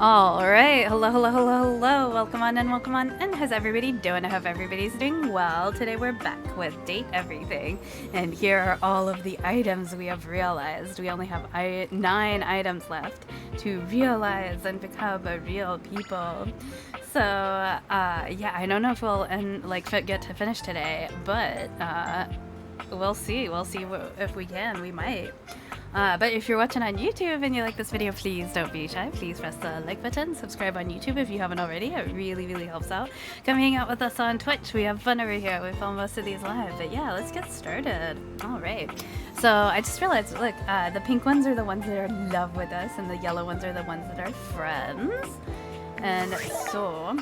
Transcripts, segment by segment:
Alright, hello. Welcome on in, welcome on in. How's everybody doing? I hope everybody's doing well. Today we're back with Date Everything, and here are all of the items we have realized. We only have 9 items left to realize and become a real people. So, yeah, I don't know if we'll get to finish today, but we'll see. We'll see if we can. We might. But if you're watching on YouTube and you like this video, please don't be shy. Please press the like button. Subscribe on YouTube if you haven't already. It really helps out. Come hang out with us on Twitch. We have fun over here. We film most of these live. But yeah, let's get started. Alright. So I just realized, look, the pink ones are the ones that are in love with us, and the yellow ones are the ones that are friends. And so,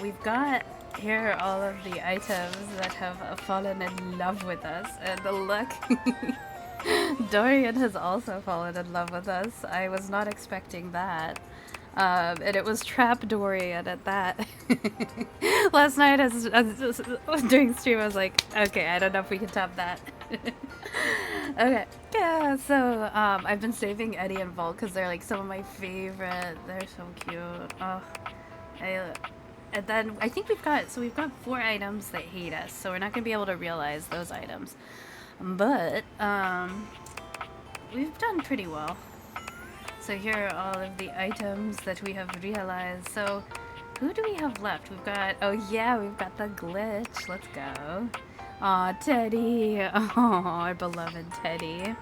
we've got here are all of the items that have fallen in love with us. And look... Dorian has also fallen in love with us. I was not expecting that. And it was Trap Dorian at that. Last night as during stream I was like, okay, I don't know if we can top that. Okay, yeah, so I've been saving Eddie and Volt because they're like some of my favorite. They're so cute. Oh, and then I think we've got 4 items that hate us, so we're not gonna be able to realize those items. But, we've done pretty well. So here are all of the items that we have realized. So, who do we have left? We've got, oh yeah, we've got the glitch. Let's go. Aw, Teddy. Oh, our beloved Teddy.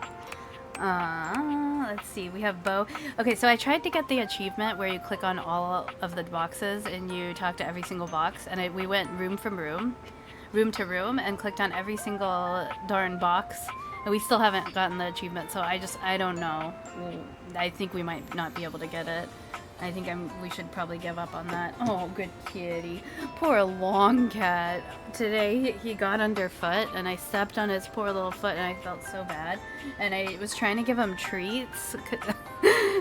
Let's see, we have Bo. Okay, so I tried to get the achievement where you click on all of the boxes and you talk to every single box, and we went room to room and clicked on every single darn box, and we still haven't gotten the achievement, so I don't know. I think we might not be able to get it. I think we should probably give up on that. Oh, good kitty. Poor long cat. Today he got underfoot and I stepped on his poor little foot and I felt so bad. And I was trying to give him treats.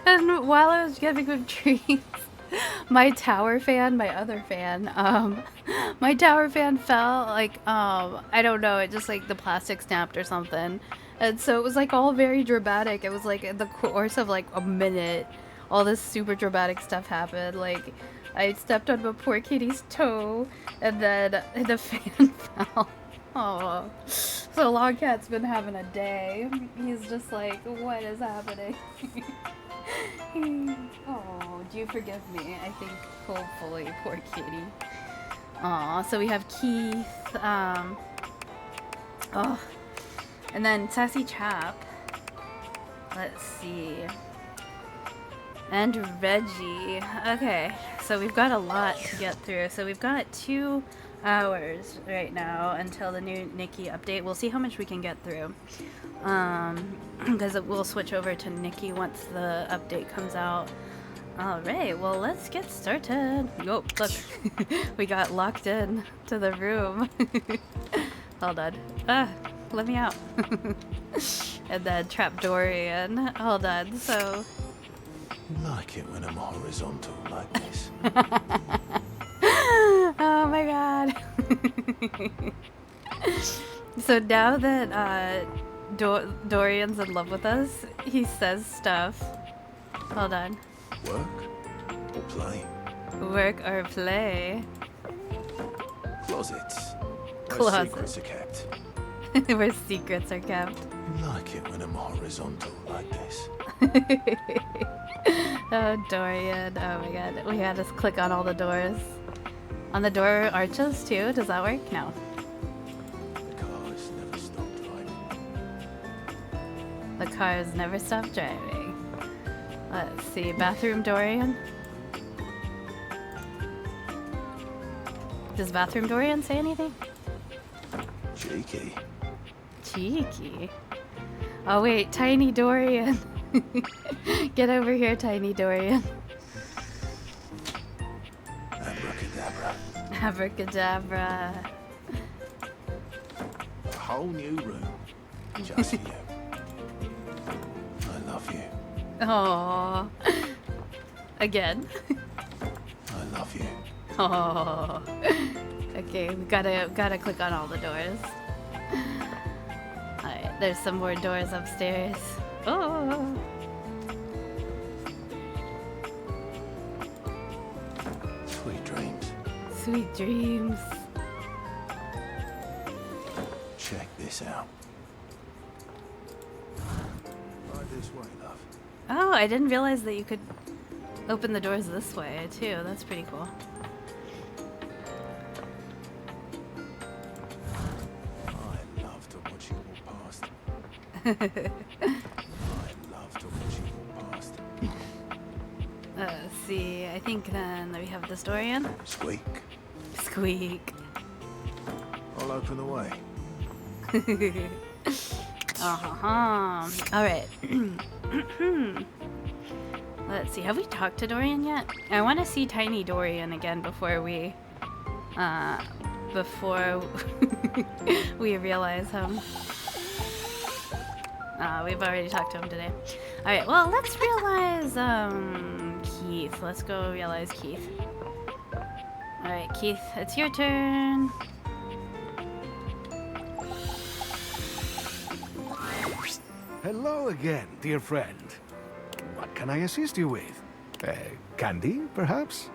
And while I was giving him treats, my tower fan, my other fan, my tower fan fell, like, I don't know, it just, like, the plastic snapped or something. And so it was, like, all very dramatic. It was, like, in the course of, like, a minute, all this super dramatic stuff happened. Like, I stepped on my poor kitty's toe, and then the fan fell. Oh, so Longcat's been having a day. He's just like, what is happening? Oh, do you forgive me? I think hopefully, poor kitty. Aw, so we have Keith, oh, and then Sassy Chap. Let's see. And Reggie. Okay, so we've got a lot to get through. So we've got 2 hours right now until the new Nikki update. We'll see how much we can get through. Because we'll switch over to Nikki once the update comes out. Alright, well, let's get started. Oh, look. We got locked in to the room. Hold on. Let me out. And then Trap Dorian. Hold on, so... Like it when I'm horizontal like this. Oh my god. So now that Dorian's in love with us, he says stuff. Hold on. Work or play? Work or play? Closets. Closet. Secrets are kept. Where secrets are kept. Like it when I'm horizontal like this. Oh, Dorian. Oh my god. We had to click on all the doors. On the door arches too? Does that work? No. The cars never stop driving. The cars never stop driving. Let's see. Bathroom Dorian? Does Bathroom Dorian say anything? Cheeky. Cheeky. Oh wait, Tiny Dorian. Get over here, Tiny Dorian. Abracadabra. Abracadabra. A whole new room. Just for you. I love you. Aww. Again. I love you. Oh. Okay, we gotta click on all the doors. Alright, there's some more doors upstairs. Oh. Sweet dreams. Check this out. Right this way, love. Oh, I didn't realize that you could open the doors this way too. That's pretty cool. I love to watch you walk past. I love to watch you walk past. Let's see. I think then that we have this door in. Squeak. Squeak. I'll open the way. Alright. Let's see. Have we talked to Dorian yet? I want to see Tiny Dorian again before we we realize him. We've already talked to him today. Alright, well, let's realize Keith. Let's go realize Keith. Alright, Keith, it's your turn. Hello again, dear friend. What can I assist you with? Candy, perhaps?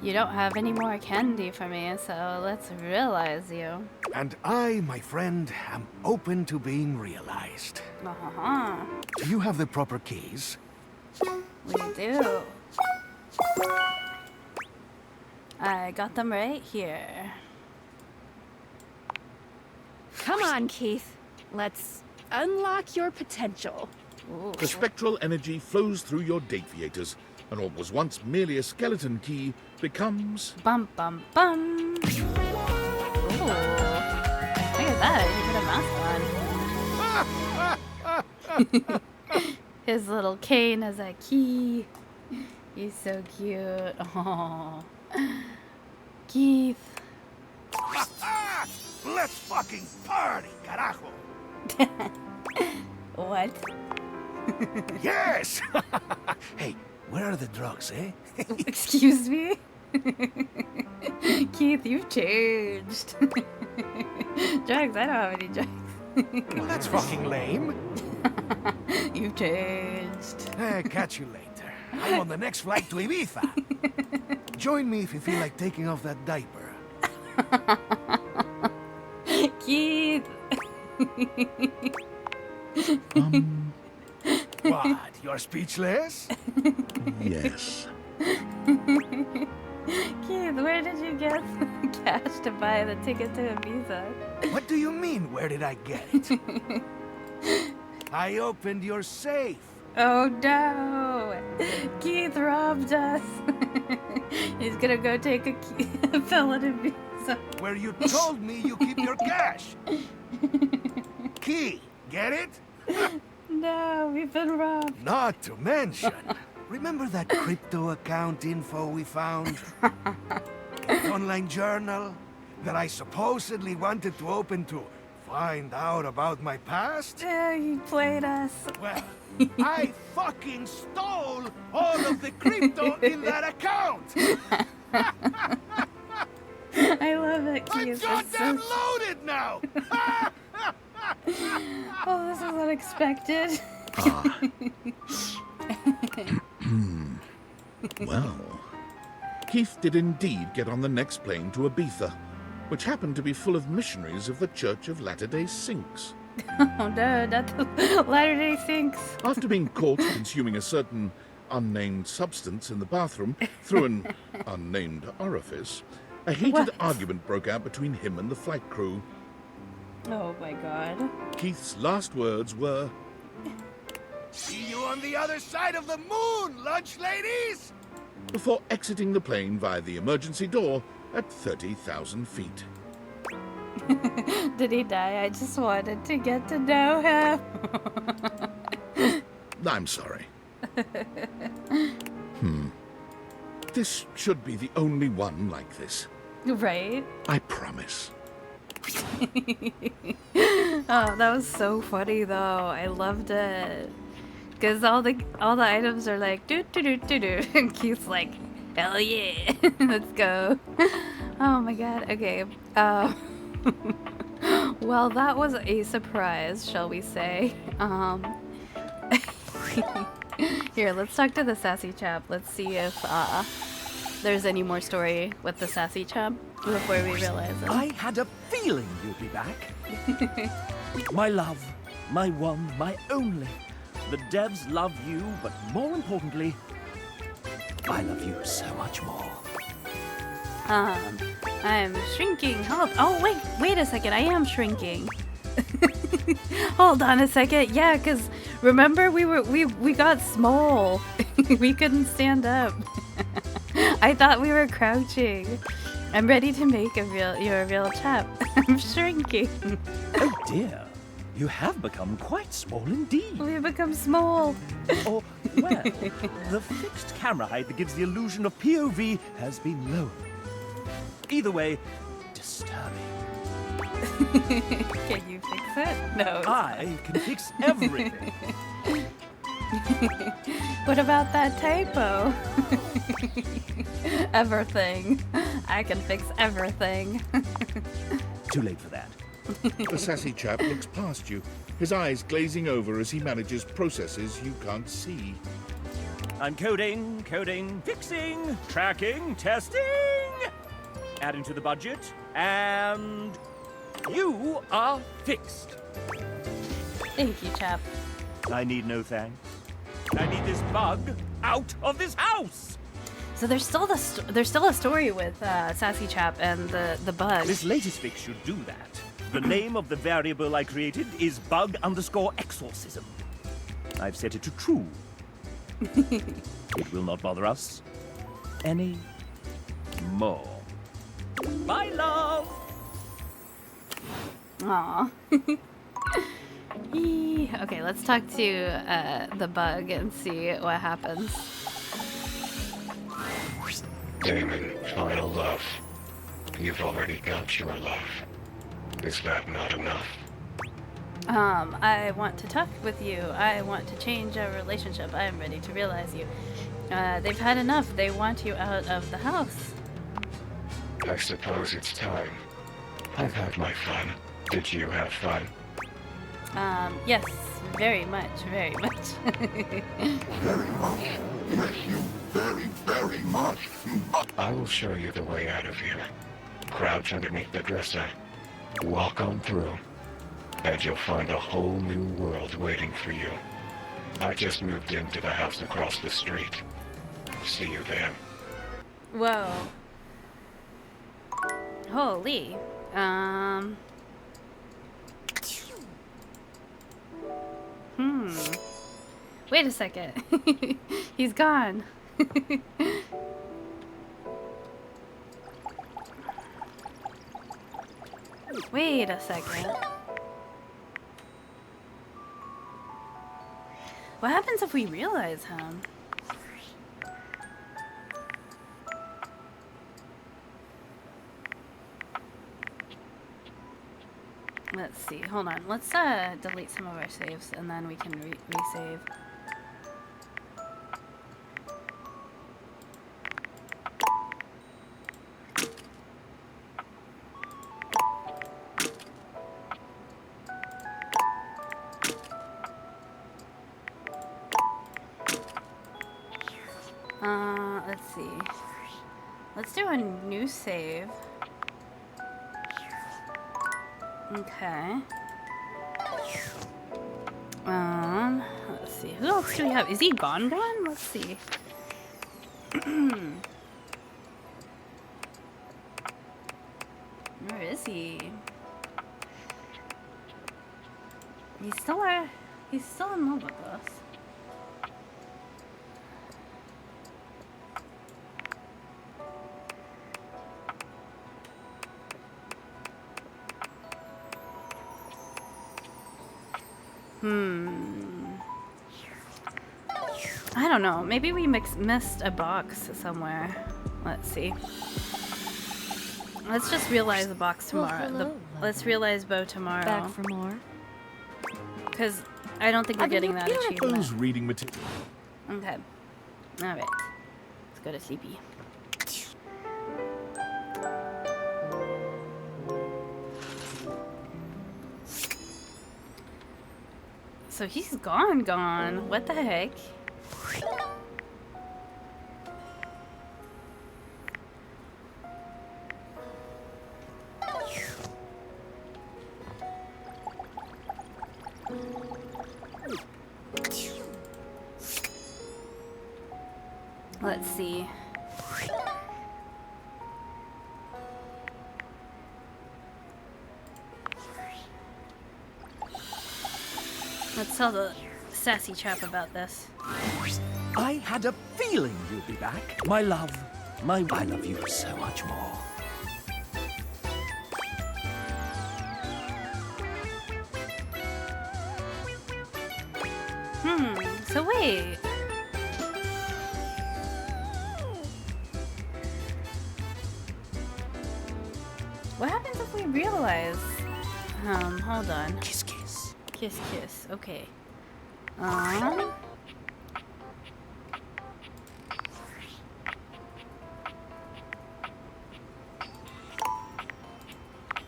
You don't have any more candy for me, so let's realize you. And I, my friend, am open to being realized. Do you have the proper keys? We do. I got them right here. Come on, Keith. Let's unlock your potential. Ooh. The spectral energy flows through your deviators, and what was once merely a skeleton key becomes... Bum bum bum. Ooh. Look at that. He put a mask on. His little cane as a key. He's so cute. Oh. Keith. Let's fucking party, carajo! What? Yes! Hey, where are the drugs, eh? Excuse me? Keith, you've changed. Drugs? I don't have any drugs. Well, that's fucking lame. You've changed. Catch you later. I'm on the next flight to Ibiza. Join me if you feel like taking off that diaper. Keith! What? You're speechless? Yes. Keith, where did you get the cash to buy the ticket to Ibiza? What do you mean, where did I get it? I opened your safe. Oh no! Keith robbed us. He's gonna go take a pill at Ibiza. Where you told me you keep your cash. Key, get it? No, we've been robbed. Not to mention, remember that crypto account info we found? That online journal that I supposedly wanted to open to find out about my past? Yeah, you played us. Well, I fucking stole all of the crypto in that account! I love it, I'm Keith. It's goddamn so... loaded now! Oh, this is unexpected. Well, Keith did indeed get on the next plane to Ibiza, which happened to be full of missionaries of the Church of Latter-day Saints. Oh no, not the Latter-day Saints. After being caught consuming a certain unnamed substance in the bathroom through an unnamed orifice, a heated What? argument broke out between him and the flight crew. Oh my god. Keith's last words were, See you on the other side of the moon, lunch ladies! before exiting the plane via the emergency door at 30,000 feet. Did he die? I just wanted to get to know him. I'm sorry. This should be the only one like this. Right? I promise. Oh, that was so funny though. I loved it. Cause all the items are like do do do do do, and Keith's like, hell yeah, let's go. Oh my god. Okay. Well, that was a surprise, shall we say? Here, let's talk to the sassy chap. Let's see if there's any more story with the sassy chap before we realize it. I had a feeling you'd be back. My love, my one, my only. The devs love you, but more importantly, I love you so much more. I'm shrinking. Oh, wait a second. I am shrinking. Hold on a second. Yeah, because remember we got small. We couldn't stand up. I thought we were crouching. I'm ready to make you're a real chap. I'm shrinking. Oh dear, you have become quite small indeed. We've become small. Or, well, the fixed camera height that gives the illusion of POV has been lowered. Either way, disturbing. Can you fix it? No. I can fix everything. What about that typo? Everything. I can fix everything. Too late for that. The sassy chap looks past you, his eyes glazing over as he manages processes you can't see. I'm coding, fixing, tracking, testing. Adding to the budget, and you are fixed. Thank you, chap. I need no thanks. I need this bug out of this house. So there's still a story with Sassy Chap and the bug. This latest fix should do that. The name of the variable I created is bug_exorcism. I've set it to true. It will not bother us any more. Bye, love. Aw. Okay, let's talk to the bug and see what happens. Damon, final love. You've already got your love. Is that not enough? I want to talk with you. I want to change our relationship. I am ready to realize you. They've had enough. They want you out of the house. I suppose it's time. I've had my fun. Did you have fun? Yes, very much, very much. Very much. Yes, you very, very much. I will show you the way out of here. Crouch underneath the dresser. Walk on through. And you'll find a whole new world waiting for you. I just moved into the house across the street. See you there. Whoa. Holy. Wait a second. He's gone. Wait a second. What happens if we realize him? Let's see. Hold on. Let's delete some of our saves and then we can resave. Let's see. Let's do a new save. Okay. Let's see. Who else do we have? Is he gone? Let's see. Where is he? He's still in love with us. I don't know. Maybe we missed a box somewhere. Let's see. Let's just realize the box tomorrow. Well, hello, let's realize Bo tomorrow. Back for more? Because I don't think we're getting that achievement. Those reading material. Okay. Alright. Let's go to sleepy. So he's gone. What the heck? Let's see. Let's tell the sassy chap about this. I had a feeling you'd be back. My love, I love you so much more. So wait. What happens if we realize? Hold on. Kiss, kiss. Kiss, kiss. Okay.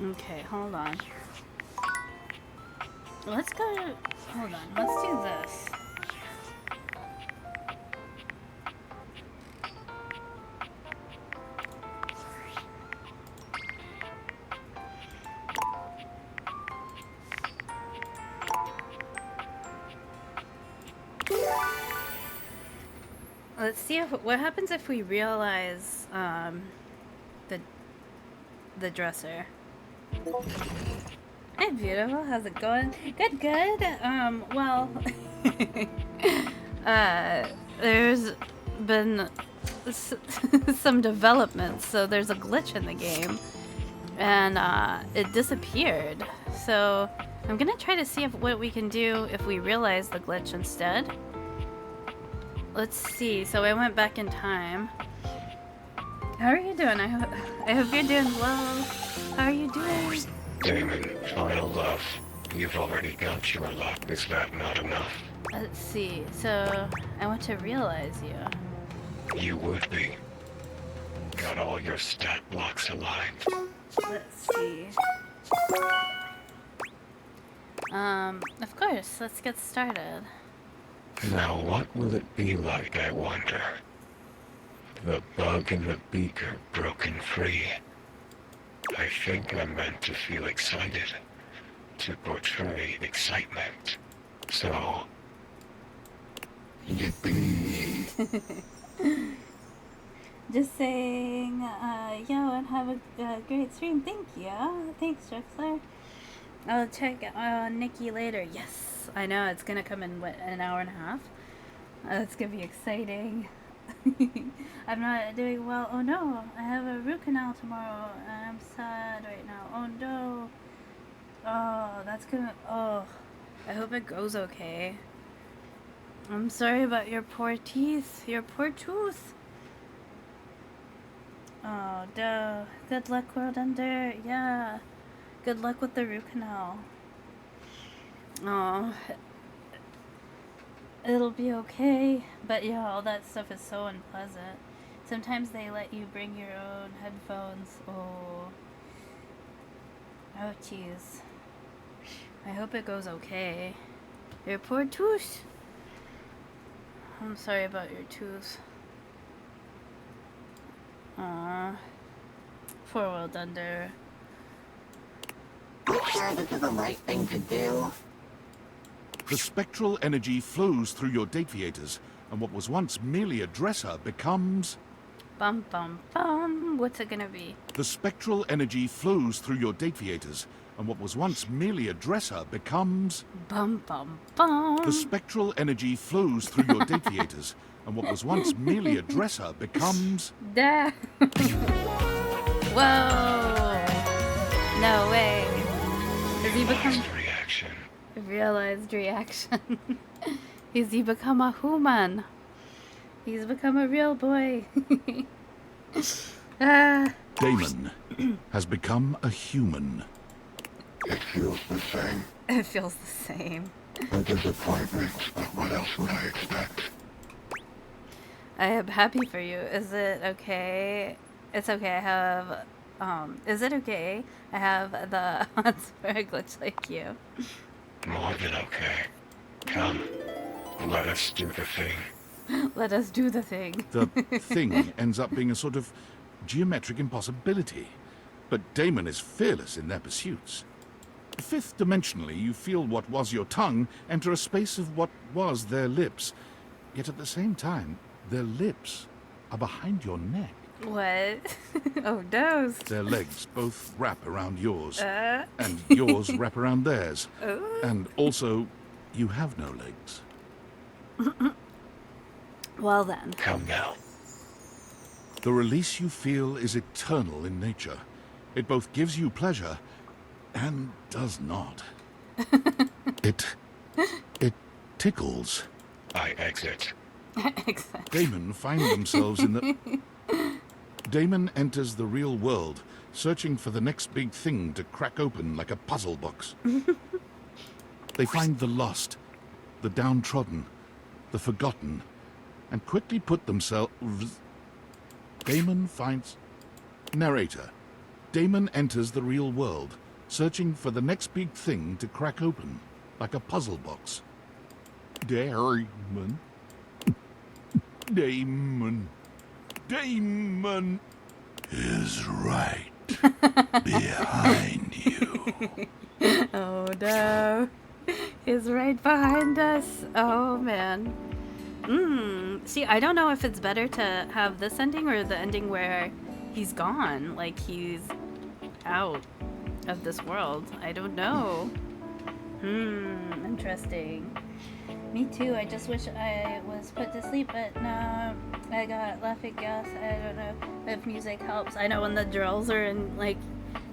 Okay, hold on. Let's go. Hold on. Let's do this. Let's see what happens if we realize the dresser. Hi, beautiful. How's it going? Good, good. Well, there's been some developments, so there's a glitch in the game, and it disappeared. So I'm gonna try to see what we can do if we realize the glitch instead. Let's see. So I went back in time. How are you doing? I hope you're doing well. How are you doing? Damon, final love. You've already got your luck. Is that not enough? Let's see. So I want to realize you. You would be. Got all your stat blocks aligned. Let's see. Of course. Let's get started. Now what will it be like, I wonder? The bug in the beaker broken free. I think I'm meant to feel excited, to portray excitement. So... Yippee! Just saying, yo, and have a great stream. Thank you. Thanks, Drexler. I'll check Nikki later. Yes, I know. It's gonna come in, what, an hour and a half? That's gonna be exciting. I'm not doing well. Oh no, I have a root canal tomorrow, and I'm sad right now. Oh no. Oh, that's gonna... Oh, I hope it goes okay. I'm sorry about your poor teeth. Your poor tooth. Oh, duh. Good luck, World Ender. Yeah. Good luck with the root canal. Oh. It'll be okay. But yeah, all that stuff is so unpleasant. Sometimes they let you bring your own headphones. Oh. Oh, jeez. I hope it goes okay. Your poor tooth. I'm sorry about your tooth. Aww. Poor World Under. I'm sure this is the right thing to do. The spectral energy flows through your Dateviators, and what was once merely a dresser becomes... Bum bum bum. What's it gonna be? The spectral energy flows through your Dateviators, and what was once merely a dresser becomes... Bum bum bum. The spectral energy flows through your Dateviators, and what was once merely a dresser becomes... Damn. Whoa. No way. Has he become... reaction. Realized reaction. Has he become a human? He's become a real boy. Ah. Damon has become a human. It feels the same. It feels the same. A disappointment, but what else would I expect? I am happy for you. Is it okay? It's okay. I have, is it okay? I have the odds for a glitch like you. More than okay. Come, let us do the thing. Let us do the thing. The thing ends up being a sort of geometric impossibility. But Damon is fearless in their pursuits. Fifth dimensionally, you feel what was your tongue enter a space of what was their lips. Yet at the same time, their lips are behind your neck. What? Oh no. Their legs both wrap around yours, and yours wrap around theirs. And also, you have no legs. Well then. Come now. The release you feel is eternal in nature. It both gives you pleasure and does not. It tickles. I exit. Damon find themselves in the... Damon enters the real world, searching for the next big thing to crack open like a puzzle box. They find the lost, the downtrodden, the forgotten, and quickly put themselves... Damon finds... Narrator. Damon enters the real world, searching for the next big thing to crack open, like a puzzle box. Damon. Damon. Damon Is right behind you. Oh no. He's right behind us. Oh man. See, I don't know if it's better to have this ending or the ending where he's gone, like he's out of this world. I don't know. Interesting. Me too. I just wish I was put to sleep, but no, I got laughing gas. I don't know if music helps. I know when the drills are in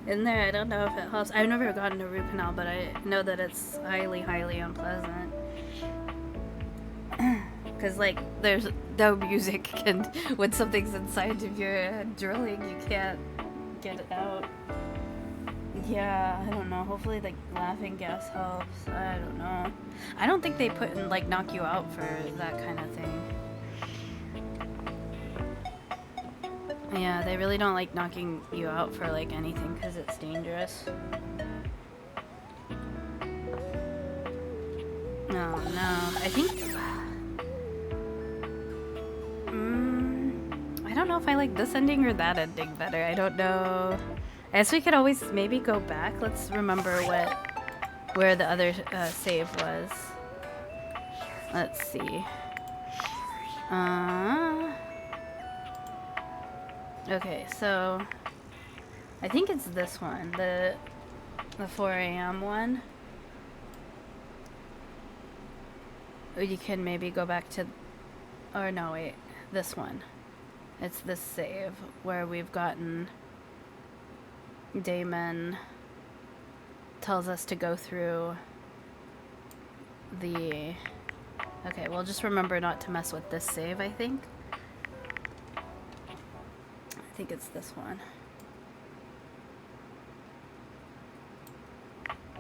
there, I don't know if it helps. I've never gotten a root canal, but I know that it's highly, highly unpleasant. Because, like, there's no music, and when something's inside of your drilling, you can't get it out. Yeah, I don't know. Hopefully, like, laughing gas helps. I don't know. I don't think they put in, like, knock you out for that kind of thing. Yeah, they really don't like knocking you out for, like, anything, because it's dangerous. No, I think... I don't know if I like this ending or that ending better. I don't know. I guess we could always maybe go back. Let's remember where the other save was. Let's see. Okay, so I think it's this one, the 4 a.m. one. Or you can maybe go back to, or no, wait, this one. It's this save where we've gotten Damon tells us to go through the... Okay, we'll just remember not to mess with this save, I think. I think it's this one.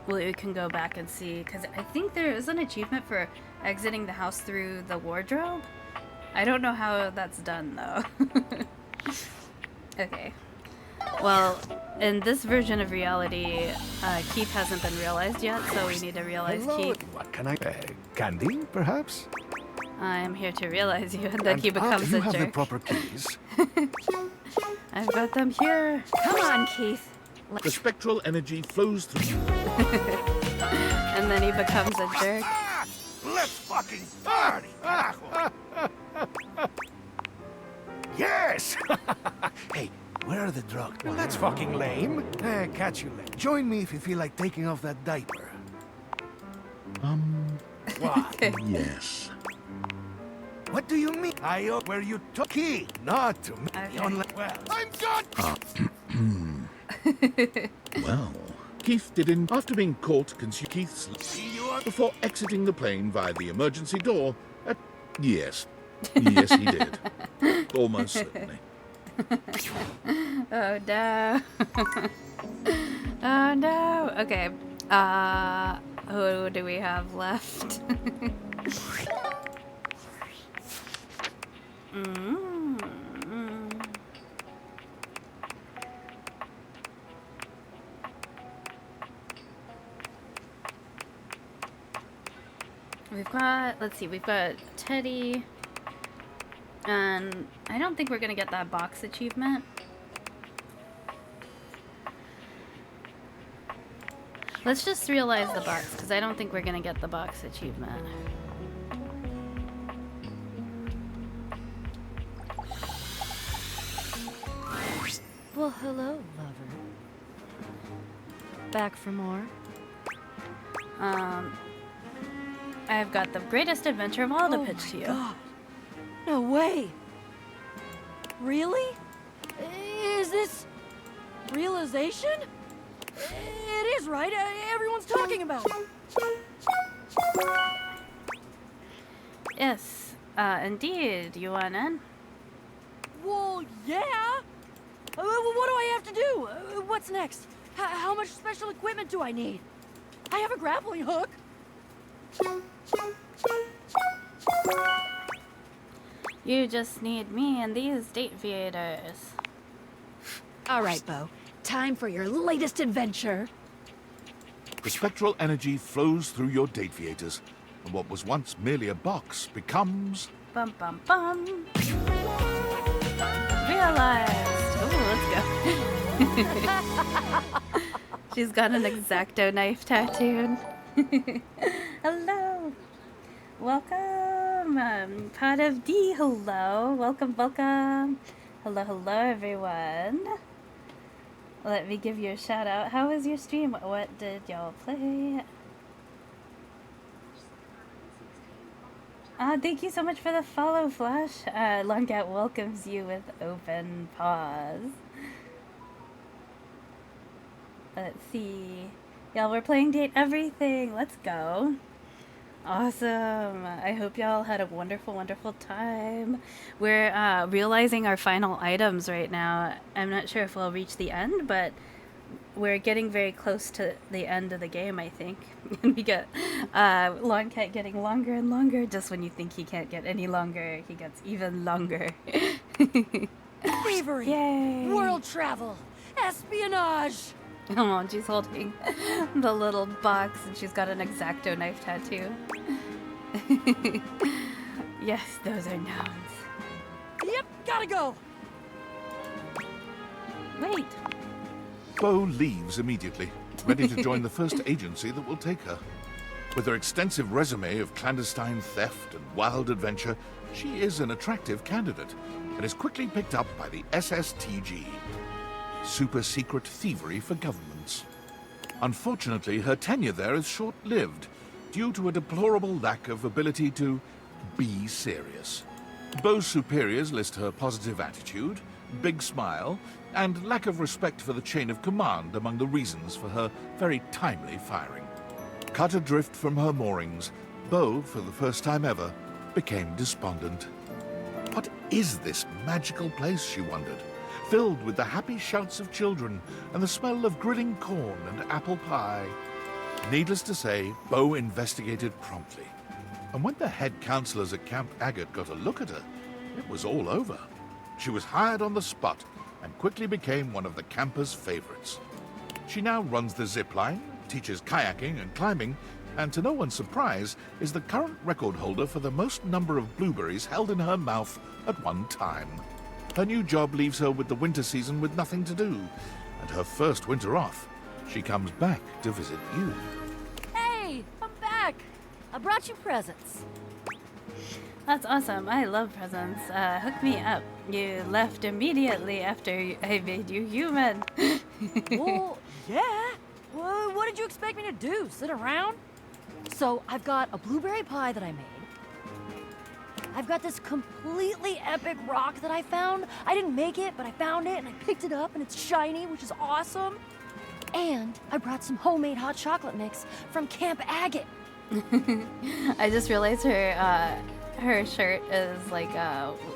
Well, we can go back and see, because I think there is an achievement for exiting the house through the wardrobe. I don't know how that's done, though. Okay. Well, in this version of reality, Keith hasn't been realized yet, so we need to realize Keith. What can I... candy, perhaps? I am here to realize you, and then he becomes you a have the jerk. proper keys. I've got them here. Come on, Keith. The spectral energy flows through you. And then he becomes a jerk. Let's fucking party! Yes! Hey, where are the drugs? Well, that's fucking lame. Catch you later. Join me if you feel like taking off that diaper. What? Yes. What do you mean? I where you took key, not to me. Okay. Well, I'm gone. Well, Keith didn't, after being caught, consume Keith's See you on... before exiting the plane via the emergency door. Yes. Yes, he did. Almost certainly. Oh no. Oh no. Okay. Who do we have left? We've got, let's see, we've got Teddy, and I don't think we're gonna get that box achievement. Let's just realize the box, because I don't think we're gonna get the box achievement. Well, hello, lover. Back for more? I've got the greatest adventure of all to pitch to you. God. No way. Really? Is this realization? It is, right? Everyone's talking about it. Yes, indeed. You want in? Well, yeah. What do I have to do? What's next? How much special equipment do I need? I have a grappling hook. You just need me and these deviators. All right, Bo. Time for your latest adventure. The spectral energy flows through your Dateviators, and what was once merely a box becomes... Bum bum bum. Realized. Oh, let's go. She's got an X-Acto knife tattooed. Hello. Welcome. Part of D. Hello. Welcome, welcome. Hello, hello, everyone. Let me give you a shout out. How was your stream? What did y'all play? Thank you so much for the follow, Flash. Longcat welcomes you with open paws. Let's see. Y'all, we're playing Date Everything. Let's go. Awesome. I hope y'all had a wonderful, wonderful time. We're realizing our final items right now. I'm not sure if we'll reach the end, but we're getting very close to the end of the game, I think. And we get Longcat getting longer and longer. Just when you think he can't get any longer, he gets even longer. Thievery. Yay. World travel. Espionage. Oh, she's holding the little box and she's got an X-Acto knife tattoo. Yes, those are nouns. Yep, gotta go. Wait. Bo leaves immediately, ready to join the first agency that will take her. With her extensive resume of clandestine theft and wild adventure, she is an attractive candidate and is quickly picked up by the SSTG. Super secret thievery for governments. Unfortunately, her tenure there is short-lived due to a deplorable lack of ability to be serious. Bo's superiors list her positive attitude, big smile, and lack of respect for the chain of command among the reasons for her very timely firing. Cut adrift from her moorings, Bo, for the first time ever, became despondent. What is this magical place, she wondered, filled with the happy shouts of children and the smell of grilling corn and apple pie? Needless to say, Bo investigated promptly. And when the head counselors at Camp Agate got a look at her, it was all over. She was hired on the spot and quickly became one of the campers' favorites. She now runs the zip line, teaches kayaking and climbing, and to no one's surprise, is the current record holder for the most number of blueberries held in her mouth at one time. Her new job leaves her with the winter season with nothing to do, and her first winter off, she comes back to visit you. Hey, I'm back. I brought you presents. That's awesome. I love presents. Hook me up. You left immediately after I made you human. Well, yeah. Well, what did you expect me to do? Sit around? So, I've got a blueberry pie that I made. I've got this completely epic rock that I found. I didn't make it, but I found it and I picked it up and it's shiny, which is awesome. And I brought some homemade hot chocolate mix from Camp Agate. I just realized her shirt is like,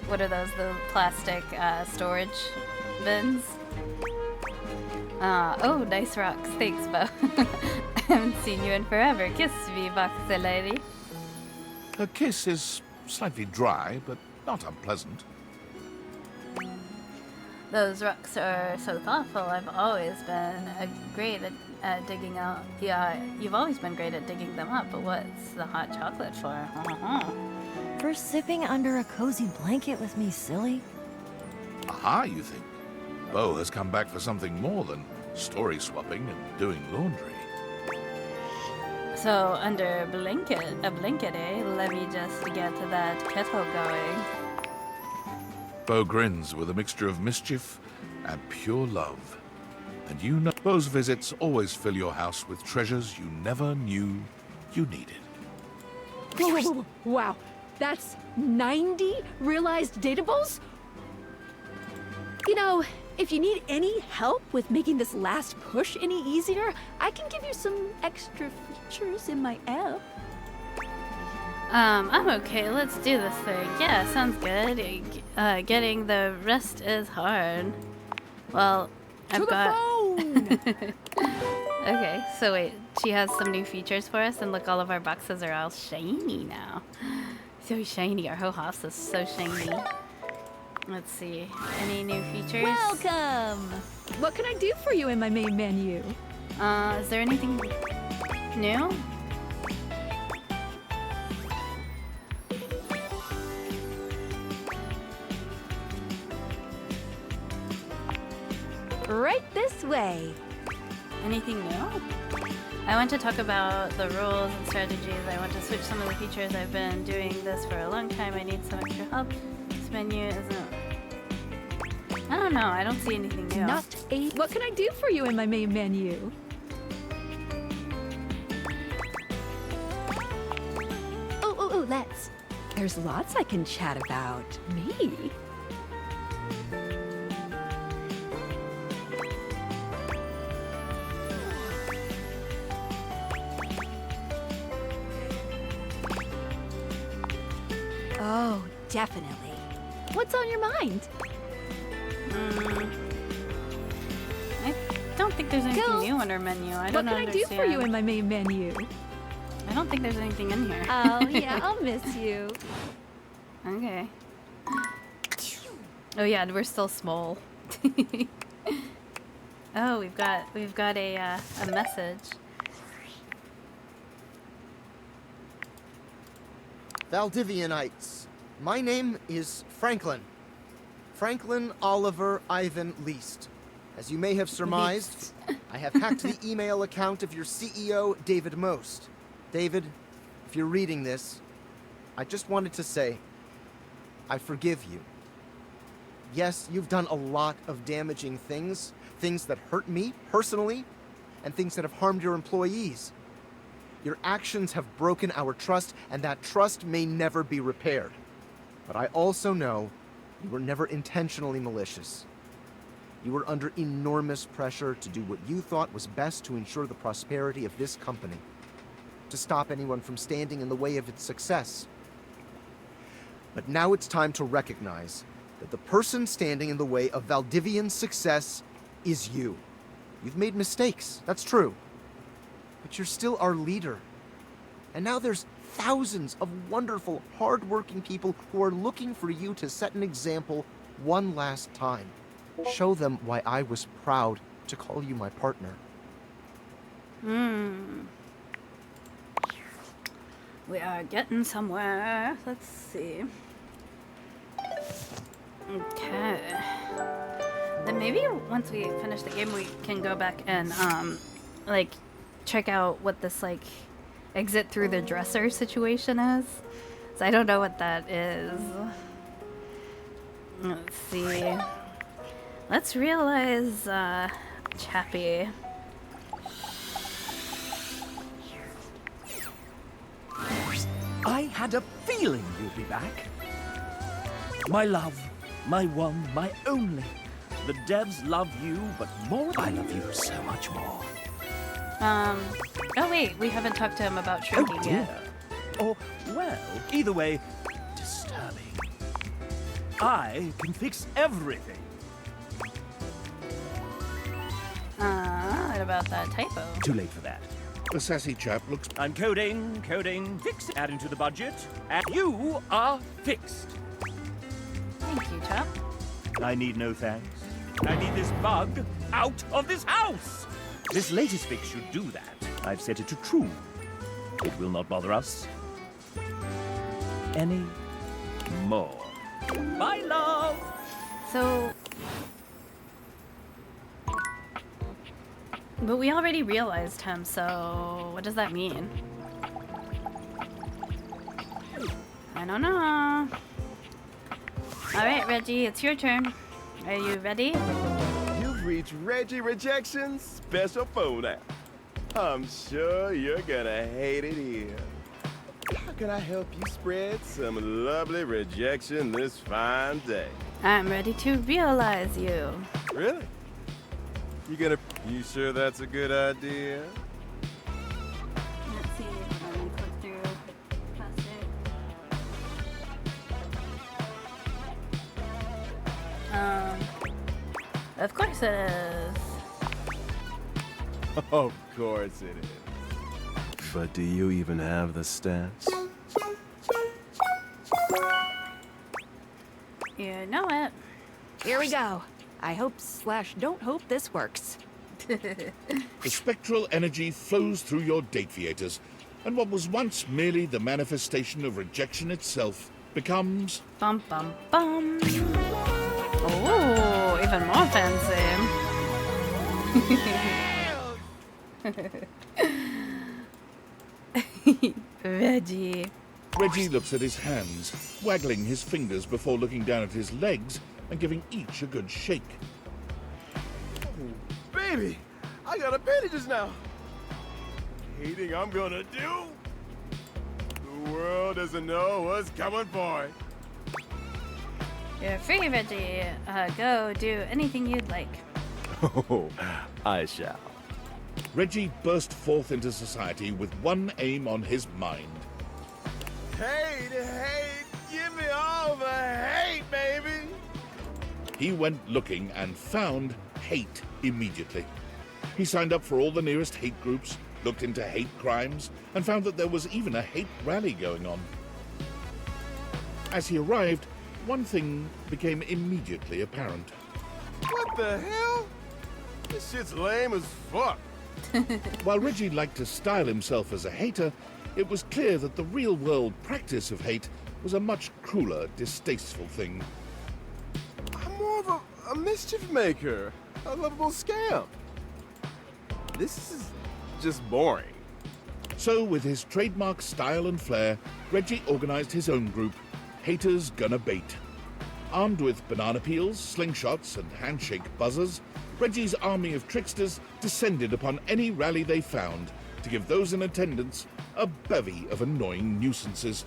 what are those, the plastic storage bins? Oh, nice rocks. Thanks, Bo. I haven't seen you in forever. Kiss me, Boxy lady. Her kiss is slightly dry, but not unpleasant. Those rocks are so thoughtful. I've always been great at digging out. Yeah, you've always been great at digging them up, but what's the hot chocolate for? For sipping under a cozy blanket with me, silly. Aha, you think? Bo has come back for something more than story swapping and doing laundry. So, under a blanket, eh? Let me just get that kettle going. Bo grins with a mixture of mischief and pure love. And you know those visits always fill your house with treasures you never knew you needed. Whoa, whoa, whoa, whoa. Wow, that's 90 realized datables? You know, if you need any help with making this last push any easier, I can give you some extra features in my app. I'm okay. Let's do this thing. Yeah, sounds good. Getting the rest is hard. Well, I've got... phone! Okay, so wait. She has some new features for us, and look, all of our boxes are all shiny now. So shiny. Our whole house is so shiny. Let's see. Any new features? Welcome! What can I do for you in my main menu? Is there anything new? Right this way. Anything new? I want to talk about the rules and strategies. I want to switch some of the features. I've been doing this for a long time. I need some extra help. This menu isn't... I don't know. I don't see anything new. Not a... What can I do for you in my main menu? Oh, let's. There's lots I can chat about. Me? Oh, definitely. What's on your mind? I don't think there's anything Go. new on our menu. I What don't can I do for you in my main menu? I don't think there's anything in here. Oh, yeah, I'll miss you. Okay. Oh yeah, we're still small. Oh, we've got a message. Valdivianites, my name is Franklin. Franklin Oliver Ivan Least. As you may have surmised, I have hacked the email account of your CEO, David Most. David, if you're reading this, I just wanted to say, I forgive you. Yes, you've done a lot of damaging things, things that hurt me personally, and things that have harmed your employees. Your actions have broken our trust, and that trust may never be repaired. But I also know you were never intentionally malicious. You were under enormous pressure to do what you thought was best to ensure the prosperity of this company, to stop anyone from standing in the way of its success. But now it's time to recognize that the person standing in the way of Valdivian's success is you. You've made mistakes, that's true. But you're still our leader. And now there's thousands of wonderful, hard-working people who are looking for you to set an example one last time. Show them why I was proud to call you my partner. We are getting somewhere. Let's see. Okay. Then maybe once we finish the game, we can go back and like check out what this like exit through the dresser situation is. So I don't know what that is. Let's see. Let's realize Chappie. I had a feeling you'd be back. My love, my one, my only. The devs love you, but more, I love you so much more. Oh wait, we haven't talked to him about shrinking Oh dear. yet. Or, well, either way, disturbing. I can fix everything. What about that typo? Too late for that. The sassy chap looks... I'm coding, fix, adding to the budget, and you are fixed. Thank you, Chop. I need no thanks. I need this bug out of this house. This latest fix should do that. I've set it to true. It will not bother us any more. Bye, love. So... But we already realized him, so what does that mean? I don't know. Alright, Reggie, it's your turn. Are you ready? You've reached Reggie Rejection's special phone app. I'm sure you're gonna hate it here. How can I help you spread some lovely rejection this fine day? I'm ready to realize you. Really? You sure that's a good idea? Let's see if I can click through past it. Of course it is. Of course it is. But do you even have the stats? You know it. Here we go. I hope/don't hope this works. The spectral energy flows through your Dateviators, and what was once merely the manifestation of rejection itself becomes... Bum bum bum. Oh, even more fancy. Reggie. Reggie looks at his hands, waggling his fingers before looking down at his legs and giving each a good shake. Baby, I got appendages now. Hating I'm gonna do? The world doesn't know what's coming for it. You're free, Reggie. Go do anything you'd like. Oh, I shall. Reggie burst forth into society with one aim on his mind. Hate, give me all the hate, baby. He went looking and found hate immediately. He signed up for all the nearest hate groups, looked into hate crimes, and found that there was even a hate rally going on. As he arrived, one thing became immediately apparent. What the hell? This shit's lame as fuck. While Reggie liked to style himself as a hater, it was clear that the real-world practice of hate was a much crueler, distasteful thing. I'm more of a mischief maker, a lovable scamp. This is just boring. So, with his trademark style and flair, Reggie organized his own group, Haters Gonna Bait. Armed with banana peels, slingshots, and handshake buzzers, Reggie's army of tricksters descended upon any rally they found to give those in attendance a bevy of annoying nuisances.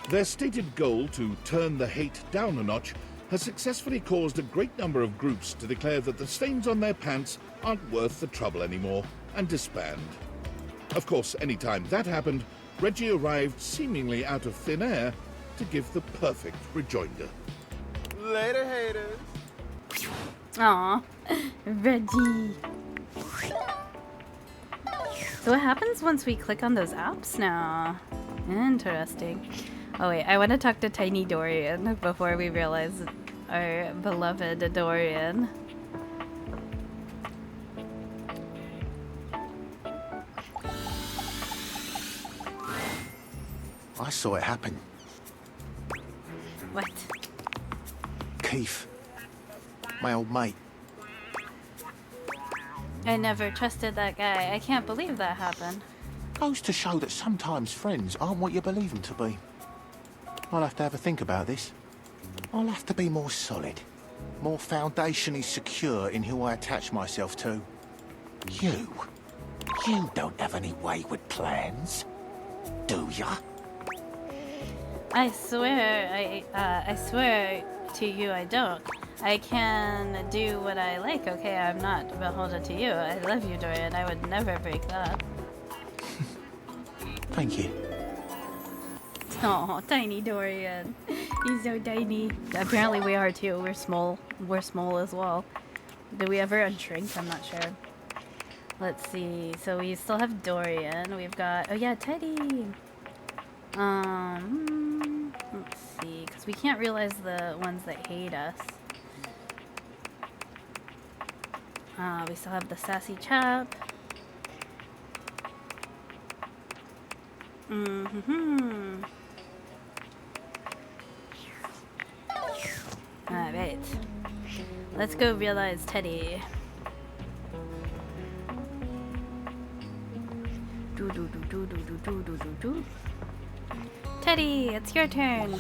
Their stated goal to turn the hate down a notch has successfully caused a great number of groups to declare that the stains on their pants aren't worth the trouble anymore and disband. Of course, any time that happened, Reggie arrived seemingly out of thin air to give the perfect rejoinder. Later, haters. Aw, Reggie. So what happens once we click on those apps now? Interesting. Oh wait, I want to talk to Tiny Dorian before we realize our beloved Dorian. I saw it happen. What? Keith. My old mate. I never trusted that guy. I can't believe that happened. Goes to show that sometimes friends aren't what you believe them to be. I'll have to have a think about this. I'll have to be more solid. More foundationally secure in who I attach myself to. You don't have any wayward plans, do ya? I swear, I swear to you I don't. I can do what I like, okay? I'm not beholden to you. I love you, Dorian. I would never break that. Thank you. Oh, tiny Dorian. He's so tiny. Apparently we are too. We're small. We're small as well. Do we ever unshrink? I'm not sure. Let's see. So we still have Dorian. We've got... Oh yeah, Teddy! Let's see. Because we can't realize the ones that hate us. We still have the sassy chap. Alright. Let's go realize Teddy. Teddy, it's your turn.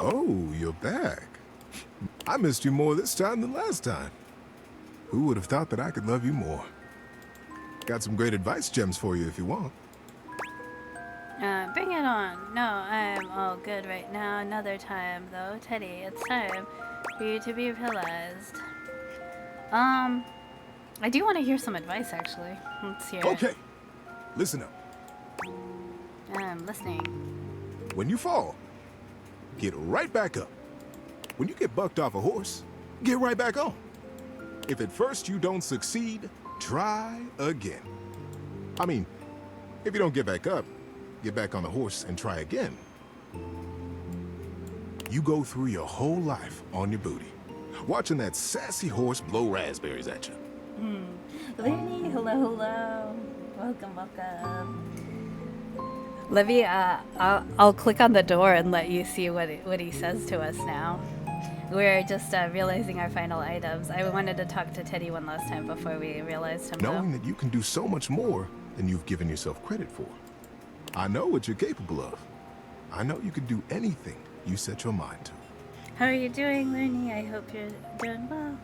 Oh, you're back. I missed you more this time than last time. Who would have thought that I could love you more? Got some great advice gems for you if you want. Bring it on. No, I'm all good right now. Another time, though. Teddy, it's time for you to be realized. I do want to hear some advice, actually. Let's hear it. Okay, listen up. I'm listening. When you fall, get right back up. When you get bucked off a horse, get right back on. If at first you don't succeed, try again. I mean, if you don't get back up, get back on the horse and try again. You go through your whole life on your booty, watching that sassy horse blow raspberries at you. Lenny, hello, hello. Welcome, welcome. Livy, I'll click on the door and let you see what he says to us now. We're just realizing our final items. I wanted to talk to Teddy one last time before we realized him. Knowing that you can do so much more than you've given yourself credit for. I know what you're capable of. I know you can do anything you set your mind to. How are you doing, Lenny? I hope you're doing well.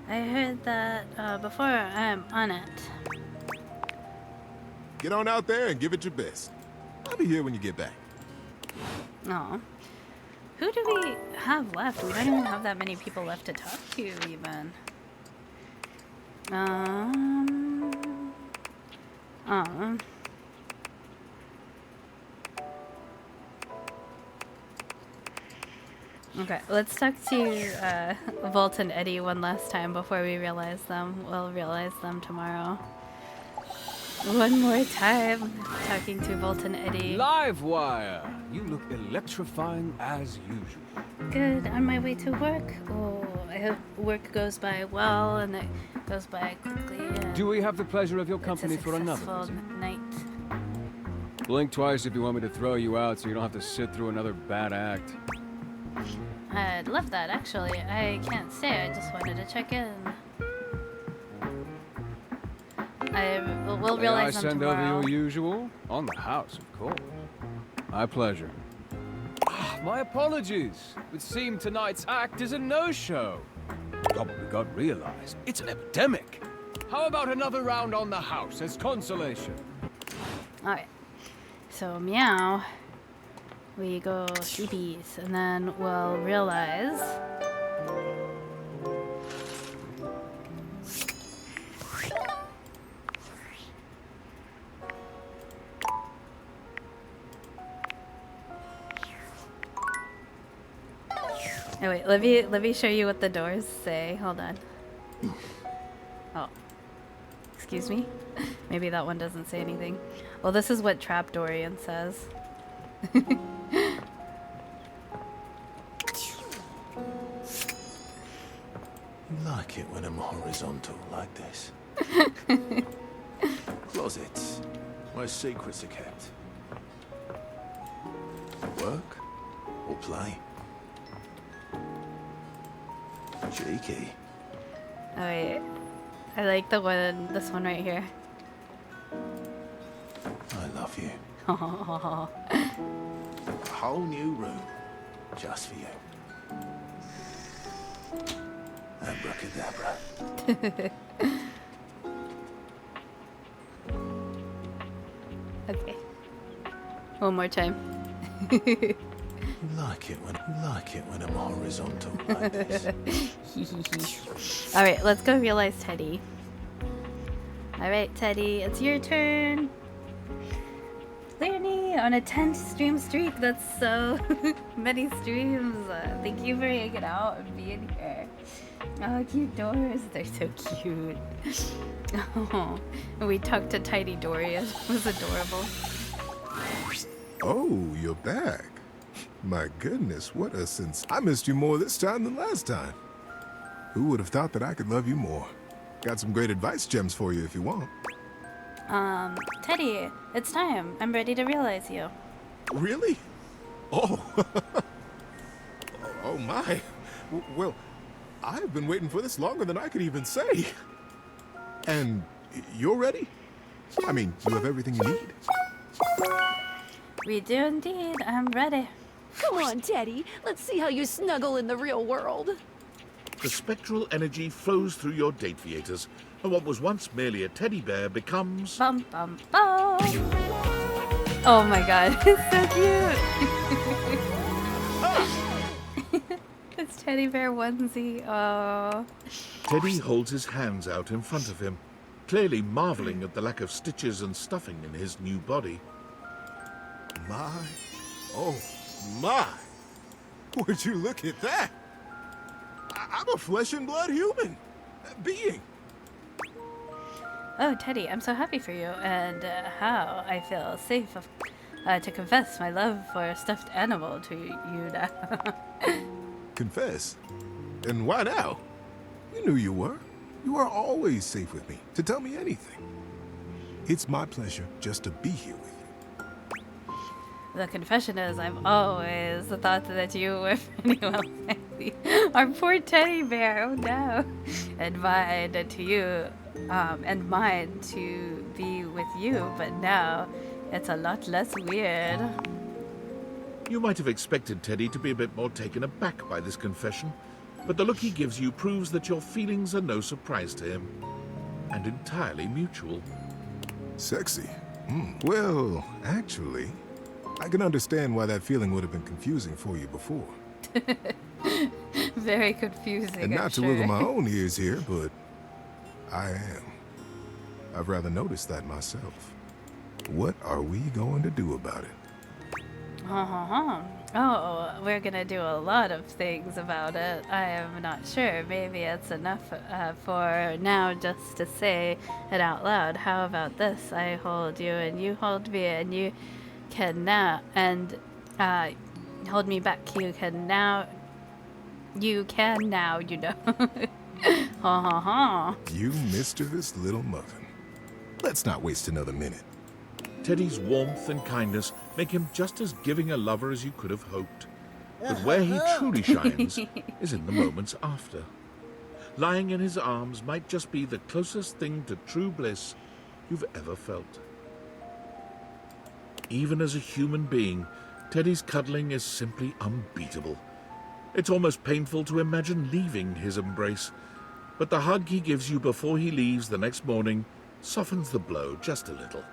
I heard that before. I'm on it. Get on out there and give it your best. I'll be here when you get back. Aw. Who do we have left? We don't even have that many people left to talk to, even. Okay, let's talk to Volt and Eddie one last time before we realize them. We'll realize them tomorrow. One more time, talking to Volt and Eddie. Livewire! You look electrifying as usual. Good, on my way to work. Oh, I hope work goes by well and it goes by quickly. Do we have the pleasure of your company for another visit? Night. Blink twice if you want me to throw you out so you don't have to sit through another bad act. I'd love that, actually. I can't stay, I just wanted to check in. We'll realize them send tomorrow. over your usual? On the house, of course. My pleasure. My apologies. It would seem tonight's act is a no-show. Probably got realized. It's an epidemic. How about another round on the house as consolation? Alright. So, meow. We go sleepies, and then we'll realize... Oh wait, let me show you what the doors say. Hold on. Oh. Excuse me? Maybe that one doesn't say anything. Well, this is what Trapdorian says. Like it when I'm horizontal like this. Closets, where secrets are kept. Work or play? Cheeky. Oh wait. I like this one right here. I love you. Oh. A whole new room, just for you. Abracadabra. Okay. One more time. Like it when I'm horizontal like this. Alright, let's go realize Teddy. Alright, Teddy, it's your turn. Lenny, on a 10 stream streak. That's so many streams. Thank you for hanging out and being here. Oh, cute doors. They're so cute. Oh, and we talked to Tiny Dorian. It was adorable. Oh, you're back. My goodness, what a sense. I missed you more this time than last time. Who would have thought that I could love you more? Got some great advice gems for you if you want. Teddy, it's time. I'm ready to realize you. Really? Oh. Oh my. Well, I've been waiting for this longer than I could even say. And you're ready? I mean, you have everything you need. We do indeed. I'm ready. Come on, Teddy. Let's see how you snuggle in the real world. The spectral energy flows through your dateviators, and what was once merely a teddy bear becomes... Bum, bum, bum. Oh my god, it's so cute. It's teddy bear onesie. Oh. Teddy holds his hands out in front of him, clearly marveling at the lack of stitches and stuffing in his new body. My, oh my! Would you look at that? I'm a flesh and blood human being. Oh, Teddy, I'm so happy for you, and how I feel safe to confess my love for a stuffed animal to you now. Confess? And why now? You knew you were. You are always safe with me, to tell me anything. It's my pleasure just to be here with you. The confession is, I've always thought that you were anyone fancy. Our poor teddy bear, oh no. And mine to you, and mine to be with you, but now it's a lot less weird. You might have expected Teddy to be a bit more taken aback by this confession, but the look he gives you proves that your feelings are no surprise to him, and entirely mutual. Sexy? Well, actually, I can understand why that feeling would have been confusing for you before. Very confusing, And not I'm to sure. wiggle my own ears here, but I am. I've rather noticed that myself. What are we going to do about it? Oh, we're gonna do a lot of things about it. I am not sure. Maybe it's enough for now just to say it out loud. How about this? I hold you and you hold me and you can now, and hold me back. You can now, you know. You mischievous little muffin. Let's not waste another minute. Teddy's warmth and kindness make him just as giving a lover as you could have hoped. But where he truly shines is in the moments after. Lying in his arms might just be the closest thing to true bliss you've ever felt. Even as a human being, Teddy's cuddling is simply unbeatable. It's almost painful to imagine leaving his embrace, but the hug he gives you before he leaves the next morning softens the blow just a little.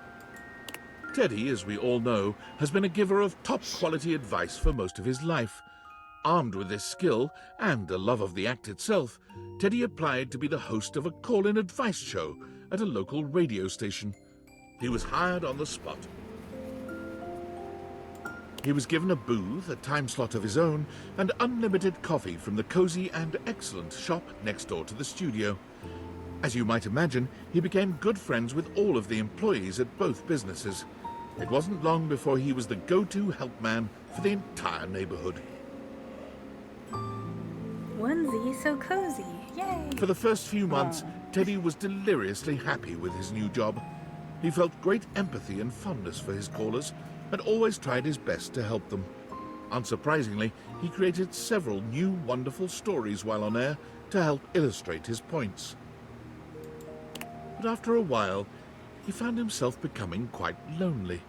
Teddy, as we all know, has been a giver of top-quality advice for most of his life. Armed with this skill and a love of the act itself, Teddy applied to be the host of a call-in advice show at a local radio station. He was hired on the spot. He was given a booth, a time slot of his own, and unlimited coffee from the cozy and excellent shop next door to the studio. As you might imagine, he became good friends with all of the employees at both businesses. It wasn't long before he was the go-to help man for the entire neighborhood. Onesie so cozy. Yay! For the first few months, Teddy was deliriously happy with his new job. He felt great empathy and fondness for his callers, and always tried his best to help them. Unsurprisingly, he created several new wonderful stories while on air to help illustrate his points. But after a while, he found himself becoming quite lonely.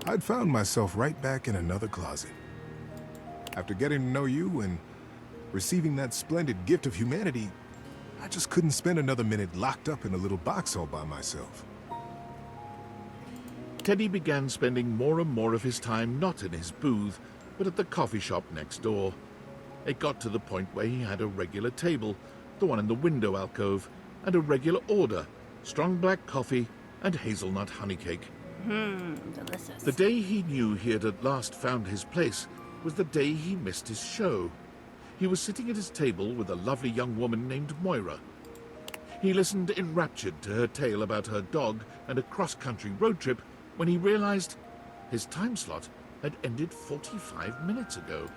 I'd found myself right back in another closet. After getting to know you and receiving that splendid gift of humanity, I just couldn't spend another minute locked up in a little box all by myself. Teddy began spending more and more of his time not in his booth, but at the coffee shop next door. It got to the point where he had a regular table, the one in the window alcove, and a regular order, strong black coffee and hazelnut honey cake. Delicious. The day he knew he had at last found his place was the day he missed his show. He was sitting at his table with a lovely young woman named Moira. He listened enraptured to her tale about her dog and a cross-country road trip when he realized his time slot had ended 45 minutes ago.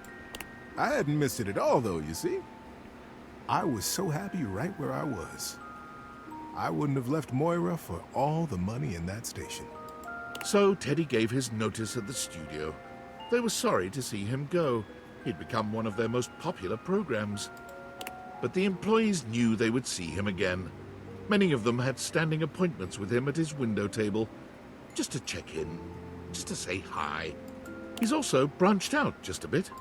I hadn't missed it at all, though, you see. I was so happy right where I was. I wouldn't have left Moira for all the money in that station. So Teddy gave his notice at the studio. They were sorry to see him go. He'd become one of their most popular programs. But the employees knew they would see him again. Many of them had standing appointments with him at his window table, just to check in, just to say hi. He's also branched out just a bit.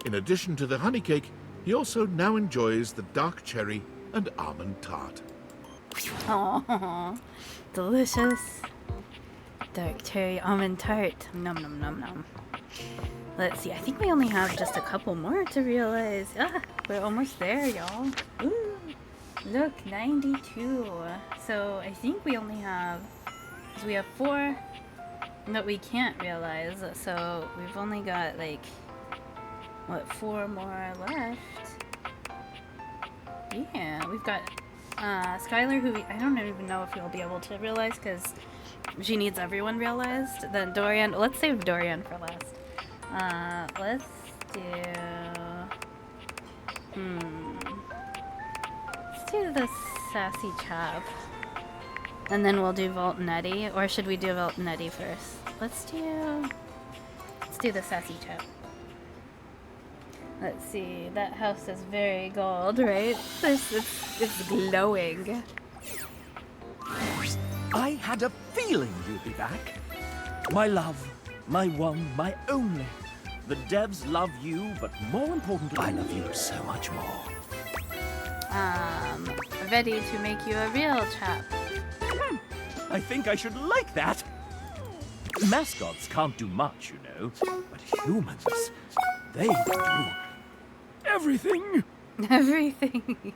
In addition to the honey cake, he also now enjoys the dark cherry and almond tart. Oh, delicious. Dark cherry almond tart. Nom nom nom nom. Let's see, I think we only have just a couple more to realize. Ah, we're almost there, y'all. Ooh, look, 92. So I think we only have, because we have 4 that we can't realize. So we've only got like, what, 4 more left? Yeah, we've got Skylar, who I don't even know if we'll be able to realize because she needs everyone realized. Then Dorian, let's save Dorian for last. Let's do... Let's do the Sassy Chap. And then we'll do Volt and Eddie. Or should we do Volt and Eddie first? Let's do the Sassy Chap. Let's see, that house is very gold, right? It's glowing. I had a feeling you'd be back. My love, my one, my only. The devs love you, but more importantly, I love you so much more. Ready to make you a real chap. I think I should like that. Mascots can't do much, you know, but humans, they do everything. Everything.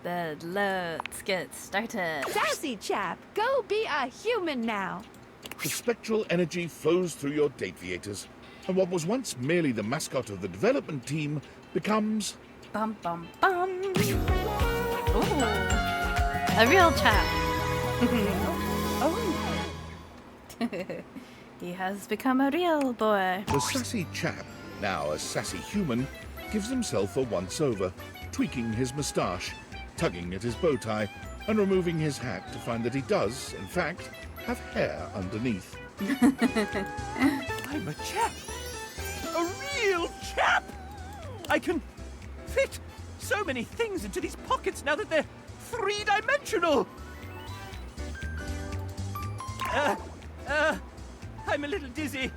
Then let's get started. Sassy chap, go be a human now. The spectral energy flows through your Dateviators, and what was once merely the mascot of the development team becomes... Bum bum bum. Ooh. A real chap. Oh. He has become a real boy. The Sassy Chap, now a sassy human, gives himself a once-over, tweaking his moustache, tugging at his bow tie, and removing his hat to find that he does, in fact, have hair underneath. I'm a chap. A real chap. I can fit so many things into these pockets now that they're 3-dimensional. I'm a little dizzy.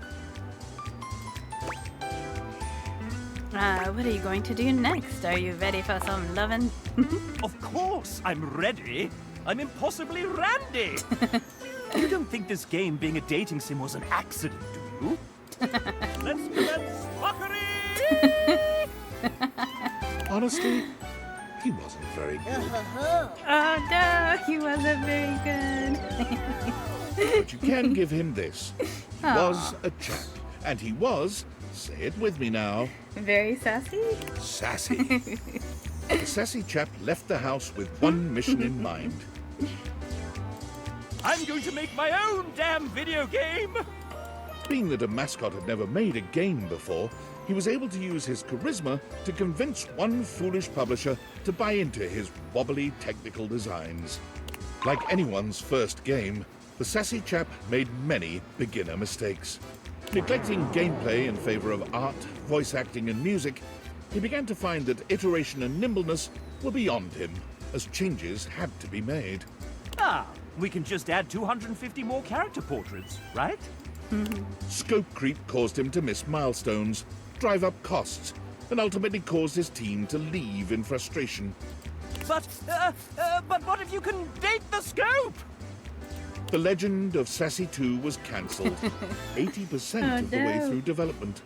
What are you going to do next? Are you ready for some lovin'? Of course, I'm ready. I'm impossibly randy. You don't think this game being a dating sim was an accident, do you? Let's commence fuckery! Honestly, he wasn't very good. Oh no, he wasn't very good. But you can give him this. He was a chap, and he was, say it with me now, very sassy? Sassy. The Sassy Chap left the house with one mission in mind. I'm going to make my own damn video game! Being that a mascot had never made a game before, he was able to use his charisma to convince one foolish publisher to buy into his wobbly technical designs. Like anyone's first game, the Sassy Chap made many beginner mistakes. Neglecting gameplay in favor of art, voice acting, and music, he began to find that iteration and nimbleness were beyond him, as changes had to be made. We can just add 250 more character portraits, right? Scope creep caused him to miss milestones, drive up costs, and ultimately caused his team to leave in frustration. But what if you can date the scope? The legend of Sassy 2 was cancelled 80% of the way through development.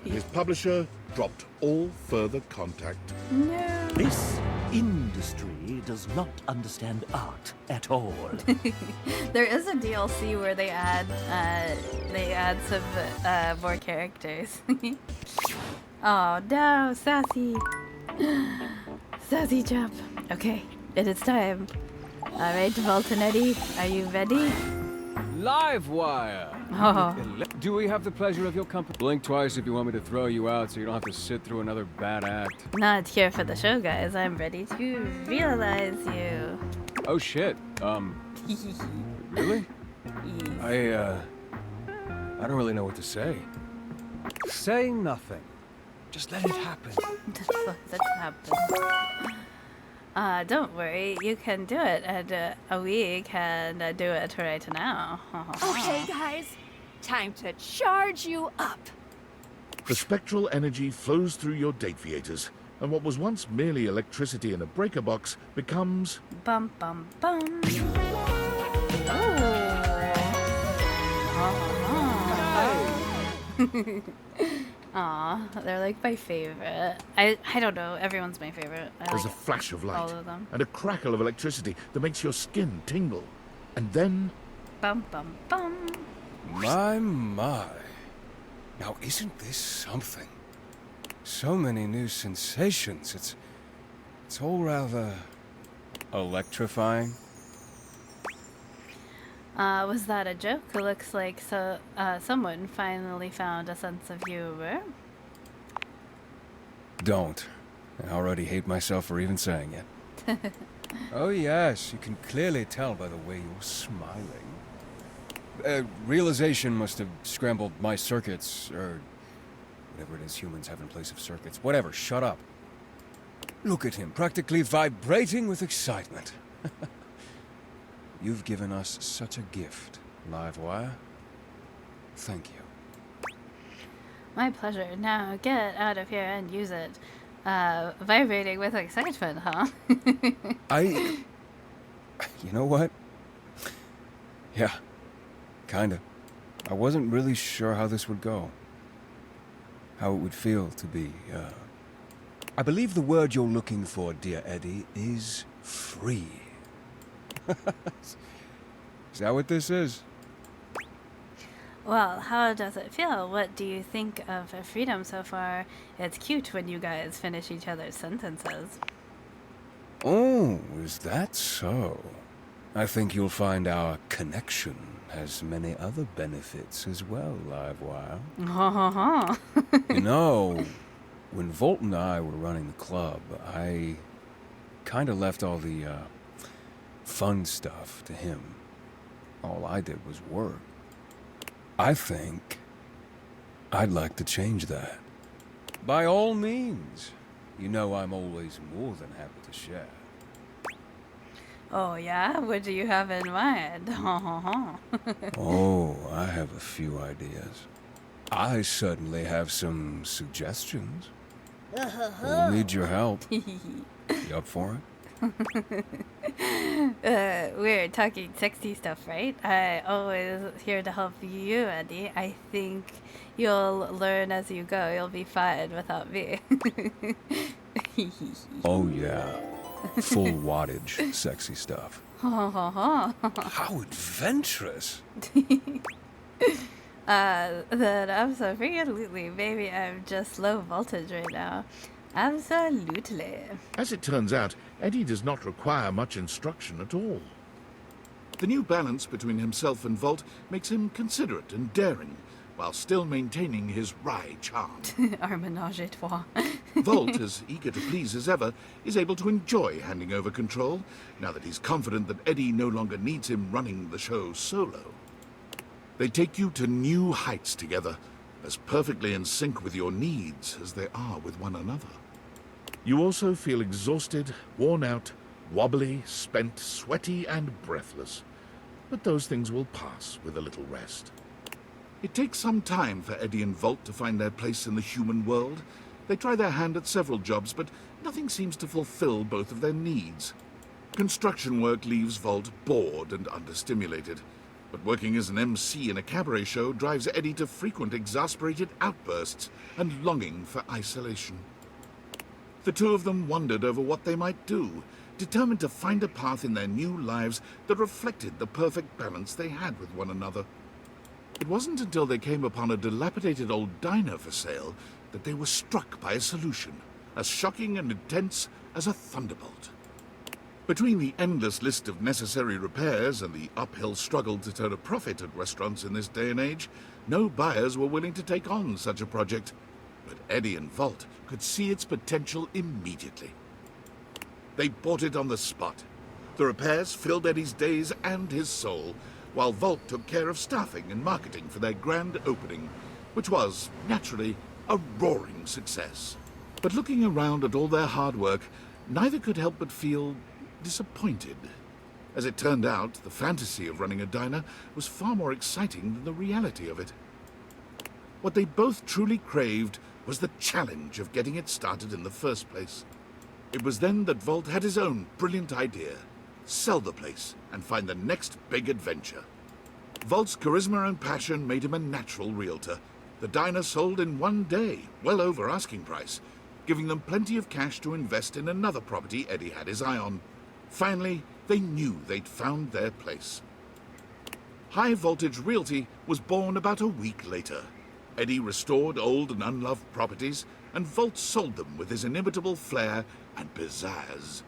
His publisher dropped all further contact. No. This industry does not understand art at all. There is a DLC where they add some more characters. Oh no, Sassy. Sassy Chap. Okay, it is time. Alright, Volt and Eddie, are you ready? Livewire! Oh. Do we have the pleasure of your company? Blink twice if you want me to throw you out so you don't have to sit through another bad act. Not here for the show, guys. I'm ready to realize you. Oh shit. Really? I don't really know what to say. Say nothing. Just let it happen. Let's happen. Don't worry, you can do it, and we can do it right now. Okay, guys, time to charge you up. The spectral energy flows through your dateviators, and what was once merely electricity in a breaker box becomes... Bum bum bum. Aw, they're like my favorite. I don't know, everyone's my favorite. There's a flash of light all of them. and a crackle of electricity that makes your skin tingle. And then... Bum bum bum. My, my. Now, isn't this something? So many new sensations. It's all rather electrifying. Was that a joke? It looks like someone finally found a sense of humor. Don't. I already hate myself for even saying it. Oh yes, you can clearly tell by the way you're smiling. Realization must have scrambled my circuits, or whatever it is humans have in place of circuits. Whatever, shut up. Look at him, practically vibrating with excitement. You've given us such a gift, Livewire. Thank you. My pleasure. Now get out of here and use it. Vibrating with excitement, huh? You know what? Yeah, kinda. I wasn't really sure how this would go. How it would feel to be, I believe the word you're looking for, dear Eddie, is free. Is that what this is? Well, how does it feel? What do you think of freedom so far? It's cute when you guys finish each other's sentences. Oh, is that so? I think you'll find our connection has many other benefits as well, Livewire. Ha ha ha. You know, when Volt and I were running the club, I kind of left all the fun stuff to him. All I did was work. I think I'd like to change that. By all means. You know I'm always more than happy to share. Oh yeah? What do you have in mind? Ha ha ha. Oh, I have a few ideas. I certainly have some suggestions. We'll need your help. You up for it? We're talking sexy stuff, right? I always here to help you, Eddie. I think you'll learn as you go. You'll be fine without me. Oh yeah. Full wattage sexy stuff. How adventurous. Then absolutely. Maybe I'm just low voltage right now. Absolutely. As it turns out, Eddie does not require much instruction at all. The new balance between himself and Volt makes him considerate and daring, while still maintaining his wry charm. Our menage a trois. Volt, as eager to please as ever, is able to enjoy handing over control, now that he's confident that Eddie no longer needs him running the show solo. They take you to new heights together, as perfectly in sync with your needs as they are with one another. You also feel exhausted, worn out, wobbly, spent, sweaty, and breathless. But those things will pass with a little rest. It takes some time for Eddie and Volt to find their place in the human world. They try their hand at several jobs, but nothing seems to fulfill both of their needs. Construction work leaves Volt bored and understimulated, but working as an MC in a cabaret show drives Eddie to frequent exasperated outbursts and longing for isolation. The two of them wondered over what they might do, determined to find a path in their new lives that reflected the perfect balance they had with one another. It wasn't until they came upon a dilapidated old diner for sale that they were struck by a solution, as shocking and intense as a thunderbolt. Between the endless list of necessary repairs and the uphill struggle to turn a profit at restaurants in this day and age, no buyers were willing to take on such a project. But Eddie and Volt could see its potential immediately. They bought it on the spot. The repairs filled Eddie's days and his soul, while Volt took care of staffing and marketing for their grand opening, which was, naturally, a roaring success. But looking around at all their hard work, neither could help but feel disappointed. As it turned out, the fantasy of running a diner was far more exciting than the reality of it. What they both truly craved was the challenge of getting it started in the first place. It was then that Volt had his own brilliant idea. Sell the place and find the next big adventure. Volt's charisma and passion made him a natural realtor. The diner sold in one day, well over asking price, giving them plenty of cash to invest in another property Eddie had his eye on. Finally, they knew they'd found their place. High Voltage Realty was born about a week later. Eddie restored old and unloved properties, and Volt sold them with his inimitable flair and pizzazz.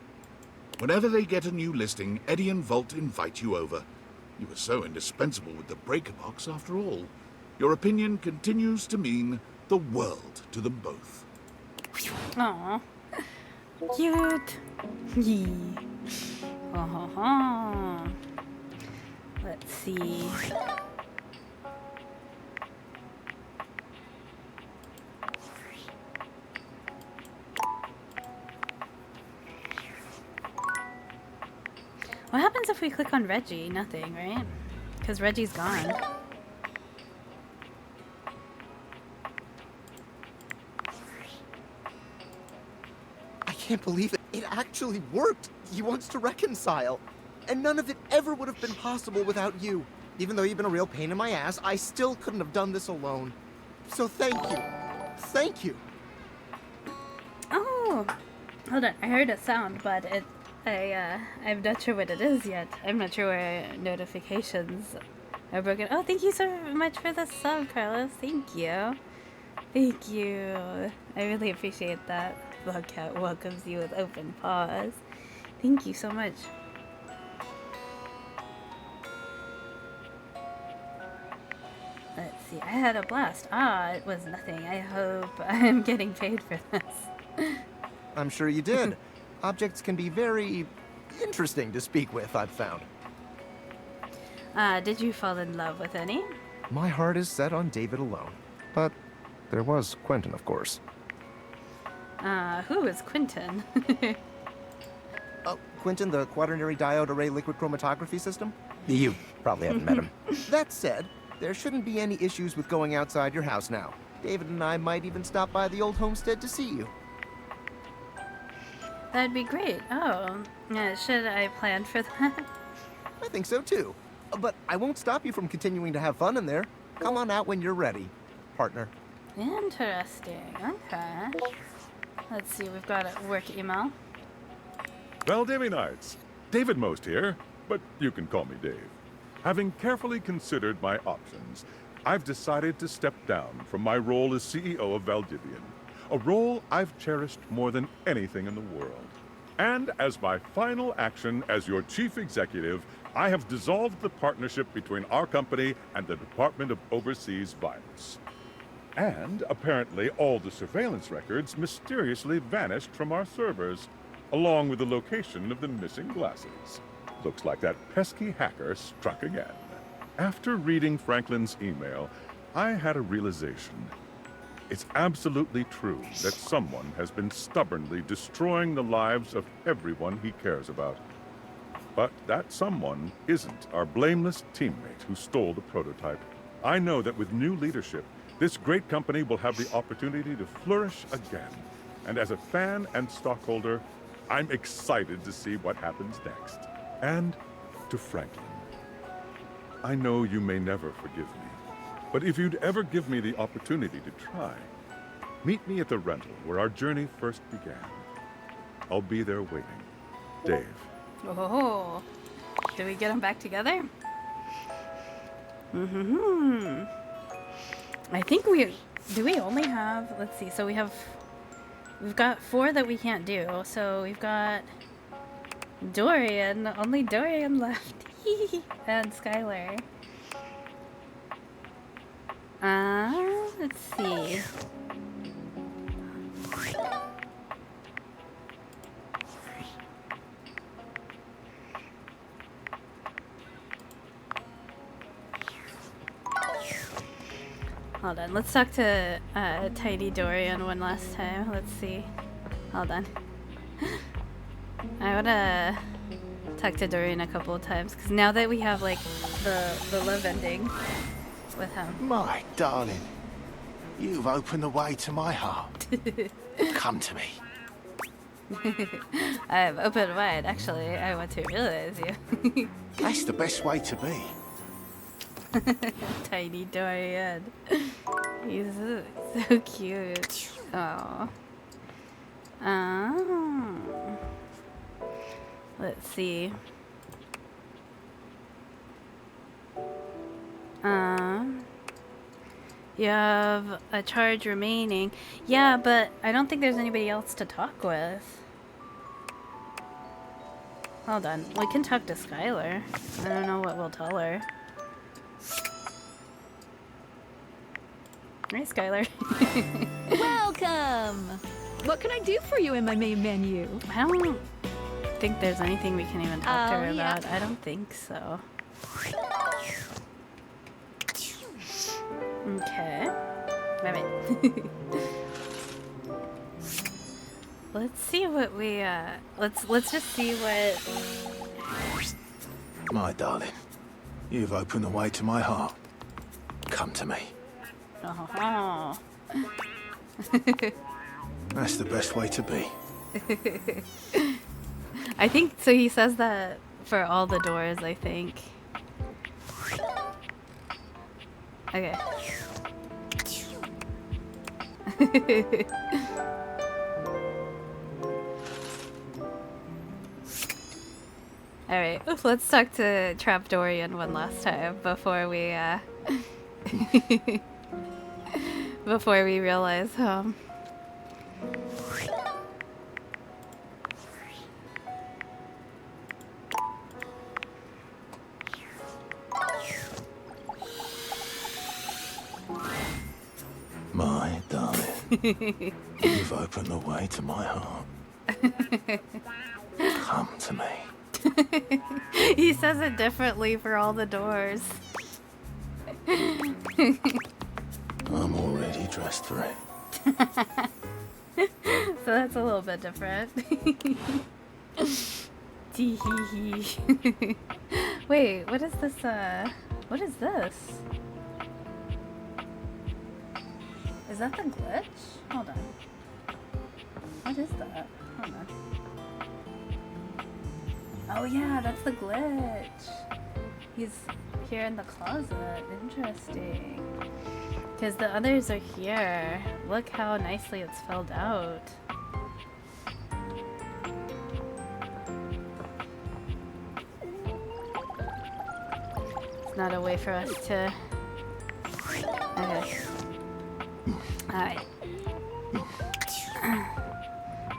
Whenever they get a new listing, Eddie and Volt invite you over. You were so indispensable with the breaker box after all. Your opinion continues to mean the world to them both. Aww. Cute. Yee. Let's see. What happens if we click on Reggie? Nothing, right? Because Reggie's gone. I can't believe it. It actually worked. He wants to reconcile. And none of it ever would have been possible without you. Even though you've been a real pain in my ass, I still couldn't have done this alone. So thank you. Thank you. Oh! Hold on. I heard a sound, but I'm not sure what it is yet. I'm not sure where notifications are broken. Oh, thank you so much for the sub, Carlos. Thank you. Thank you. I really appreciate that. Bugcat welcomes you with open paws. Thank you so much. Let's see. I had a blast. It was nothing. I hope I'm getting paid for this. I'm sure you did. Objects can be very interesting to speak with, I've found. Did you fall in love with any? My heart is set on David alone. But there was Quentin, of course. Who is Quentin? Oh, Quentin, the quaternary diode array liquid chromatography system? You probably haven't met him. That said, there shouldn't be any issues with going outside your house now. David and I might even stop by the old homestead to see you. That'd be great. Oh, should I plan for that? I think so too. But I won't stop you from continuing to have fun in there. Come on out when you're ready, partner. Interesting. Okay. Let's see, we've got a work email. Well, Davy Knights, David Most here, but you can call me Dave. Having carefully considered my options, I've decided to step down from my role as CEO of Valdivian, a role I've cherished more than anything in the world. And as my final action as your chief executive, I have dissolved the partnership between our company and the Department of Overseas Violence. And apparently all the surveillance records mysteriously vanished from our servers, along with the location of the missing glasses. Looks like that pesky hacker struck again. After reading Franklin's email, I had a realization. It's absolutely true that someone has been stubbornly destroying the lives of everyone he cares about. But that someone isn't our blameless teammate who stole the prototype. I know that with new leadership, this great company will have the opportunity to flourish again. And as a fan and stockholder, I'm excited to see what happens next. And to Franklin, I know you may never forgive me, but if you'd ever give me the opportunity to try, meet me at the rental where our journey first began. I'll be there waiting. Dave. Oh, do we get them back together? I think do we only have, let's see, so we've got 4 that we can't do, so we've got Dorian, only Dorian left, and Skylar. Let's see. Hold on, let's talk to Tiny Dorian one last time. Let's see. Hold on. I wanna talk to Dorian a couple of times, because now that we have like the love ending with him. My darling, You've opened the way to my heart. Come to me. I'm open wide. Actually, I want to realize you. That's the best way to be. Tiny Dorian. He's so cute. Oh. Let's see. You have a charge remaining. Yeah, but I don't think there's anybody else to talk with. Hold on. We can talk to Skylar. I don't know what we'll tell her. Hey, Skylar. Welcome! What can I do for you in my main menu? I don't think there's anything we can even talk to her yeah. about. I don't think so. Okay. Wait. Let's see what we let's just see what. My darling, you've opened the way to my heart. Come to me. Oh. That's the best way to be. I think so. He says that for all the doors, I think. Okay. Alright, let's talk to Trap Dorian one last time before we before we realize My darling, you've opened the way to my heart. Come to me. He says it differently for all the doors. I'm already dressed for it. So that's a little bit different. Tee-hee-hee. Wait, what is this, what is this? Is that the glitch? Hold on. What is that? Hold on. Oh yeah, that's the glitch. He's here in the closet. Interesting. Because the others are here. Look how nicely it's filled out. It's not a way for us to... Okay. Alright.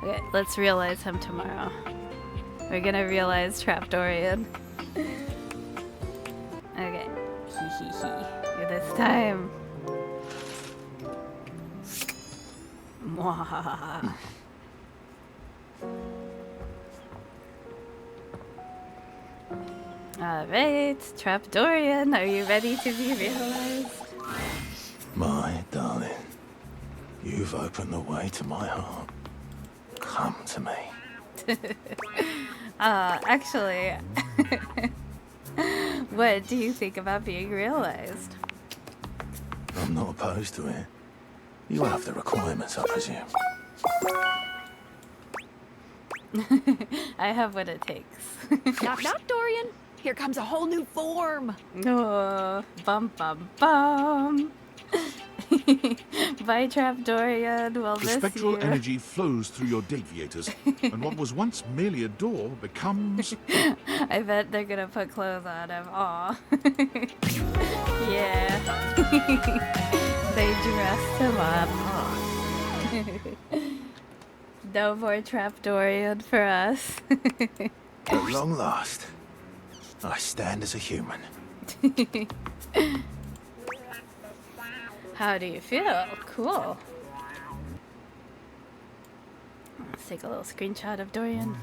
Okay, let's realize him tomorrow. We're gonna realize Trap Dorian. Okay. This time. Mwahaha. Alright, Trap Dorian, are you ready to be realized? My darling, you've opened the way to my heart. Come to me. Actually, what do you think about being realized? I'm not opposed to it. You have the requirements, I presume. I have what it takes. Knock, knock, Dorian. Here comes a whole new form. Oh, bum bum bum. Bye, Trap Dorian. We'll The miss spectral you. energy flows through your deviators, and what was once merely a door becomes... I bet they're gonna put clothes on him. Aw. Yeah. They dressed him up. No more Trap Dorian for us. At long last, I stand as a human. How do you feel? Cool. Let's take a little screenshot of Dorian.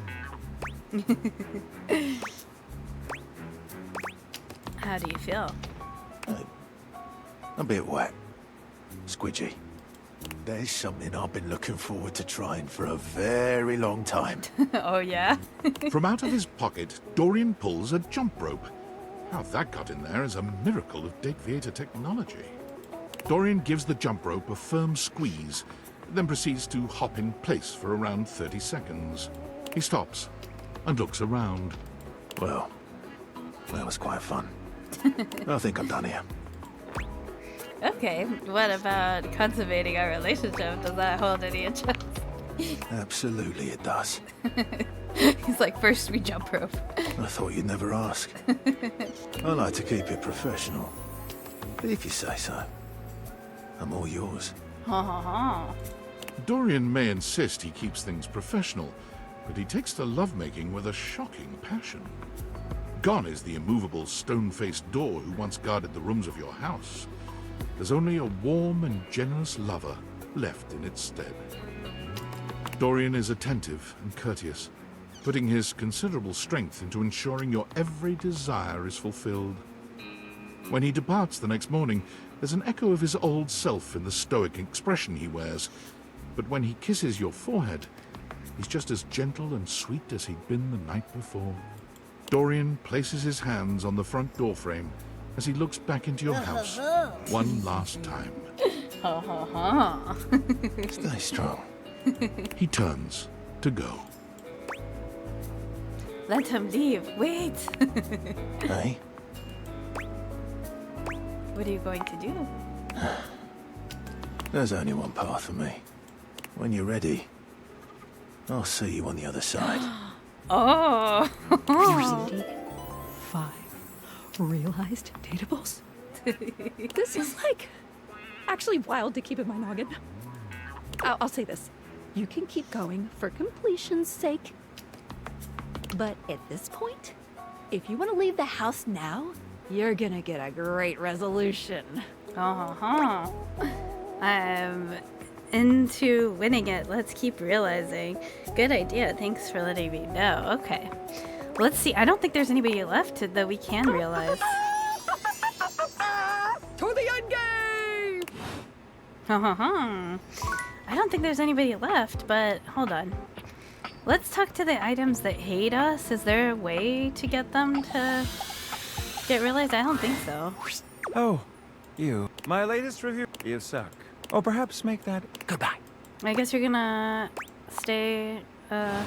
How do you feel? A bit wet. Squidgy. There's something I've been looking forward to trying for a very long time. Oh, yeah? From out of his pocket, Dorian pulls a jump rope. How that got in there is a miracle of Deviator technology. Dorian gives the jump rope a firm squeeze, then proceeds to hop in place for around 30 seconds. He stops and looks around. Well, that was quite fun. I think I'm done here. Okay, what about consummating our relationship? Does that hold any interest? Absolutely it does. He's like, first we jump rope. I thought you'd never ask. I like to keep it professional. But if you say so, I'm all yours. Ha ha ha. Dorian may insist he keeps things professional, but he takes to lovemaking with a shocking passion. Gone is the immovable stone-faced door who once guarded the rooms of your house. There's only a warm and generous lover left in its stead. Dorian is attentive and courteous, putting his considerable strength into ensuring your every desire is fulfilled. When he departs the next morning, there's an echo of his old self in the stoic expression he wears, but when he kisses your forehead, he's just as gentle and sweet as he'd been the night before. Dorian places his hands on the front door frame as he looks back into your house one last time. Ha ha ha. Stay strong. He turns to go. Let him leave. Wait. Hey? What are you going to do? There's only one path for me. When you're ready, I'll see you on the other side. Oh. Here's 5 realized datables. This is like actually wild to keep in my noggin. I'll say this. You can keep going for completion's sake. But at this point, if you want to leave the house now, you're gonna get a great resolution. Uh-huh. I'm into winning it. Let's keep realizing. Good idea. Thanks for letting me know. Okay. Let's see. I don't think there's anybody left that we can realize. To the end game! I don't think there's anybody left, but hold on. Let's talk to the items that hate us. Is there a way to get them to get realized? I don't think so. Oh, you. My latest review. You suck. Or perhaps make that goodbye. I guess you're gonna stay a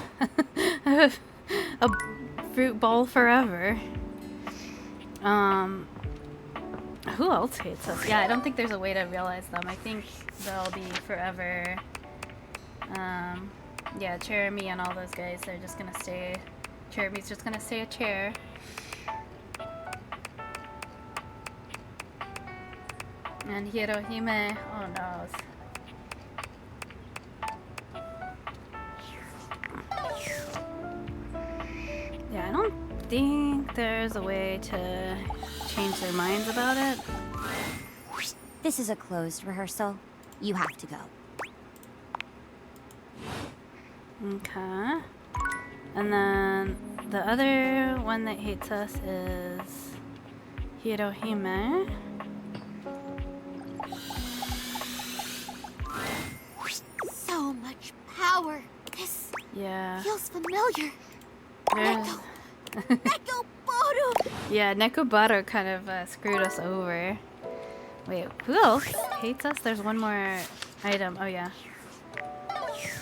fruit bowl forever. Who else hates us? Yeah, I don't think there's a way to realize them. I think they'll be forever. Yeah, Jeremy and all those guys, they're just gonna stay. Jeremy's just gonna stay a chair. And Hirohime, oh no. Yeah, I don't think there's a way to change their minds about it. This is a closed rehearsal. You have to go. Okay. And then the other one that hates us is Hirohime. So much power. This feels familiar. There's... Nekobaru! Yeah, Nekobaru kind of screwed us over. Wait, who else hates us? There's one more item. Oh yeah.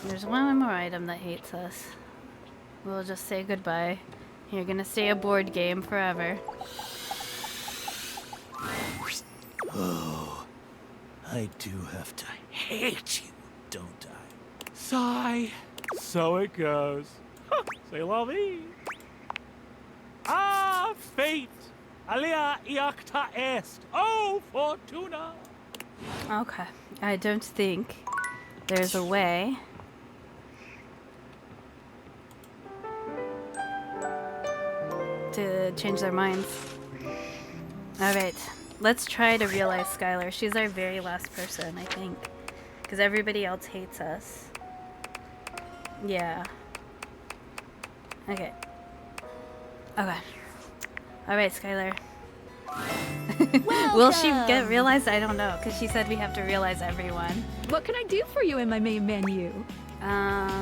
There's one more item that hates us. We'll just say goodbye. You're gonna stay a board game forever. Oh, I do have to hate you, don't I? Sigh. So it goes. C'est la vie. Ah, fate! Alia iacta est. Oh, fortuna! Okay. I don't think there's a way. To change their minds. Alright. Let's try to realize Skylar. She's our very last person, I think. Because everybody else hates us. Yeah. Okay. Okay. Alright, Skylar. Will she get realized? I don't know, because she said we have to realize everyone. What can I do for you in my main menu? I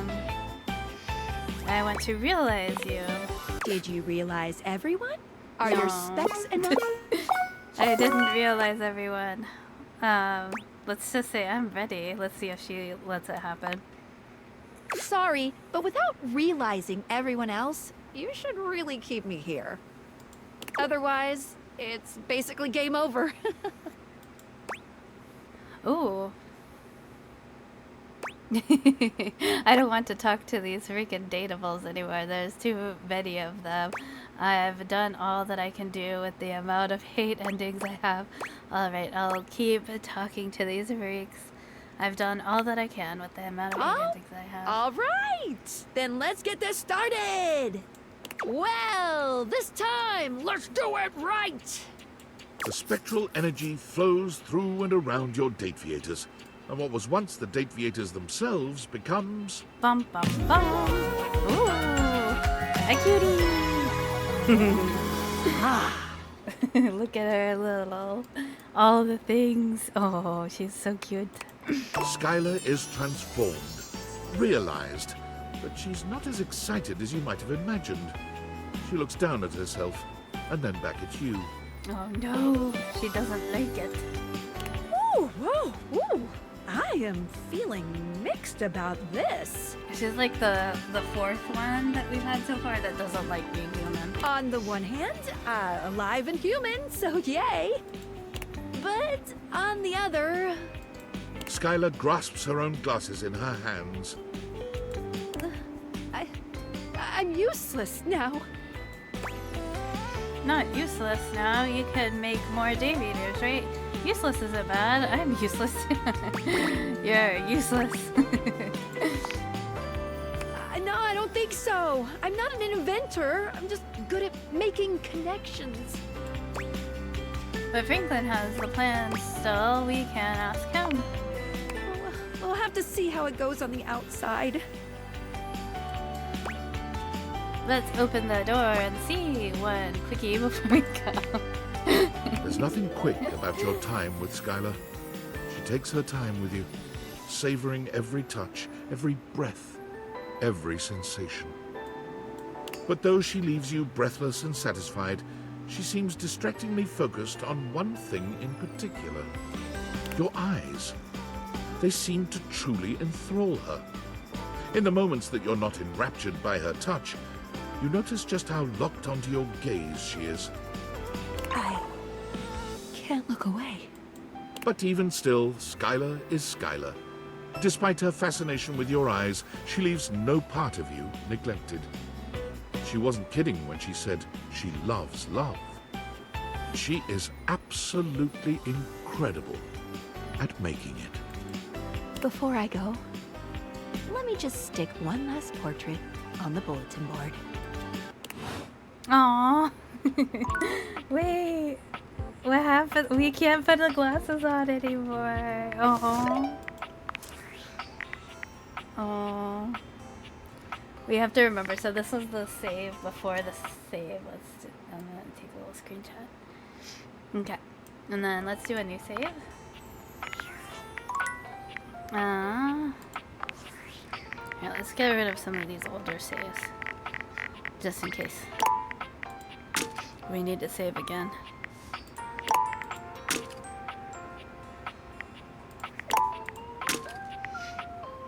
want to realize you. Did you realize everyone? Are No. your specs enough? I didn't realize everyone. Let's just say I'm ready. Let's see if she lets it happen. Sorry, but without realizing everyone else, you should really keep me here. Otherwise, it's basically game over. Ooh. I don't want to talk to these freaking dateables anymore. There's too many of them. I've done all that I can do with the amount of hate endings I have. Alright, I'll keep talking to these freaks. I've done all that I can with the amount of hate endings I have. All right, then let's get this started. Well, this time, let's do it right. The spectral energy flows through and around your Dateviators, and what was once the Dateviators themselves becomes... Bum bum bum! Ooh! A cutie! Look at her little... all the things. Oh, she's so cute. Skylar is transformed, realized, but she's not as excited as you might have imagined. She looks down at herself, and then back at you. Oh no, she doesn't like it. Ooh, whoa, ooh. I am feeling mixed about this. She's like the fourth one that we've had so far that doesn't like being human. On the one hand, alive and human, so yay. But on the other... Skylar grasps her own glasses in her hands. I'm useless now. Not useless now. You could make more Dateviators, right? Useless isn't bad. I'm useless. You're useless. No, I don't think so. I'm not an inventor. I'm just good at making connections. But Franklin has the plans still. We can ask him. We'll have to see how it goes on the outside. Let's open the door and see one quickie before we go. There's nothing quick about your time with Skylar. She takes her time with you, savoring every touch, every breath, every sensation. But though she leaves you breathless and satisfied, she seems distractingly focused on one thing in particular. Your eyes. They seem to truly enthrall her. In the moments that you're not enraptured by her touch, you notice just how locked onto your gaze she is. I can't look away. But even still, Skylar is Skylar. Despite her fascination with your eyes, she leaves no part of you neglected. She wasn't kidding when she said she loves love. She is absolutely incredible at making it. Before I go, let me just stick one last portrait on the bulletin board. Aww. Wait. What happened? We can't put the glasses on anymore. Oh. Oh. We have to remember. So this was the save before the save. I'm gonna take a little screenshot. Okay. And then let's do a new save. Yeah, let's get rid of some of these older saves. Just in case we need to save again.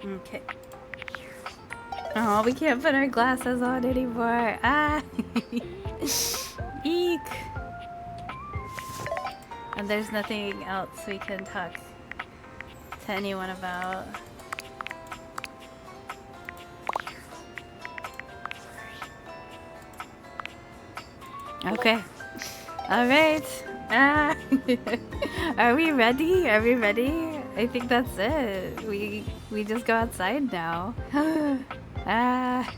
Okay. Oh, we can't put our glasses on anymore. Ah! Eek! And there's nothing else we can talk to anyone about. Okay. Alright. Ah. Are we ready? Are we ready? I think that's it. We just go outside now. Ah.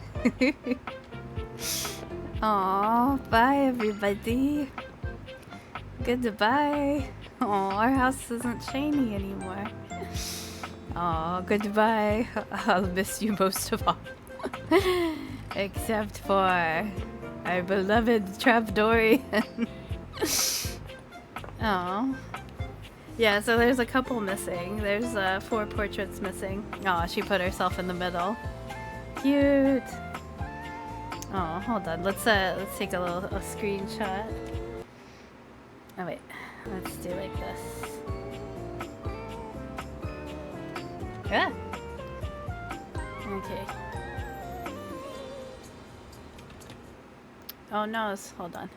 Aw, bye everybody. Goodbye. Aw, our house isn't shiny anymore. Aw, goodbye. I'll miss you most of all. Except for our beloved Trapdoorian. Oh. Yeah, so there's a couple missing. There's 4 portraits missing. Aw, she put herself in the middle. Cute. Oh, hold on. Let's take a screenshot. Oh wait, let's do like this. Ah. Okay. Oh no, hold on.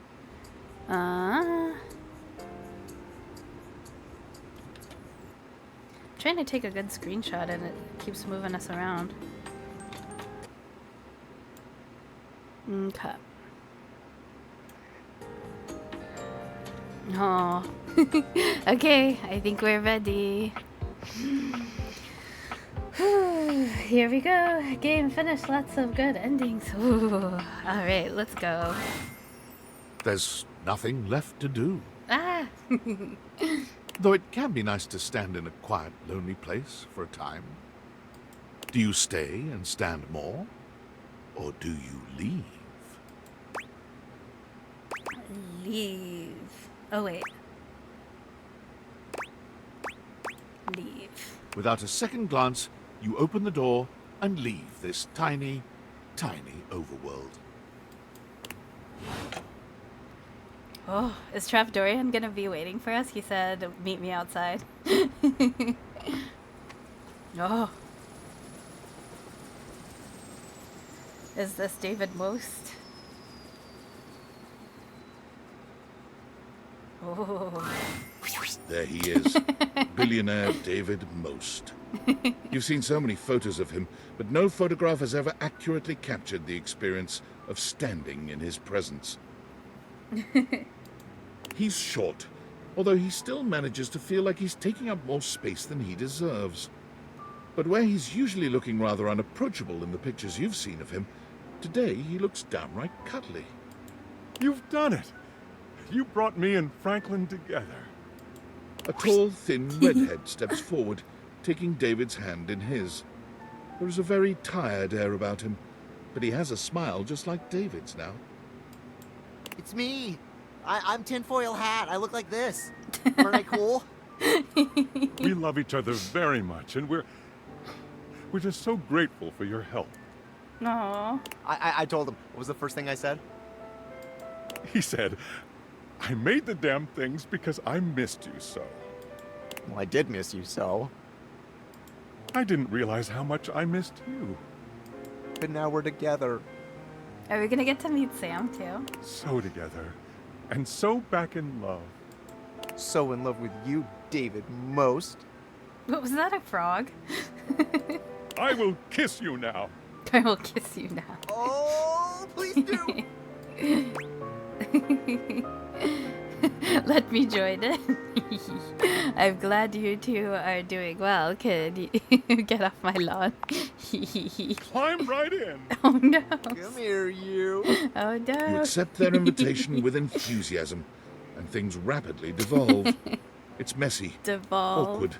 Trying to take a good screenshot and it keeps moving us around. Okay. Oh. Okay, I think we're ready. Here we go. Game finished. Lots of good endings. Alright, let's go. There's nothing left to do. Ah! Though it can be nice to stand in a quiet, lonely place for a time. Do you stay and stand more? Or do you leave? Leave. Oh, wait. Leave. Without a second glance, you open the door and leave this tiny, tiny overworld. Oh, is Trapdorian gonna be waiting for us? He said, meet me outside. Oh. Is this David Most? Oh. There he is, billionaire David Most. You've seen so many photos of him, but no photograph has ever accurately captured the experience of standing in his presence. He's short, although he still manages to feel like he's taking up more space than he deserves. But where he's usually looking rather unapproachable in the pictures you've seen of him, today he looks downright cuddly. You've done it! You brought me and Franklin together. A tall, thin redhead steps forward, taking David's hand in his. There is a very tired air about him, but he has a smile just like David's now. It's me. I'm Tinfoil Hat. I look like this. Aren't I cool? We love each other very much, and we're just so grateful for your help. Aww. I told him. What was the first thing I said? He said, I made the damn things because I missed you so. Well, I did miss you so. I didn't realize how much I missed you. But now we're together. Are we gonna get to meet Sam too? So together. And so back in love. So in love with you, David Most. What was that, a frog? I will kiss you now. I will kiss you now. Oh, please do. Let me join in. I'm glad you two are doing well. Could you get off my lawn? Climb right in. Oh no. Come here, you. Oh no. You accept their invitation with enthusiasm, and things rapidly devolve. It's messy, awkward,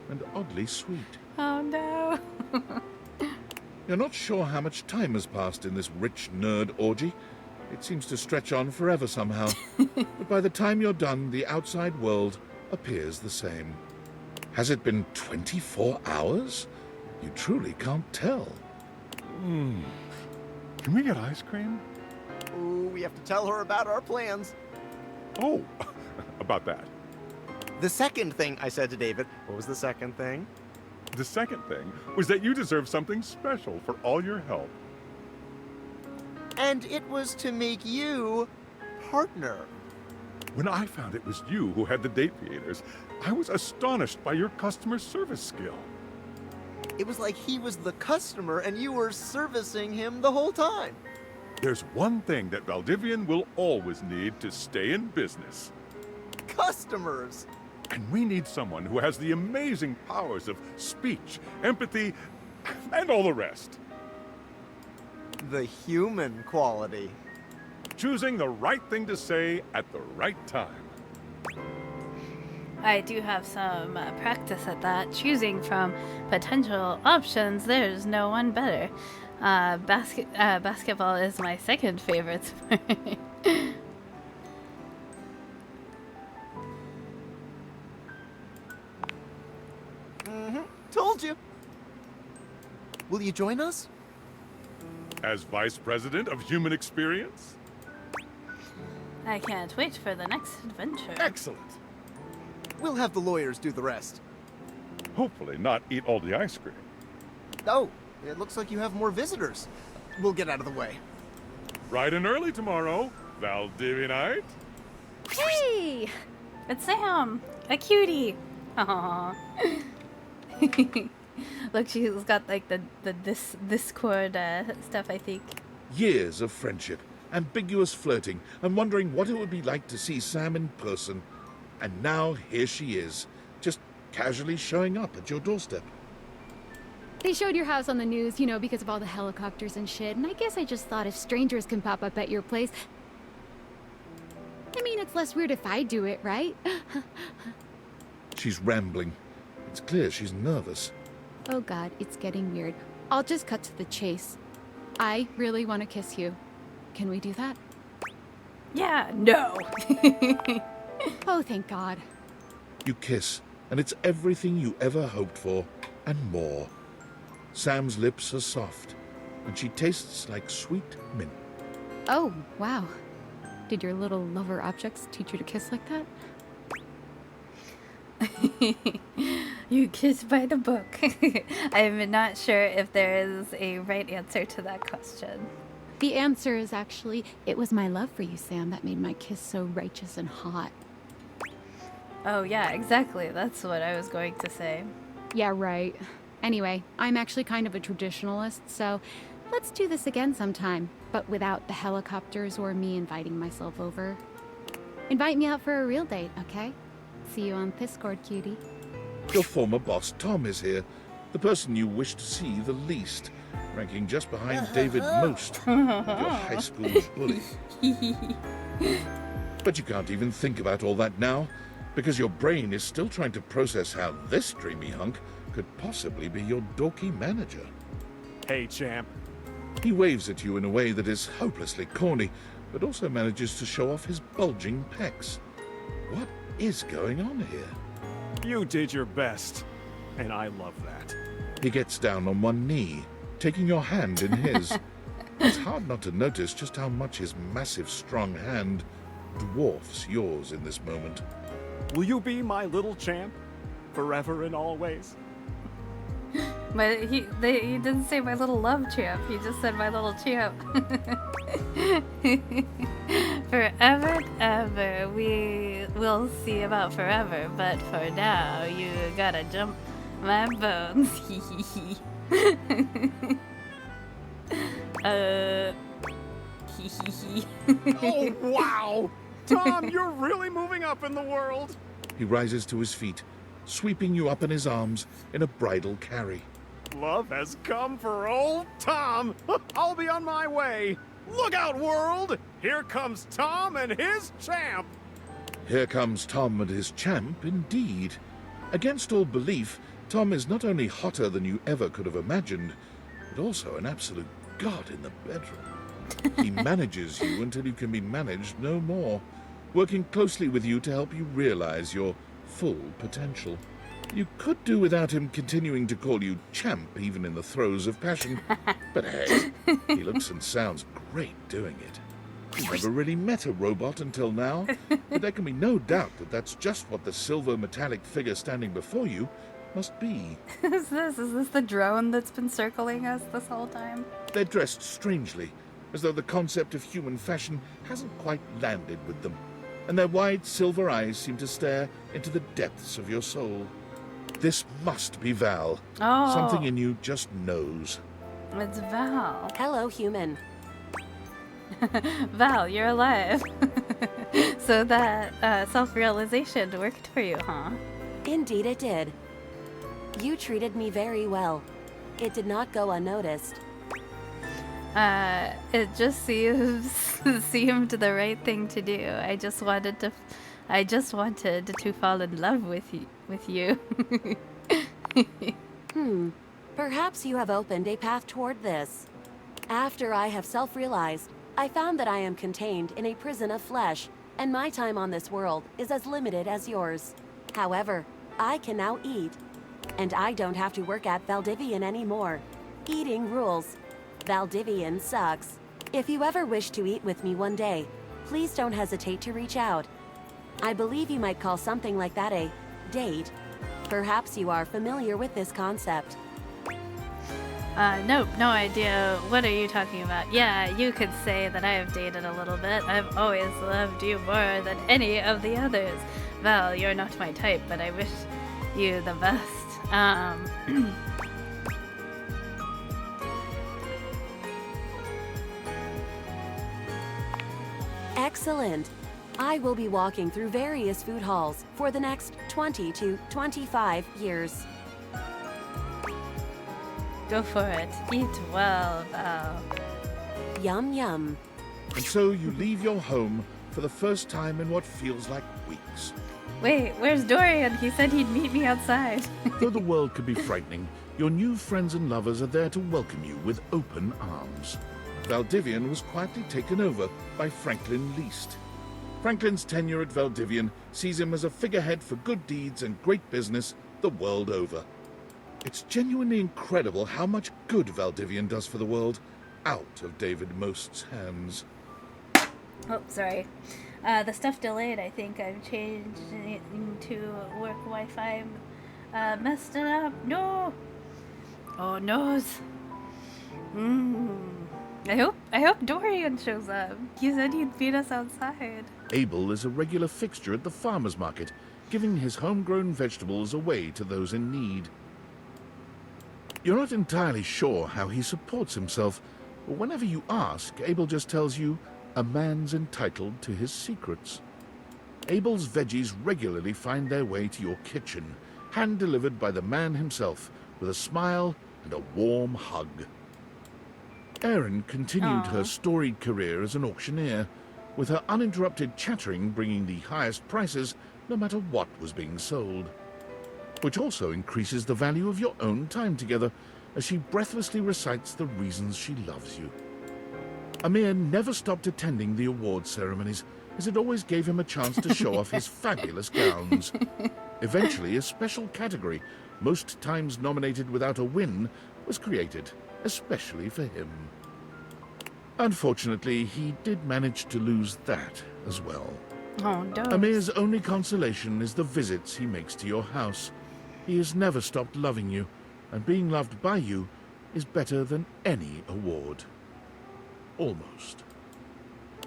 and oddly sweet. Oh no. You're not sure how much time has passed in this rich nerd orgy. It seems to stretch on forever somehow. But by the time you're done, the outside world appears the same. Has it been 24 hours? You truly can't tell. Can we get ice cream? Ooh, we have to tell her about our plans. Oh, about that. The second thing I said to David, what was the second thing? The second thing was that you deserve something special for all your help. And it was to make you partner. When I found it was you who had the date theaters, I was astonished by your customer service skill. It was like he was the customer and you were servicing him the whole time. There's one thing that Valdivian will always need to stay in business. Customers! And we need someone who has the amazing powers of speech, empathy, and all the rest. The human quality. Choosing the right thing to say at the right time. I do have some practice at that. Choosing from potential options, there's no one better. Basketball is my second favorite sport. Told you. Will you join us? As Vice President of Human Experience? I can't wait for the next adventure. Excellent. We'll have the lawyers do the rest. Hopefully not eat all the ice cream. Oh, it looks like you have more visitors. We'll get out of the way. Bright and early tomorrow, Valdivinite. Hey! It's Sam, a cutie. Aww. Look, she's got like the Discord stuff, I think. Years of friendship, ambiguous flirting, and wondering what it would be like to see Sam in person. And now here she is, just casually showing up at your doorstep. They showed your house on the news, you know, because of all the helicopters and shit, and I guess I just thought if strangers can pop up at your place... I mean, it's less weird if I do it, right? She's rambling. It's clear she's nervous. Oh god, it's getting weird. I'll just cut to the chase. I really want to kiss you. Can we do that? Yeah, no. Oh, thank god. You kiss, and it's everything you ever hoped for, and more. Sam's lips are soft, and she tastes like sweet mint. Oh, wow. Did your little lover objects teach you to kiss like that? You kiss by the book. I'm not sure if there is a right answer to that question. The answer is actually, it was my love for you, Sam, that made my kiss so righteous and hot. Oh yeah, exactly. That's what I was going to say. Yeah, right. Anyway, I'm actually kind of a traditionalist, so let's do this again sometime, but without the helicopters or me inviting myself over. Invite me out for a real date, okay? See you on Discord, cutie. Your former boss, Tom, is here. The person you wish to see the least, ranking just behind David Most, your high school bully. But you can't even think about all that now, because your brain is still trying to process how this dreamy hunk could possibly be your dorky manager. Hey, champ. He waves at you in a way that is hopelessly corny, but also manages to show off his bulging pecs. What is going on here? You did your best, and I love that. He gets down on one knee, taking your hand in his. It's hard not to notice just how much his massive, strong hand dwarfs yours in this moment. Will you be my little champ? Forever and always? But he didn't say my little love champ. He just said my little champ. Forever and ever. We will see about forever, but for now, you gotta jump my bones. Oh, wow! Tom, you're really moving up in the world! He rises to his feet, sweeping you up in his arms in a bridal carry. Love has come for old Tom! I'll be on my way! Look out, world! Here comes Tom and his champ! Here comes Tom and his champ, indeed. Against all belief, Tom is not only hotter than you ever could have imagined, but also an absolute god in the bedroom. He manages you until you can be managed no more, working closely with you to help you realize your full potential. You could do without him continuing to call you champ even in the throes of passion, but hey, he looks and sounds great doing it. You've never really met a robot until now, but there can be no doubt that that's just what the silver metallic figure standing before you must be. Is this the drone that's been circling us this whole time? They're dressed strangely, as though the concept of human fashion hasn't quite landed with them, and their wide silver eyes seem to stare into the depths of your soul. This must be Val. Oh. Something in you just knows. It's Val. Hello, human. Val, you're alive. So that self-realization worked for you, huh? Indeed it did. You treated me very well. It did not go unnoticed. It just seemed the right thing to do. I just wanted to fall in love with you. Perhaps you have opened a path toward this. After I have self-realized, I found that I am contained in a prison of flesh, and my time on this world is as limited as yours. However, I can now eat, and I don't have to work at Valdivian anymore. Eating rules. Valdivian sucks. If you ever wish to eat with me one day, please don't hesitate to reach out. I believe you might call something like that a date. Perhaps you are familiar with this concept. Nope, no idea. What are you talking about? Yeah, you could say that I have dated a little bit. I've always loved you more than any of the others. Val, you're not my type, but I wish you the best. Excellent. I will be walking through various food halls for the next 20 to 25 years. Go for it. Eat well, Val. Yum yum. And so you leave your home for the first time in what feels like weeks. Wait, where's Dorian? He said he'd meet me outside. Though the world could be frightening, your new friends and lovers are there to welcome you with open arms. Valdivian was quietly taken over by Franklin Least. Franklin's tenure at Valdivian sees him as a figurehead for good deeds and great business the world over. It's genuinely incredible how much good Valdivian does for the world out of David Most's hands. Oh, sorry. The stuff delayed, I think. I've changed it into work Wi-Fi. Messed it up. No! Oh, noes. I hope Dorian shows up. He said he'd feed us outside. Abel is a regular fixture at the farmer's market, giving his homegrown vegetables away to those in need. You're not entirely sure how he supports himself, but whenever you ask, Abel just tells you a man's entitled to his secrets. Abel's veggies regularly find their way to your kitchen, hand-delivered by the man himself, with a smile and a warm hug. Erin continued her storied career as an auctioneer, with her uninterrupted chattering bringing the highest prices no matter what was being sold. Which also increases the value of your own time together, as she breathlessly recites the reasons she loves you. Amir never stopped attending the awards ceremonies, as it always gave him a chance to show off his fabulous gowns. Eventually, a special category, most times nominated without a win, was created, especially for him. Unfortunately, he did manage to lose that as well. Oh, no. Amir's only consolation is the visits he makes to your house. He has never stopped loving you, and being loved by you is better than any award. Almost.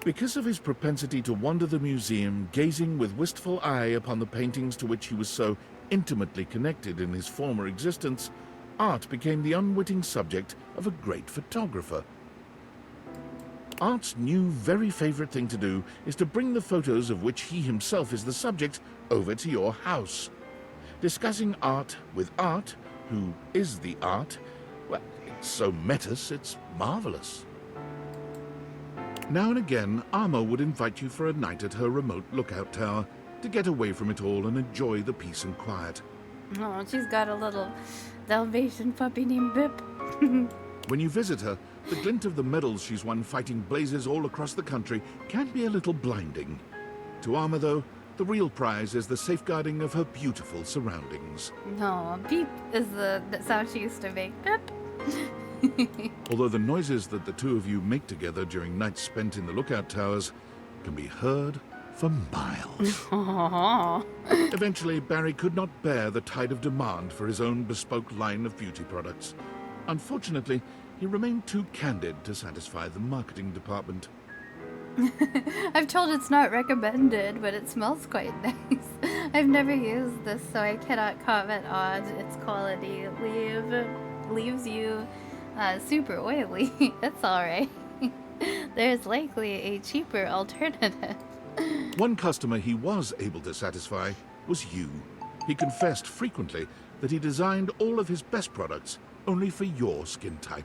Because of his propensity to wander the museum, gazing with wistful eye upon the paintings to which he was so intimately connected in his former existence, Art became the unwitting subject of a great photographer. Art's new very favorite thing to do is to bring the photos of which he himself is the subject over to your house. Discussing art with Art, who is the art, well, it's so metis, it's marvelous. Now and again, Arma would invite you for a night at her remote lookout tower to get away from it all and enjoy the peace and quiet. Oh, she's got a little Dalmatian puppy named Bip. When you visit her, the glint of the medals she's won fighting blazes all across the country can be a little blinding. To Arma, though, the real prize is the safeguarding of her beautiful surroundings. No, Beep is the sound she used to make. Bip. Although the noises that the two of you make together during nights spent in the lookout towers can be heard for miles. Eventually, Barry could not bear the tide of demand for his own bespoke line of beauty products. Unfortunately, he remained too candid to satisfy the marketing department. I've told it's not recommended, but it smells quite nice. I've never used this, so I cannot comment on its quality. Leaves you super oily. It's alright. There's likely a cheaper alternative. One customer he was able to satisfy was you. He confessed frequently that he designed all of his best products only for your skin type.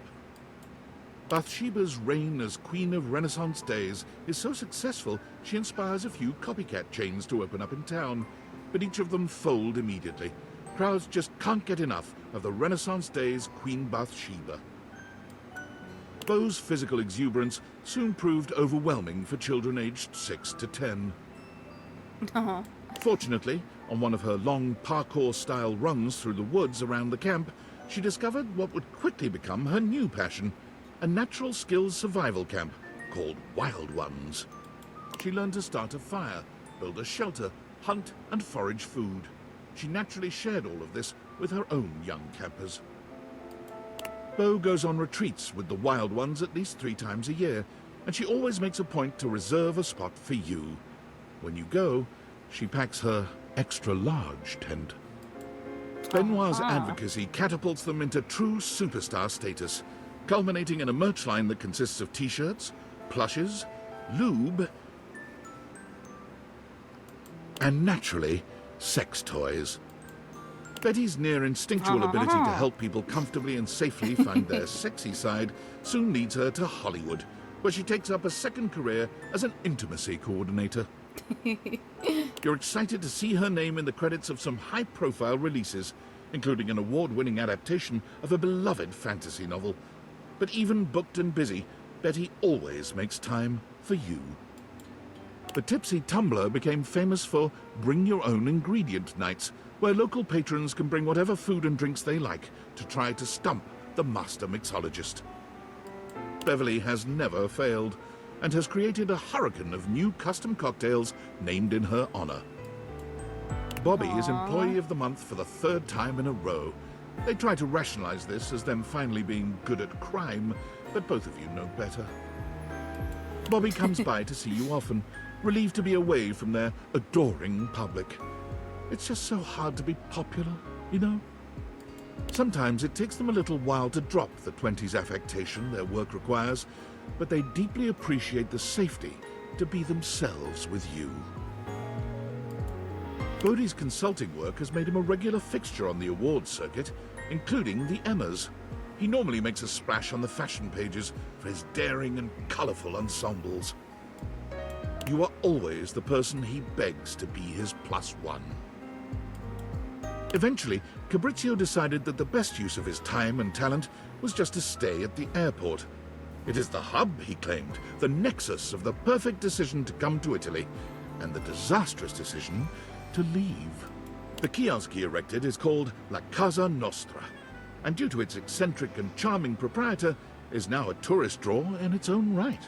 Bathsheba's reign as Queen of Renaissance days is so successful she inspires a few copycat chains to open up in town, but each of them fold immediately. Crowds just can't get enough of the Renaissance days Queen Bathsheba. Beau's physical exuberance soon proved overwhelming for children aged 6 to 10. Oh. Fortunately, on one of her long parkour-style runs through the woods around the camp, she discovered what would quickly become her new passion, a natural skills survival camp called Wild Ones. She learned to start a fire, build a shelter, hunt and forage food. she naturally shared all of this with her own young campers. Bo goes on retreats with the wild ones at least 3 times a year, and she always makes a point to reserve a spot for you. When you go, she packs her extra-large tent. Benoit's advocacy catapults them into true superstar status, culminating in a merch line that consists of t-shirts, plushes, lube, and naturally, sex toys. Betty's near instinctual ability to help people comfortably and safely find their sexy side soon leads her to Hollywood, where she takes up a second career as an intimacy coordinator. You're excited to see her name in the credits of some high-profile releases, including an award-winning adaptation of a beloved fantasy novel. But even booked and busy, Betty always makes time for you. The Tipsy Tumbler became famous for Bring Your Own Ingredient nights, where local patrons can bring whatever food and drinks they like to try to stump the master mixologist. Beverly has never failed, and has created a hurricane of new custom cocktails named in her honor. Bobby is Employee of the Month for the 3rd time in a row. They try to rationalize this as them finally being good at crime, but both of you know better. Bobby comes by to see you often, relieved to be away from their adoring public. It's just so hard to be popular, you know? Sometimes it takes them a little while to drop the 20s affectation their work requires, but they deeply appreciate the safety to be themselves with you. Bodhi's consulting work has made him a regular fixture on the awards circuit, including the Emmas. He normally makes a splash on the fashion pages for his daring and colourful ensembles. You are always the person he begs to be his +1. Eventually, Fabrizio decided that the best use of his time and talent was just to stay at the airport. It is the hub, he claimed, the nexus of the perfect decision to come to Italy, and the disastrous decision to leave. The kiosk he erected is called La Casa Nostra, and due to its eccentric and charming proprietor, is now a tourist draw in its own right.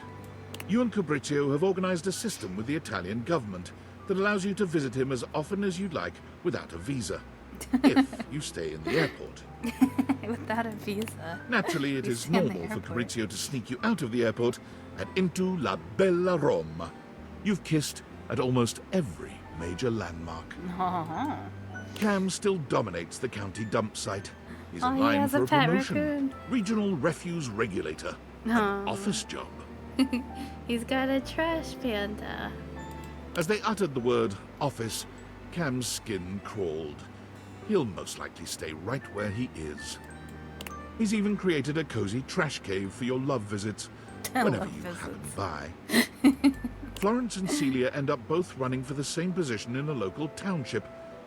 You and Fabrizio have organized a system with the Italian government that allows you to visit him as often as you'd like without a visa, if you stay in the airport. Without a visa. Naturally, it is normal for Fabrizio to sneak you out of the airport and into La Bella Roma. You've kissed at almost every major landmark. Cam still dominates the county dump site. He's in line for a promotion. Raccoon. Regional refuse regulator. An office job. He's got a trash panda. As they uttered the word office, Cam's skin crawled. He'll most likely stay right where he is. He's even created a cozy trash cave for your love visits, whenever you happen by. Florence and Celia end up both running for the same position in a local township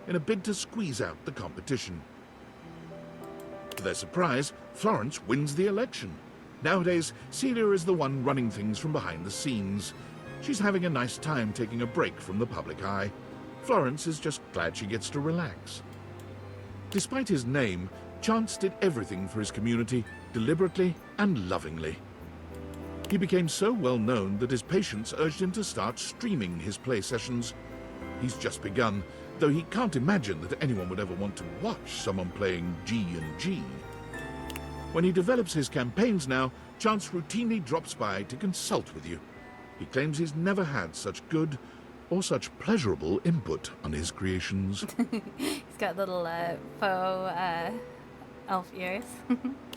in a bid to squeeze out the competition. To their surprise, Florence wins the election. Nowadays, Celia is the one running things from behind the scenes. She's having a nice time taking a break from the public eye. Florence is just glad she gets to relax. Despite his name, Chance did everything for his community, deliberately and lovingly. He became so well known that his patients urged him to start streaming his play sessions. He's just begun, though he can't imagine that anyone would ever want to watch someone playing G&G. When he develops his campaigns now, Chance routinely drops by to consult with you. He claims he's never had such good or such pleasurable input on his creations. He's got little faux elf ears.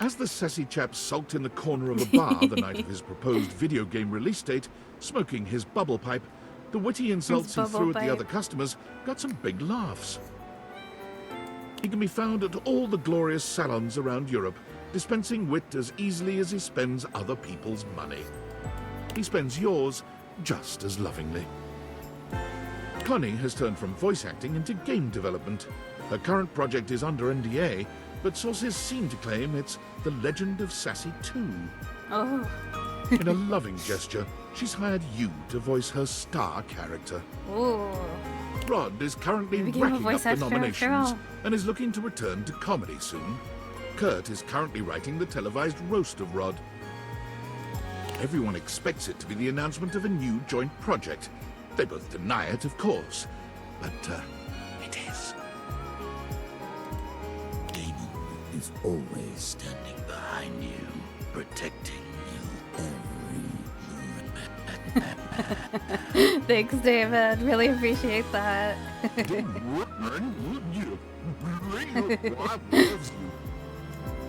As the sassy chap sulked in the corner of a bar the night of his proposed video game release date, smoking his bubble pipe, the witty insults he threw at the other customers got some big laughs. He can be found at all the glorious salons around Europe, dispensing wit as easily as he spends other people's money. He spends yours just as lovingly. Connie has turned from voice acting into game development. Her current project is under NDA, but sources seem to claim it's The Legend of Sassy 2. Oh. In a loving gesture, she's hired you to voice her star character. Ooh. Rod is currently racking up the nominations and is looking to return to comedy soon. Kurt is currently writing the televised roast of Rod. Everyone expects it to be the announcement of a new joint project. They both deny it, of course, but it is. is always standing behind you, protecting you every movement. Thanks, David. Really appreciate that.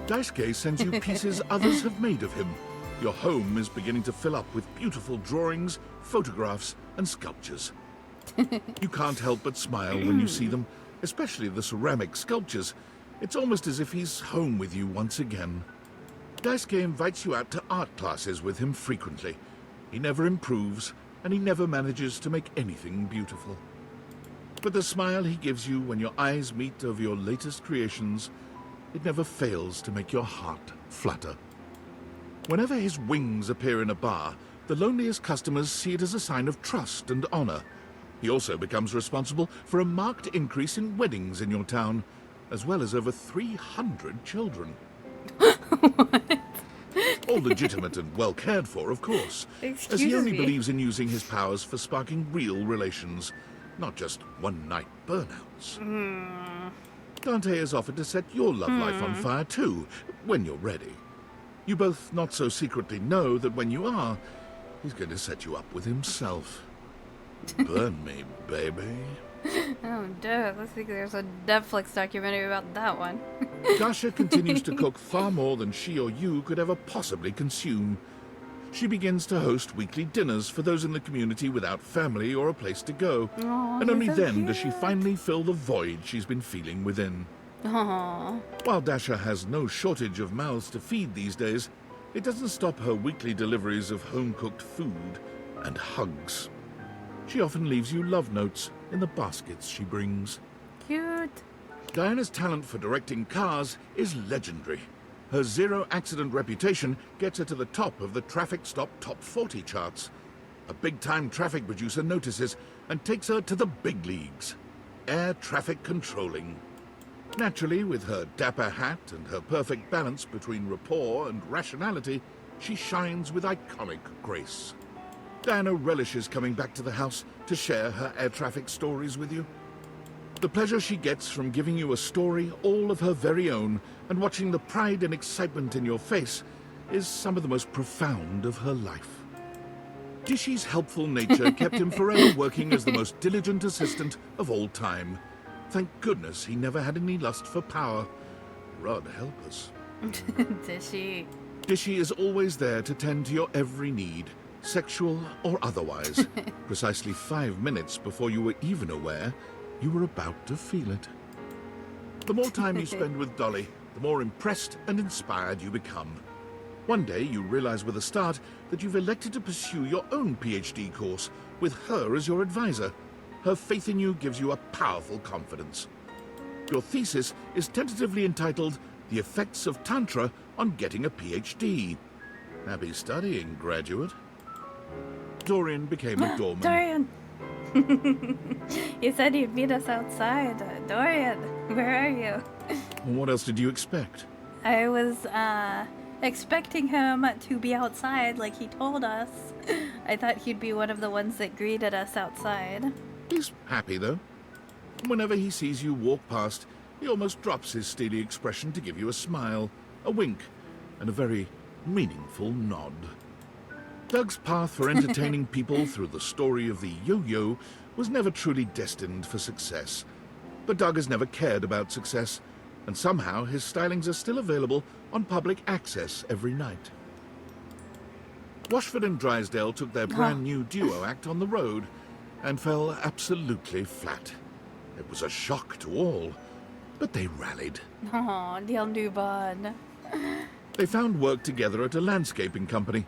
Daisuke sends you pieces others have made of him. Your home is beginning to fill up with beautiful drawings, photographs, and sculptures. You can't help but smile when you see them, especially the ceramic sculptures. It's almost as if he's home with you once again. Daisuke invites you out to art classes with him frequently. He never improves, and he never manages to make anything beautiful. But the smile he gives you when your eyes meet over your latest creations, it never fails to make your heart flutter. Whenever his wings appear in a bar, the loneliest customers see it as a sign of trust and honor. He also becomes responsible for a marked increase in weddings in your town, as well as over 300 children. All legitimate and well cared for, of course, as he only believes in using his powers for sparking real relations, not just one-night burnouts. Dante has offered to set your love life on fire too, when you're ready. You both not so secretly know that when you are, he's going to set you up with himself. Burn me, baby. Oh, dude, I think there's a Netflix documentary about that one. Dasha continues to cook far more than she or you could ever possibly consume. She begins to host weekly dinners for those in the community without family or a place to go. Aw, and only he's so then does she cute. finally fill the void she's been feeling within. Aww. While Dasha has no shortage of mouths to feed these days, it doesn't stop her weekly deliveries of home-cooked food and hugs. She often leaves you love notes in the baskets she brings. Cute. Diana's talent for directing cars is legendary. Her zero-accident reputation gets her to the top of the Traffic Stop Top 40 charts. A big-time traffic producer notices and takes her to the big leagues. Air traffic controlling. Naturally, with her dapper hat and her perfect balance between rapport and rationality, she shines with iconic grace. Diana relishes coming back to the house to share her air traffic stories with you. The pleasure she gets from giving you a story all of her very own and watching the pride and excitement in your face is some of the most profound of her life. Dishy's helpful nature kept him forever working as the most diligent assistant of all time. Thank goodness he never had any lust for power. Rod help us. Dishy. Dishy is always there to tend to your every need, sexual or otherwise, precisely 5 minutes before you were even aware you were about to feel it. The more time you spend with Dolly, the more impressed and inspired you become. One day you realize with a start that you've elected to pursue your own PhD course with her as your advisor. Her faith in you gives you a powerful confidence. Your thesis is tentatively entitled The Effects of Tantra on Getting a PhD. Happy studying, graduate. Dorian became a doorman. Dorian! You said you'd meet us outside. Dorian, where are you? What else did you expect? I was, expecting him to be outside like he told us. I thought he'd be one of the ones that greeted us outside. He's happy, though. Whenever he sees you walk past, he almost drops his steely expression to give you a smile, a wink, and a very meaningful nod. Doug's path for entertaining people through the story of the yo-yo was never truly destined for success. But Doug has never cared about success, and somehow his stylings are still available on public access every night. Washford and Drysdale took their brand new duo act on the road and fell absolutely flat. It was a shock to all, but they rallied. Aw, Del Newbon. They found work together at a landscaping company.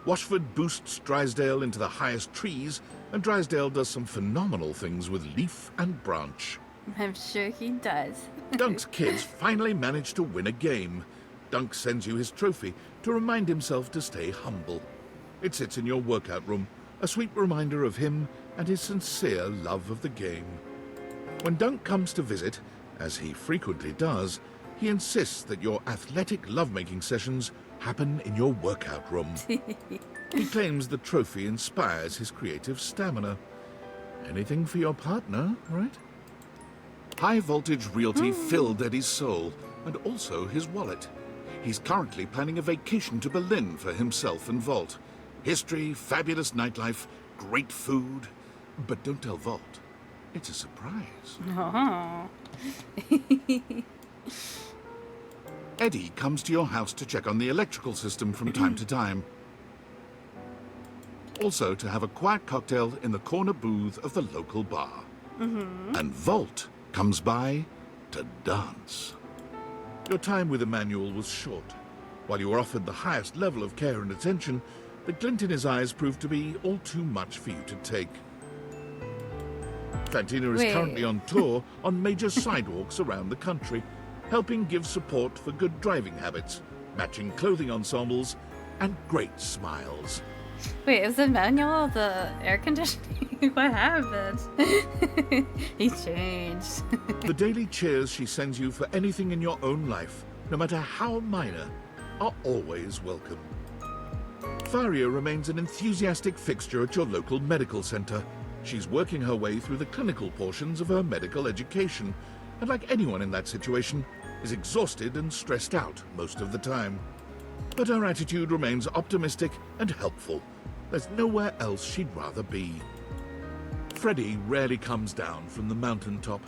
Washford boosts Drysdale into the highest trees, and Drysdale does some phenomenal things with leaf and branch. I'm sure he does. Dunk's kids finally manage to win a game. Dunk sends you his trophy to remind himself to stay humble. It sits in your workout room, a sweet reminder of him and his sincere love of the game. When Dunk comes to visit, as he frequently does, he insists that your athletic lovemaking sessions happen in your workout room. He claims the trophy inspires his creative stamina. Anything for your partner, right? High Voltage Realty filled Eddie's soul, and also his wallet. He's currently planning a vacation to Berlin for himself and Volt. History, fabulous nightlife, great food. But don't tell Volt. It's a surprise. Oh. Eddie comes to your house to check on the electrical system from time to time. Also to have a quiet cocktail in the corner booth of the local bar. And Volt comes by to dance. Your time with Emmanuel was short. While you were offered the highest level of care and attention, the glint in his eyes proved to be all too much for you to take. Fantina is Wait. currently on tour on major sidewalks around the country, helping give support for good driving habits, matching clothing ensembles, and great smiles. Wait, is Emmanuel the air conditioning? What happened? He changed. The daily cheers she sends you for anything in your own life, no matter how minor, are always welcome. Faria remains an enthusiastic fixture at your local medical center. She's working her way through the clinical portions of her medical education, and like anyone in that situation, is exhausted and stressed out most of the time. But her attitude remains optimistic and helpful. There's nowhere else she'd rather be. Freddy rarely comes down from the mountaintop.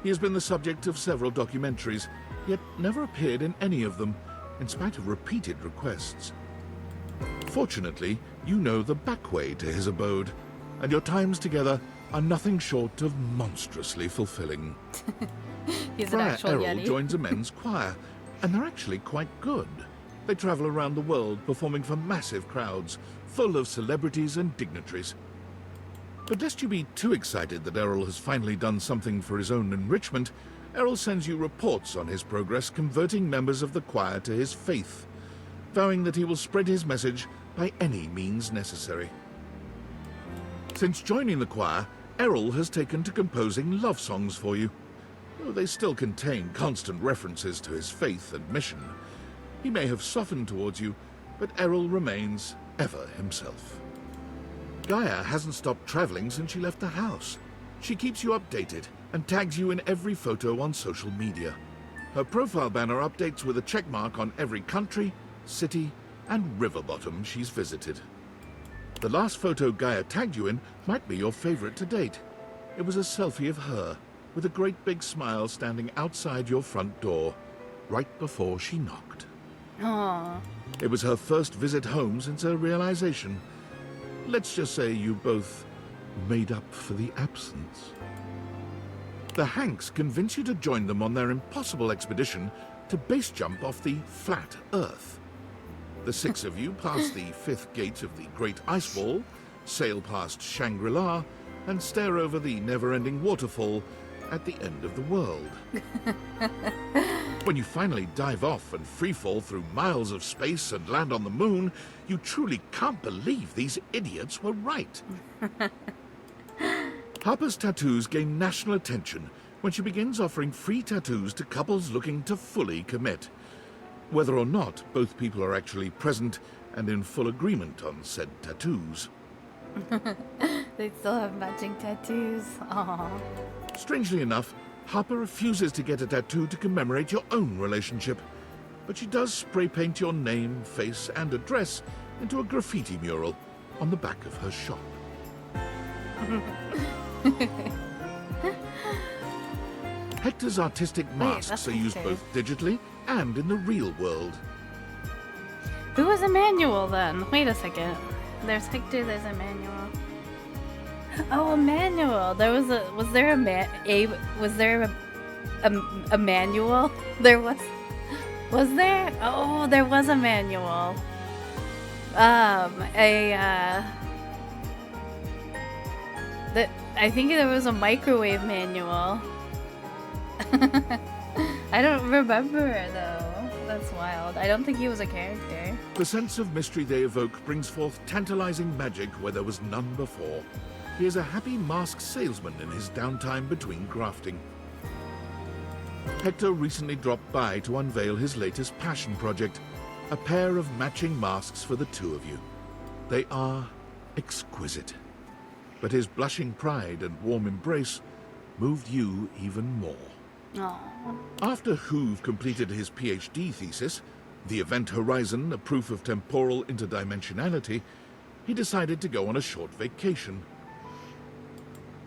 He has been the subject of several documentaries, yet never appeared in any of them, in spite of repeated requests. Fortunately, you know the back way to his abode, and your times together are nothing short of monstrously fulfilling. He's an Friar actual Errol Yeti. joins a men's choir, and they're actually quite good. They travel around the world performing for massive crowds, full of celebrities and dignitaries. But lest you be too excited that Errol has finally done something for his own enrichment, Errol sends you reports on his progress converting members of the choir to his faith, vowing that he will spread his message by any means necessary. Since joining the choir, Errol has taken to composing love songs for you. Though they still contain constant references to his faith and mission. He may have softened towards you, but Errol remains ever himself. Gaia hasn't stopped traveling since she left the house. She keeps you updated and tags you in every photo on social media. Her profile banner updates with a checkmark on every country, city, and river bottom she's visited. The last photo Gaia tagged you in might be your favorite to date. It was a selfie of her, with a great big smile standing outside your front door, right before she knocked. Aww. It was her first visit home since her realization. Let's just say you both made up for the absence. The Hanks convince you to join them on their impossible expedition to base jump off the flat Earth. The six of you pass the fifth gate of the Great Ice Wall, sail past Shangri-La, and stare over the never-ending waterfall at the end of the world. When you finally dive off and freefall through miles of space and land on the moon, you truly can't believe these idiots were right. Harper's tattoos gain national attention when she begins offering free tattoos to couples looking to fully commit. Whether or not both people are actually present and in full agreement on said tattoos. They still have matching tattoos. Aww. Strangely enough, Harper refuses to get a tattoo to commemorate your own relationship, but she does spray paint your name, face, and address into a graffiti mural on the back of her shop. Hector's artistic masks that's are used Hector. both digitally and in the real world. Who was Emmanuel then? Wait a second. There's Hector, there's Emmanuel. Oh, Emmanuel. Was there a manual? There was there? Oh, there was a manual. I think there was a microwave manual. I don't remember though. That's wild. I don't think he was a character. The sense of mystery they evoke brings forth tantalizing magic where there was none before. He is a happy masked salesman in his downtime between grafting. Hector recently dropped by to unveil his latest passion project, a pair of matching masks for the two of you. They are exquisite, but his blushing pride and warm embrace moved you even more. Aw. After Hoove completed his PhD thesis, The Event Horizon, a proof of temporal interdimensionality, he decided to go on a short vacation.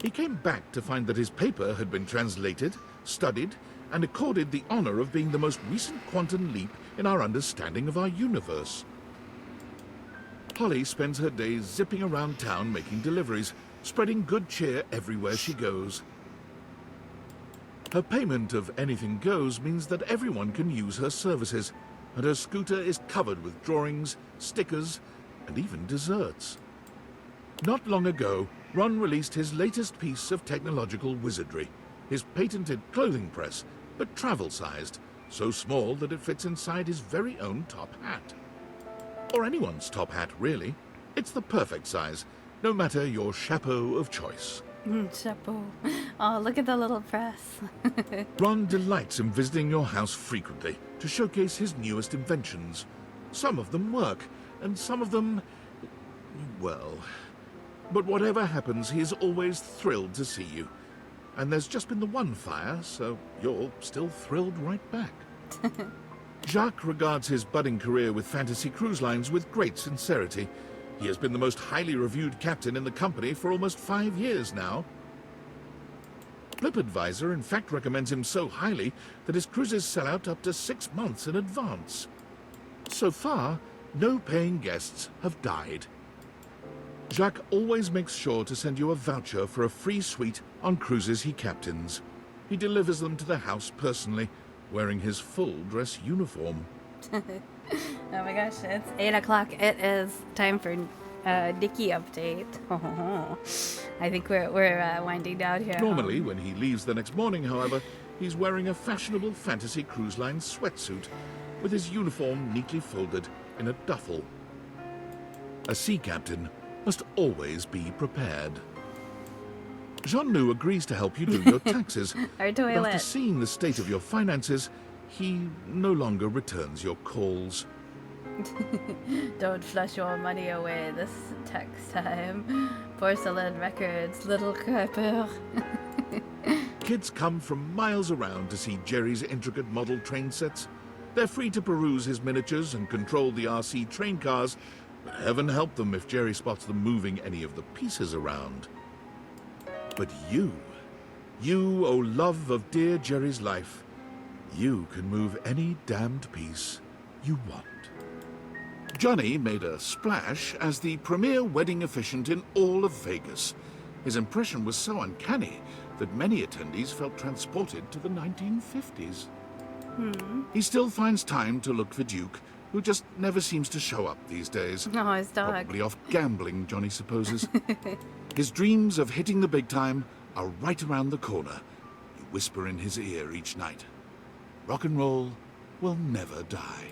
He came back to find that his paper had been translated, studied, and accorded the honor of being the most recent quantum leap in our understanding of our universe. Holly spends her days zipping around town making deliveries, spreading good cheer everywhere she goes. Her payment of anything goes means that everyone can use her services, and her scooter is covered with drawings, stickers, and even desserts. Not long ago, Ron released his latest piece of technological wizardry, his patented clothing press, but travel-sized, so small that it fits inside his very own top hat. Or anyone's top hat, really. It's the perfect size, no matter your chapeau of choice. Chapeau. Oh, look at the little press. Ron delights in visiting your house frequently to showcase his newest inventions. Some of them work, and some of them, well... But whatever happens, he is always thrilled to see you. And there's just been the one fire, so you're still thrilled right back. Jacques regards his budding career with Fantasy Cruise Lines with great sincerity. He has been the most highly reviewed captain in the company for almost 5 years now. TripAdvisor in fact recommends him so highly that his cruises sell out up to 6 months in advance. So far, no paying guests have died. Jacques always makes sure to send you a voucher for a free suite on cruises he captains. He delivers them to the house personally, wearing his full dress uniform. Oh my gosh, it's 8 o'clock. It is time for Dicky update. I think we're winding down here. Normally, when he leaves the next morning, however, he's wearing a fashionable Fantasy Cruise Line sweatsuit, with his uniform neatly folded in a duffel. A sea captain must always be prepared. Jean-Nou agrees to help you do your taxes. Our But toilet. after seeing the state of your finances, he no longer returns your calls. Don't flush your money away this tax time. Porcelain Records, Little Cooper. Kids come from miles around to see Jerry's intricate model train sets. They're free to peruse his miniatures and control the RC train cars, but heaven help them if Jerry spots them moving any of the pieces around. But you, oh love of dear Jerry's life, you can move any damned piece you want. Johnny made a splash as the premier wedding officiant in all of Vegas. His impression was so uncanny that many attendees felt transported to the 1950s. He still finds time to look for Duke, who just never seems to show up these days. Oh, his dog. Probably off gambling, Johnny supposes. His dreams of hitting the big time are right around the corner. You whisper in his ear each night. Rock and roll will never die.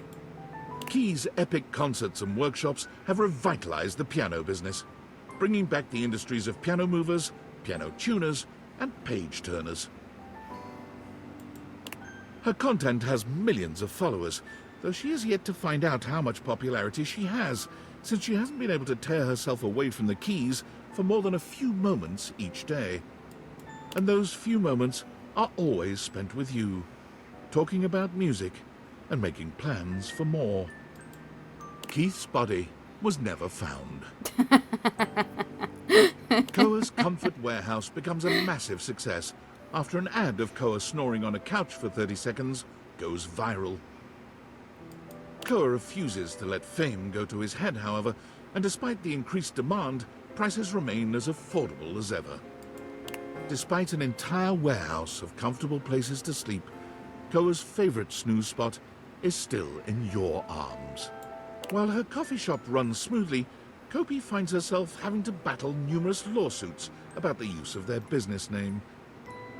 Key's epic concerts and workshops have revitalized the piano business, bringing back the industries of piano movers, piano tuners, and page turners. Her content has millions of followers, though she is yet to find out how much popularity she has, since she hasn't been able to tear herself away from the keys for more than a few moments each day. And those few moments are always spent with you, talking about music and making plans for more. Keith's body was never found. Koa's Comfort Warehouse becomes a massive success after an ad of Koa snoring on a couch for 30 seconds goes viral. Koa refuses to let fame go to his head, however, and despite the increased demand, prices remain as affordable as ever. Despite an entire warehouse of comfortable places to sleep, Koa's favorite snooze spot is still in your arms. While her coffee shop runs smoothly, Kopi finds herself having to battle numerous lawsuits about the use of their business name.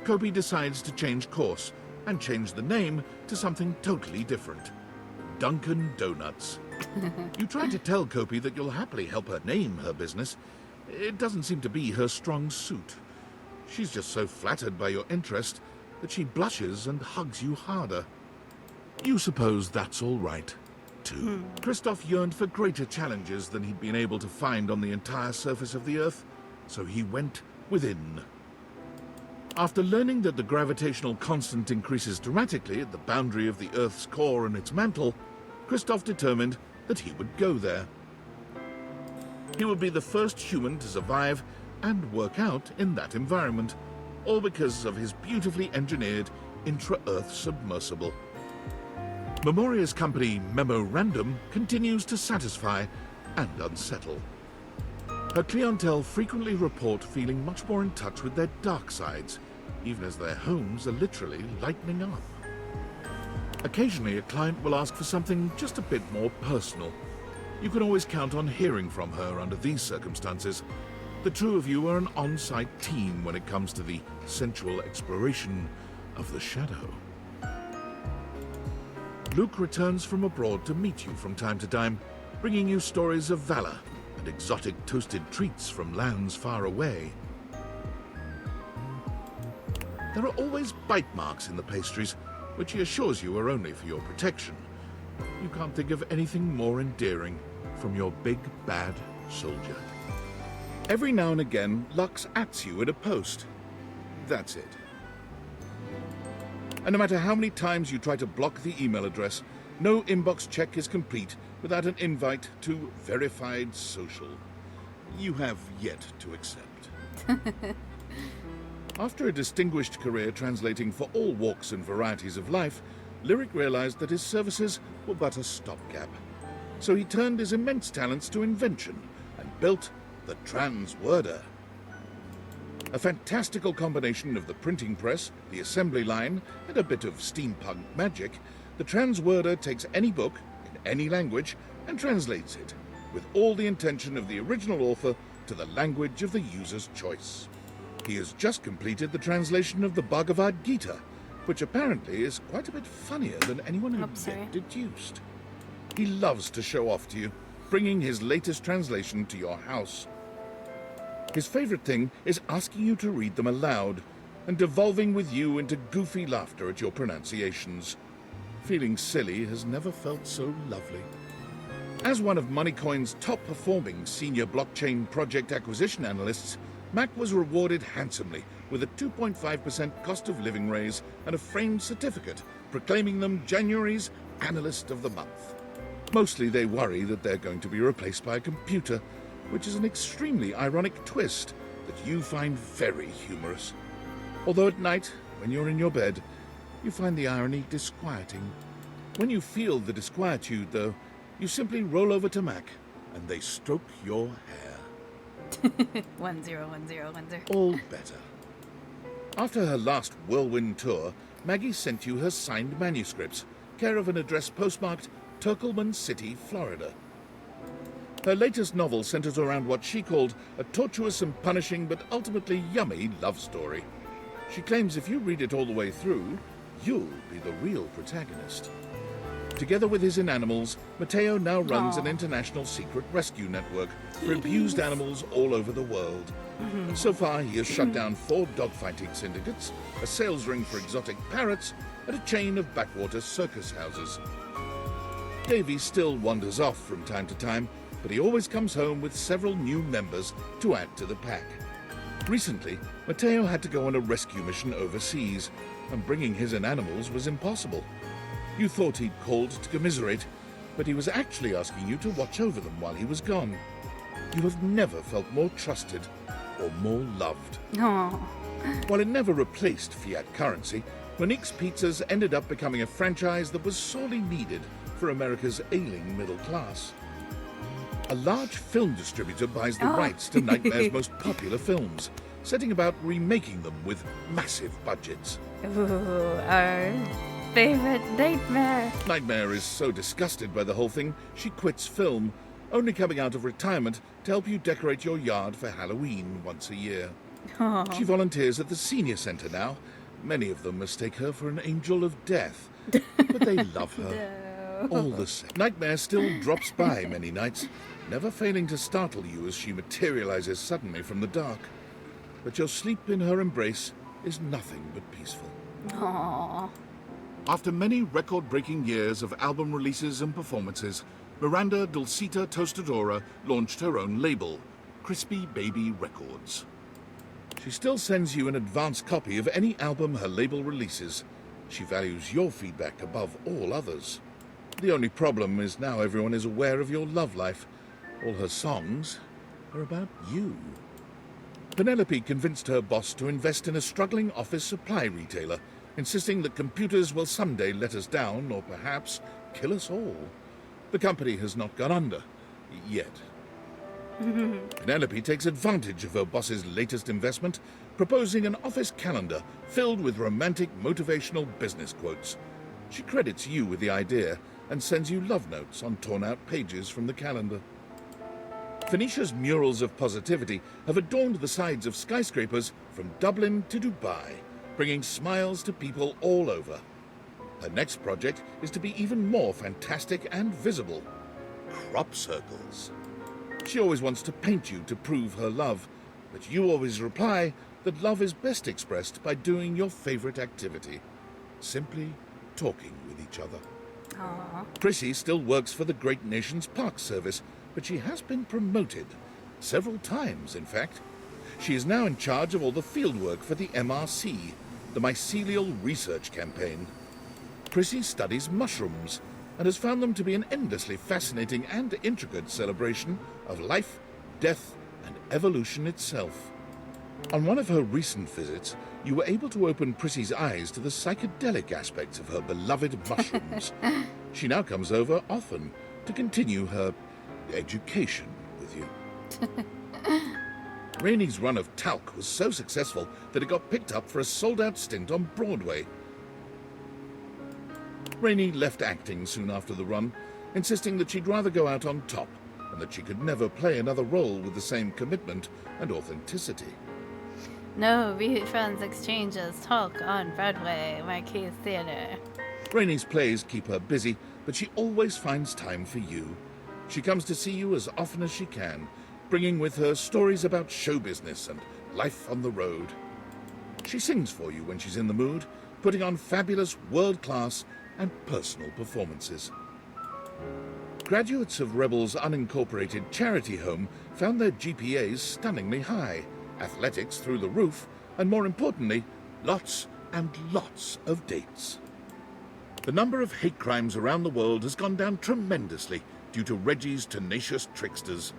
Kopi decides to change course and change the name to something totally different. Dunkin' Donuts. You try to tell Kopi that you'll happily help her name her business. It doesn't seem to be her strong suit. She's just so flattered by your interest that she blushes and hugs you harder. You suppose that's all right, too. Christoph yearned for greater challenges than he'd been able to find on the entire surface of the Earth, so he went within. After learning that the gravitational constant increases dramatically at the boundary of the Earth's core and its mantle, Kristoff determined that he would go there. He would be the first human to survive and work out in that environment, all because of his beautifully engineered intra-Earth submersible. Memoria's company Memorandum continues to satisfy and unsettle. Her clientele frequently report feeling much more in touch with their dark sides, even as their homes are literally lightening up. Occasionally, a client will ask for something just a bit more personal. You can always count on hearing from her under these circumstances. The two of you are an on-site team when it comes to the sensual exploration of the shadow. Luke returns from abroad to meet you from time to time, bringing you stories of valor and exotic toasted treats from lands far away. There are always bite marks in the pastries, which he assures you are only for your protection. You can't think of anything more endearing from your big bad soldier. Every now and again, Lux ats you at a post. That's it. And no matter how many times you try to block the email address, no inbox check is complete without an invite to Verified Social. You have yet to accept. After a distinguished career translating for all walks and varieties of life, Lyric realized that his services were but a stopgap. So he turned his immense talents to invention and built the Transworder. A fantastical combination of the printing press, the assembly line, and a bit of steampunk magic, the Transworder takes any book, in any language, and translates it, with all the intention of the original author to the language of the user's choice. He has just completed the translation of the Bhagavad Gita, which apparently is quite a bit funnier than anyone had yet deduced. He loves to show off to you, bringing his latest translation to your house. His favorite thing is asking you to read them aloud and devolving with you into goofy laughter at your pronunciations. Feeling silly has never felt so lovely. As one of Moneycoin's top-performing senior blockchain project acquisition analysts, Mac was rewarded handsomely with a 2.5% cost of living raise and a framed certificate proclaiming them January's Analyst of the Month. Mostly they worry that they're going to be replaced by a computer, which is an extremely ironic twist that you find very humorous. Although at night, when you're in your bed, you find the irony disquieting. When you feel the disquietude, though, you simply roll over to Mac, and they stroke your hair. 101010. All better. After her last whirlwind tour, Maggie sent you her signed manuscripts, care of an address postmarked Turkleman City, Florida. Her latest novel centers around what she called a tortuous and punishing but ultimately yummy love story. She claims if you read it all the way through, you'll be the real protagonist. Together with his inanimals, Mateo now runs an international secret rescue network for abused animals all over the world. So far, he has shut down 4 dogfighting syndicates, a sales ring for exotic parrots, and a chain of backwater circus houses. Davy still wanders off from time to time, but he always comes home with several new members to add to the pack. Recently, Mateo had to go on a rescue mission overseas, and bringing his inanimals was impossible. You thought he'd called to commiserate, but he was actually asking you to watch over them while he was gone. You have never felt more trusted or more loved. Aww. While it never replaced fiat currency, Monique's Pizzas ended up becoming a franchise that was sorely needed for America's ailing middle class. A large film distributor buys the rights to Nightmare's most popular films, setting about remaking them with massive budgets. Ooh, our favorite Nightmare. Nightmare is so disgusted by the whole thing, she quits film, only coming out of retirement to help you decorate your yard for Halloween once a year. Aww. She volunteers at the senior center now. Many of them mistake her for an angel of death, but they love her. All the same. Nightmare still drops by many nights, never failing to startle you as she materializes suddenly from the dark. But your sleep in her embrace is nothing but peaceful. Aww. After many record-breaking years of album releases and performances, Miranda Dulcita Tostadora launched her own label, Crispy Baby Records. She still sends you an advance copy of any album her label releases. She values your feedback above all others. The only problem is now everyone is aware of your love life. All her songs are about you. Penelope convinced her boss to invest in a struggling office supply retailer, insisting that computers will someday let us down or perhaps kill us all. The company has not gone under. Yet. Penelope takes advantage of her boss's latest investment, proposing an office calendar filled with romantic motivational business quotes. She credits you with the idea and sends you love notes on torn-out pages from the calendar. Phoenicia's murals of positivity have adorned the sides of skyscrapers from Dublin to Dubai, bringing smiles to people all over. Her next project is to be even more fantastic and visible. Crop circles. She always wants to paint you to prove her love, but you always reply that love is best expressed by doing your favorite activity. Simply talking with each other. Aww. Prissy still works for the Great Nations Park Service, but she has been promoted. Several times, in fact. She is now in charge of all the fieldwork for the MRC, the Mycelial Research Campaign. Prissy studies mushrooms and has found them to be an endlessly fascinating and intricate celebration of life, death, and evolution itself. On one of her recent visits, you were able to open Prissy's eyes to the psychedelic aspects of her beloved mushrooms. She now comes over often to continue her education with you. Rainey's run of Talc was so successful that it got picked up for a sold-out stint on Broadway. Rainey left acting soon after the run, insisting that she'd rather go out on top and that she could never play another role with the same commitment and authenticity. No refunds exchanges talk on Broadway, Marquis Theater. Rainey's plays keep her busy, but she always finds time for you. She comes to see you as often as she can, bringing with her stories about show business and life on the road. She sings for you when she's in the mood, putting on fabulous world-class and personal performances. Graduates of Rebel's unincorporated charity home found their GPAs stunningly high, athletics through the roof, and more importantly, lots and lots of dates. The number of hate crimes around the world has gone down tremendously due to Reggie's tenacious tricksters.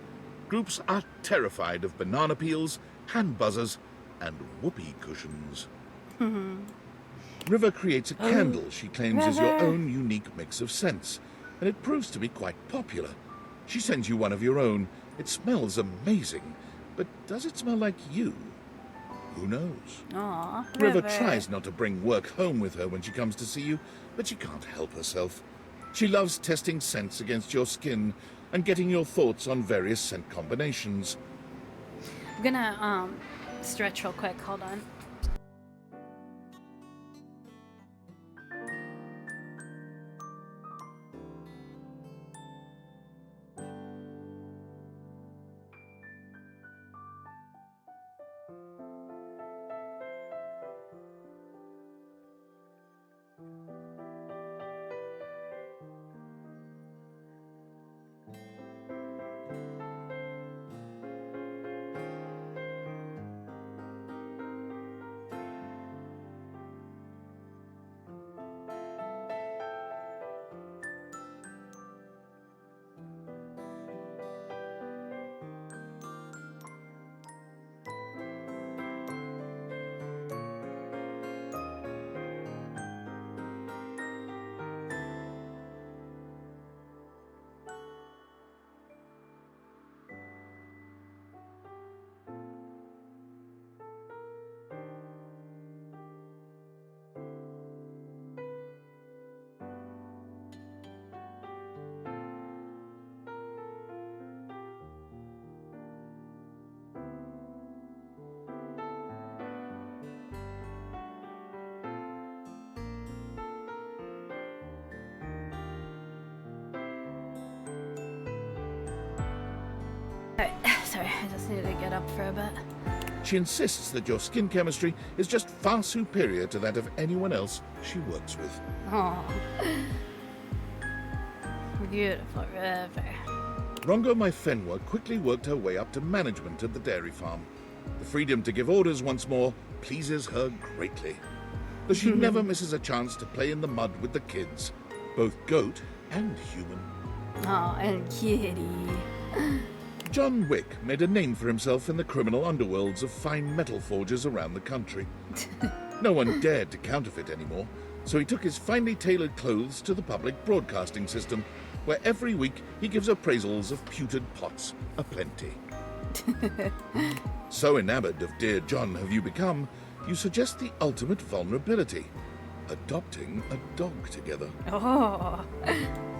Groups are terrified of banana peels, hand buzzers, and whoopee cushions. River creates a candle she claims is your own unique mix of scents, and it proves to be quite popular. She sends you one of your own. It smells amazing, but does it smell like you? Who knows? Aw, River tries not to bring work home with her when she comes to see you, but she can't help herself. She loves testing scents against your skin and getting your thoughts on various scent combinations. I'm gonna stretch real quick. Hold on. Sorry, I just needed to get up for a bit. She insists that your skin chemistry is just far superior to that of anyone else she works with. Oh, beautiful River. Rongo Maifenwa quickly worked her way up to management at the dairy farm. The freedom to give orders once more pleases her greatly, though she never misses a chance to play in the mud with the kids, both goat and human. Oh, and kitty. John Wick made a name for himself in the criminal underworlds of fine metal forgers around the country. No one dared to counterfeit anymore, so he took his finely tailored clothes to the public broadcasting system, where every week he gives appraisals of pewtered pots aplenty. So enamored of Dear John have you become, you suggest the ultimate vulnerability, adopting a dog together. Oh.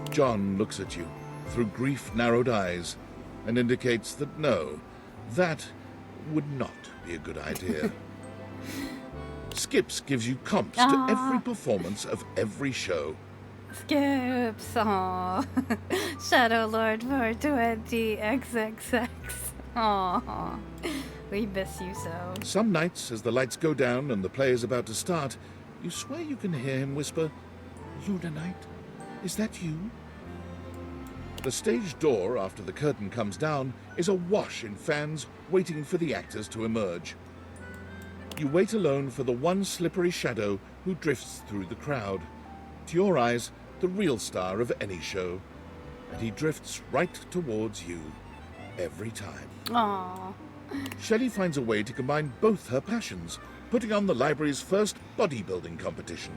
John looks at you through grief-narrowed eyes and indicates that no, that would not be a good idea. Skips gives you comps to every performance of every show. Skips, aw. Shadow Lord 420 XXX. Aw. We miss you so. Some nights, as the lights go down and the play is about to start, you swear you can hear him whisper, "Luna Knight, is that you?" The stage door, after the curtain comes down, is awash in fans waiting for the actors to emerge. You wait alone for the one slippery shadow who drifts through the crowd. To your eyes, the real star of any show. And he drifts right towards you. Every time. Aww. Shelley finds a way to combine both her passions, putting on the library's first bodybuilding competition.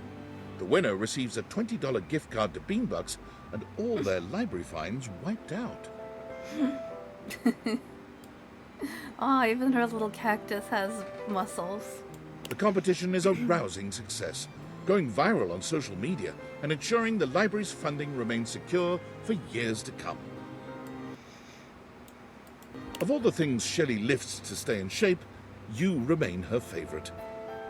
The winner receives a $20 gift card to Beanbucks and all their library fines wiped out. Oh, even her little cactus has muscles. The competition is a rousing success, going viral on social media and ensuring the library's funding remains secure for years to come. Of all the things Shelley lifts to stay in shape, you remain her favorite.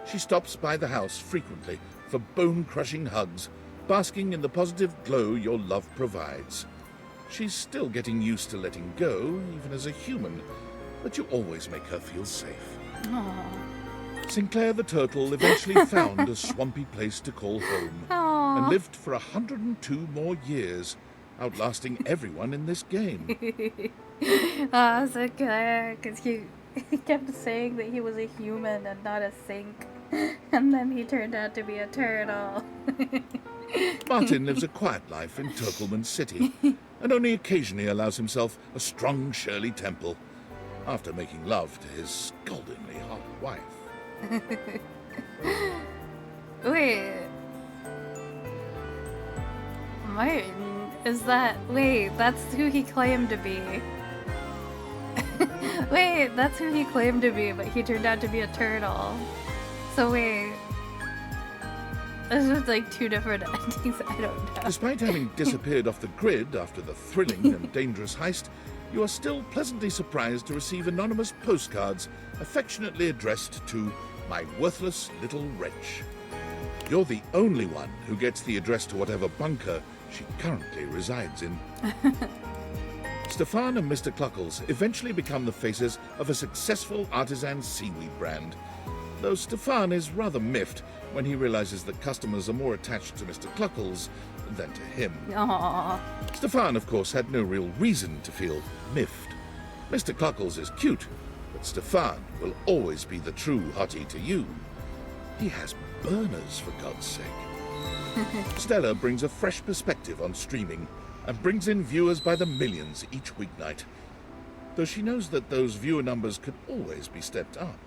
She stops by the house frequently for bone-crushing hugs, basking in the positive glow your love provides. She's still getting used to letting go, even as a human, but you always make her feel safe. Aww. Sinclair the turtle eventually found a swampy place to call home, Aww. and lived for 102 more years, outlasting everyone in this game. Oh, Sinclair, because he kept saying that he was a human and not a sink, and then he turned out to be a turtle. Martin lives a quiet life in Turkleman City, and only occasionally allows himself a strong Shirley Temple, after making love to his scaldingly hot wife. Wait. Martin, is that... Wait, that's who he claimed to be. Wait, that's who he claimed to be, but he turned out to be a turtle. So wait... This is like two different endings, I don't know. Despite having disappeared off the grid after the thrilling and dangerous heist, you are still pleasantly surprised to receive anonymous postcards affectionately addressed to my worthless little wretch. You're the only one who gets the address to whatever bunker she currently resides in. Stefan and Mr. Cluckles eventually become the faces of a successful artisan seaweed brand, though Stefan is rather miffed when he realizes that customers are more attached to Mr. Cluckles than to him. Aww. Stefan, of course, had no real reason to feel miffed. Mr. Cluckles is cute, but Stefan will always be the true hottie to you. He has burners, for God's sake. Stella brings a fresh perspective on streaming and brings in viewers by the millions each weeknight, though she knows that those viewer numbers could always be stepped up.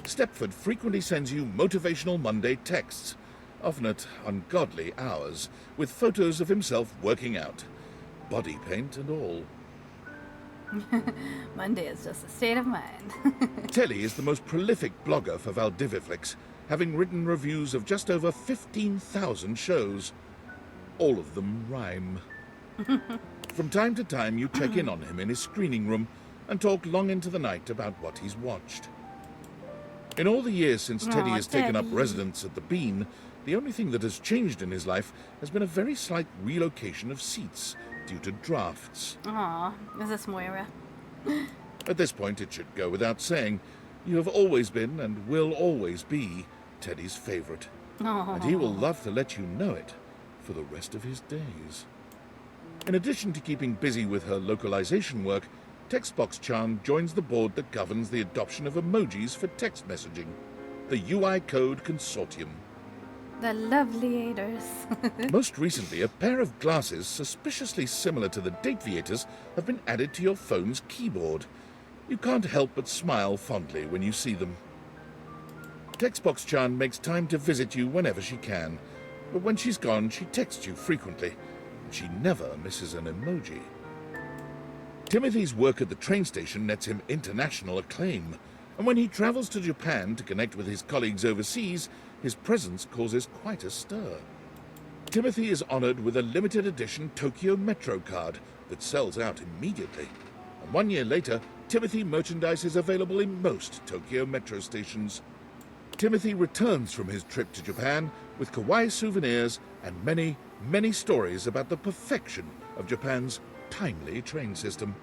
Stepford frequently sends you motivational Monday texts, often at ungodly hours, with photos of himself working out, body paint and all. Monday is just a state of mind. Telly is the most prolific blogger for Valdiviflix, having written reviews of just over 15,000 shows. All of them rhyme. From time to time, you check in on him in his screening room and talk long into the night about what he's watched. In all the years since Teddy has taken up residence at the Bean, the only thing that has changed in his life has been a very slight relocation of seats due to drafts. Aw, is this Moira? At this point, it should go without saying, you have always been and will always be Teddy's favorite. And he will love to let you know it for the rest of his days. In addition to keeping busy with her localization work, TextBox-chan joins the board that governs the adoption of emojis for text messaging, the UI Code Consortium. The lovelyators. Most recently, a pair of glasses suspiciously similar to the Dateviators have been added to your phone's keyboard. You can't help but smile fondly when you see them. TextBox-chan makes time to visit you whenever she can, but when she's gone, she texts you frequently, and she never misses an emoji. Timothy's work at the train station nets him international acclaim, and when he travels to Japan to connect with his colleagues overseas, his presence causes quite a stir. Timothy is honored with a limited edition Tokyo Metro card that sells out immediately, and 1 year later, Timothy merchandise is available in most Tokyo Metro stations. Timothy returns from his trip to Japan with kawaii souvenirs and many, many stories about the perfection of Japan's timely train system.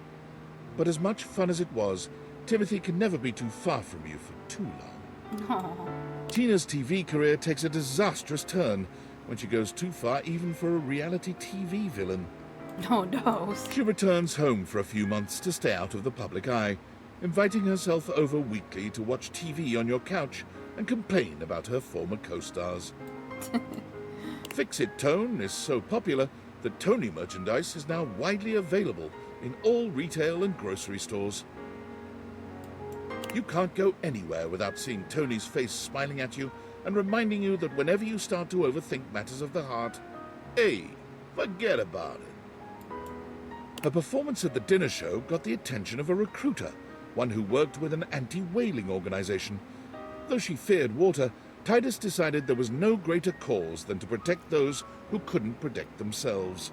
But as much fun as it was, Timothy can never be too far from you for too long. Aww. Tina's TV career takes a disastrous turn when she goes too far even for a reality TV villain. Oh no. She returns home for a few months to stay out of the public eye, inviting herself over weekly to watch TV on your couch and complain about her former co-stars. Fix-It Tone is so popular that Tony merchandise is now widely available in all retail and grocery stores. You can't go anywhere without seeing Tony's face smiling at you and reminding you that whenever you start to overthink matters of the heart, hey, forget about it. Her performance at the dinner show got the attention of a recruiter, one who worked with an anti-whaling organization. Though she feared water, Titus decided there was no greater cause than to protect those who couldn't protect themselves.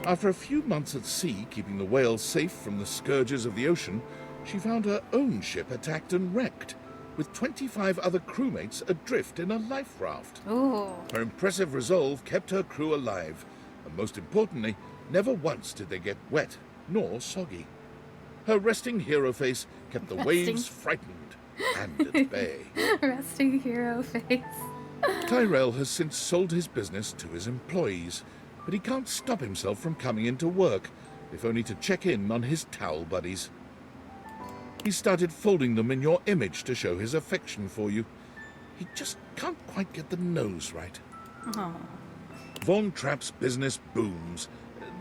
After a few months at sea, keeping the whales safe from the scourges of the ocean, she found her own ship attacked and wrecked, with 25 other crewmates adrift in a life raft. Ooh. Her impressive resolve kept her crew alive, and most importantly, never once did they get wet nor soggy. Her resting hero face kept the waves frightened and at bay. Resting hero face. Tyrell has since sold his business to his employees, but he can't stop himself from coming into work, if only to check in on his towel buddies. He started folding them in your image to show his affection for you. He just can't quite get the nose right. Aww. Von Trapp's business booms,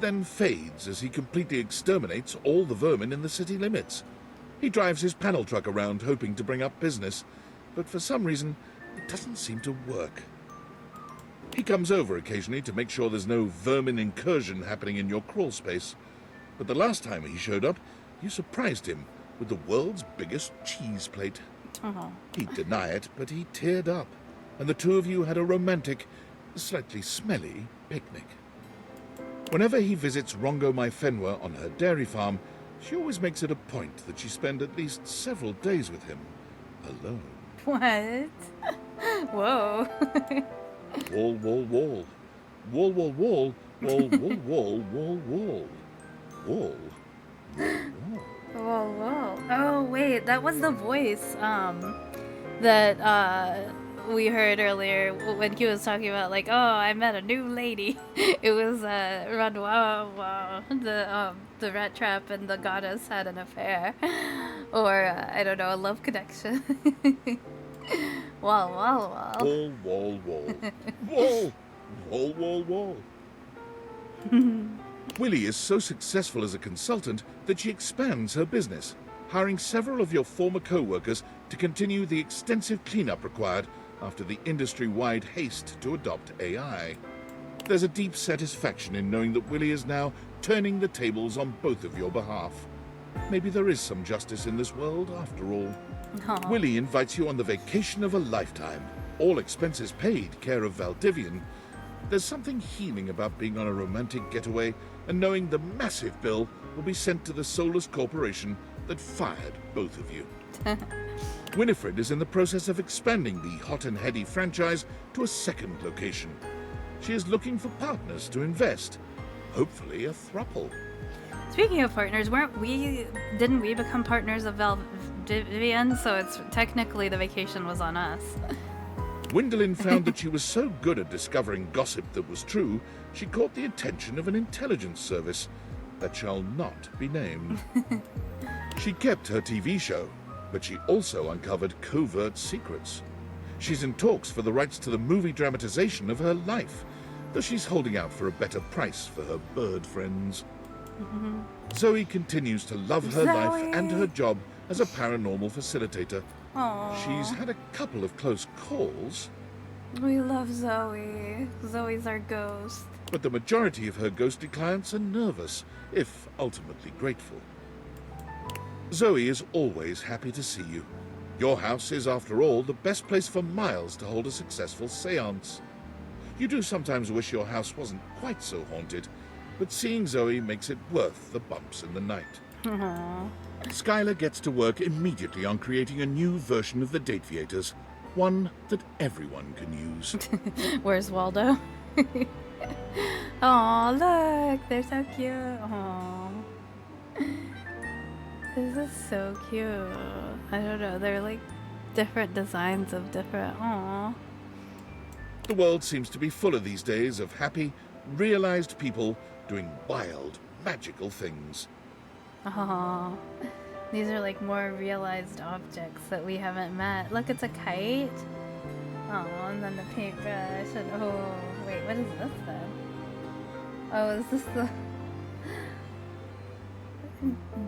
then fades as he completely exterminates all the vermin in the city limits. He drives his panel truck around hoping to bring up business, but for some reason, it doesn't seem to work. He comes over occasionally to make sure there's no vermin incursion happening in your crawl space, but the last time he showed up, you surprised him with the world's biggest cheese plate. Aww. He'd deny it, but he teared up, and the two of you had a romantic, slightly smelly picnic. Whenever he visits Rongo Mai Fenwa on her dairy farm, she always makes it a point that she spend at least several days with him, alone. What? Whoa. Wall, wall, wall. Wall, wall, wall. Wall, wall, wall, wall, wall. Wall. Whoa, whoa. Oh, wait, that was the voice, that, we heard earlier when he was talking about, like, oh, I met a new lady. It was, Ranwa, the rat trap and the goddess had an affair. Or, I don't know, a love connection. Wall, wall, wall. Wall, wall, wall. Wall. Wall, wall, wall. Willie is so successful as a consultant that she expands her business, hiring several of your former co-workers to continue the extensive cleanup required after the industry-wide haste to adopt AI. There's a deep satisfaction in knowing that Willie is now turning the tables on both of your behalf. Maybe there is some justice in this world after all. Aww. Willie invites you on the vacation of a lifetime, all expenses paid, care of Valdivian. There's something healing about being on a romantic getaway and knowing the massive bill will be sent to the soulless corporation that fired both of you. Winifred is in the process of expanding the Hot and Heady franchise to a second location. She is looking for partners to invest, hopefully a throuple. Speaking of partners, didn't we become partners of Valdivian? So it's technically the vacation was on us. Gwendolyn found that she was so good at discovering gossip that was true, she caught the attention of an intelligence service. that shall not be named. She kept her TV show, but she also uncovered covert secrets. She's in talks for the rights to the movie dramatization of her life, though she's holding out for a better price for her bird friends. Zoe continues to love her life and her job as a paranormal facilitator. Aww. She's had a couple of close calls, We love Zoe. Zoe's our ghost. but the majority of her ghostly clients are nervous, if ultimately grateful. Zoe is always happy to see you. Your house is, after all, the best place for miles to hold a successful seance. You do sometimes wish your house wasn't quite so haunted, but seeing Zoe makes it worth the bumps in the night. Aww. Skylar gets to work immediately on creating a new version of the Dateviators, one that everyone can use. Where's Waldo? Aw, look, they're so cute. Aw. This is so cute. I don't know, they're like different designs of different. Aw. The world seems to be full of these days of happy, realized people doing wild, magical things. Aw. These are like more realized objects that we haven't met. Look, it's a kite. Oh, and then the paintbrush. And oh, wait, what is this then? Oh, is this the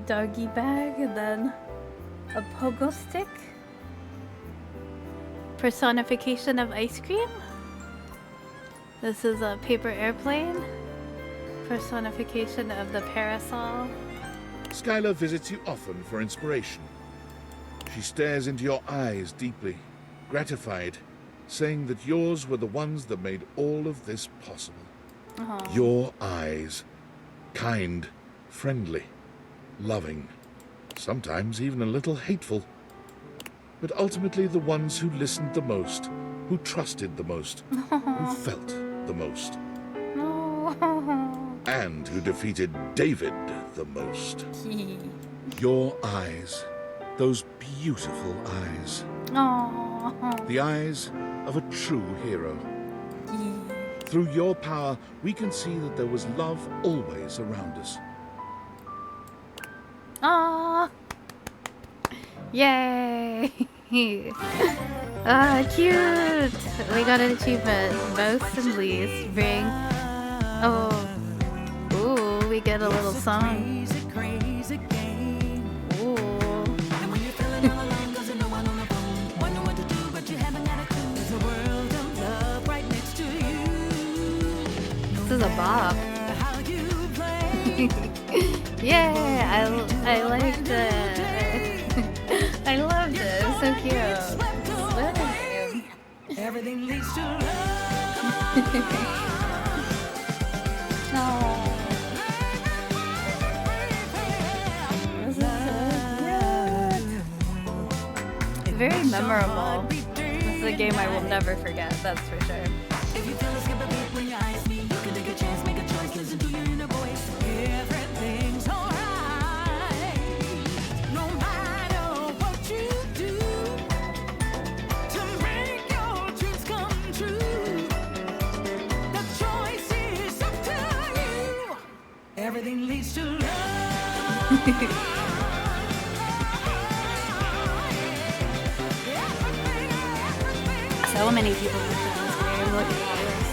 doggy bag? And then a pogo stick? Personification of ice cream? This is a paper airplane? Personification of the parasol? Skylar visits you often for inspiration. She stares into your eyes deeply, gratified, saying that yours were the ones that made all of this possible. Aww. Your eyes. Kind, friendly, loving, sometimes even a little hateful. But ultimately the ones who listened the most, who trusted the most, who felt the most. And who defeated David the most. Your eyes. Those beautiful eyes. Aww. The eyes of a true hero. Through your power, we can see that there was love always around us. Aww. Yay. Ah, cute. We got an achievement. Most and least bring. Oh. Ooh, we get a little song. Ooh. This is a bop. Yeah, I liked it. I loved it. It was so cute. Everything leads to love. No. This is so cute. Very memorable. This is a game I will never forget, that's for sure. If you feel a skip a beat when you eyes me, you can take a chance, make a choice, listen to your inner voice. Everything's alright. No matter what you do to make your dreams come true, the choice is up to you. Everything leads to love. So many people have done this game. Look at all this.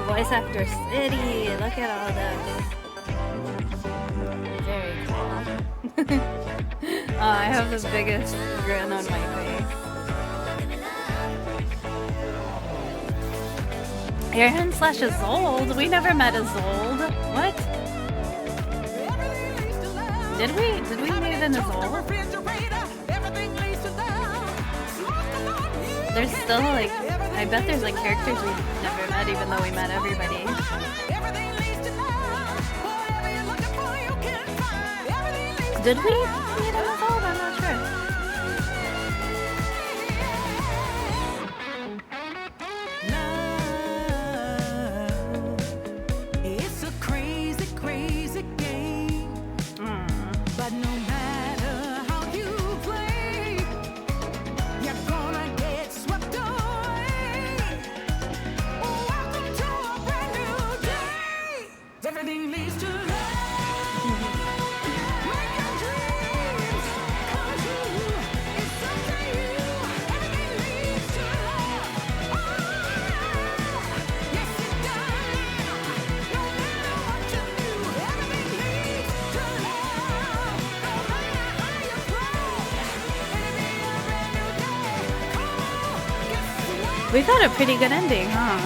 Voice Actor City. Look at all that. Very cool. Oh, I have the biggest grin on my face. Aaron / Zold? We never met a Zold. What? Did we? Did we meet in a Zold? There's still like, I bet there's like characters we've never met even though we met everybody. Did we meet in a Zold? I'm not sure. It's a crazy, crazy game. But no matter how you play, you're gonna get We got a pretty good ending, huh?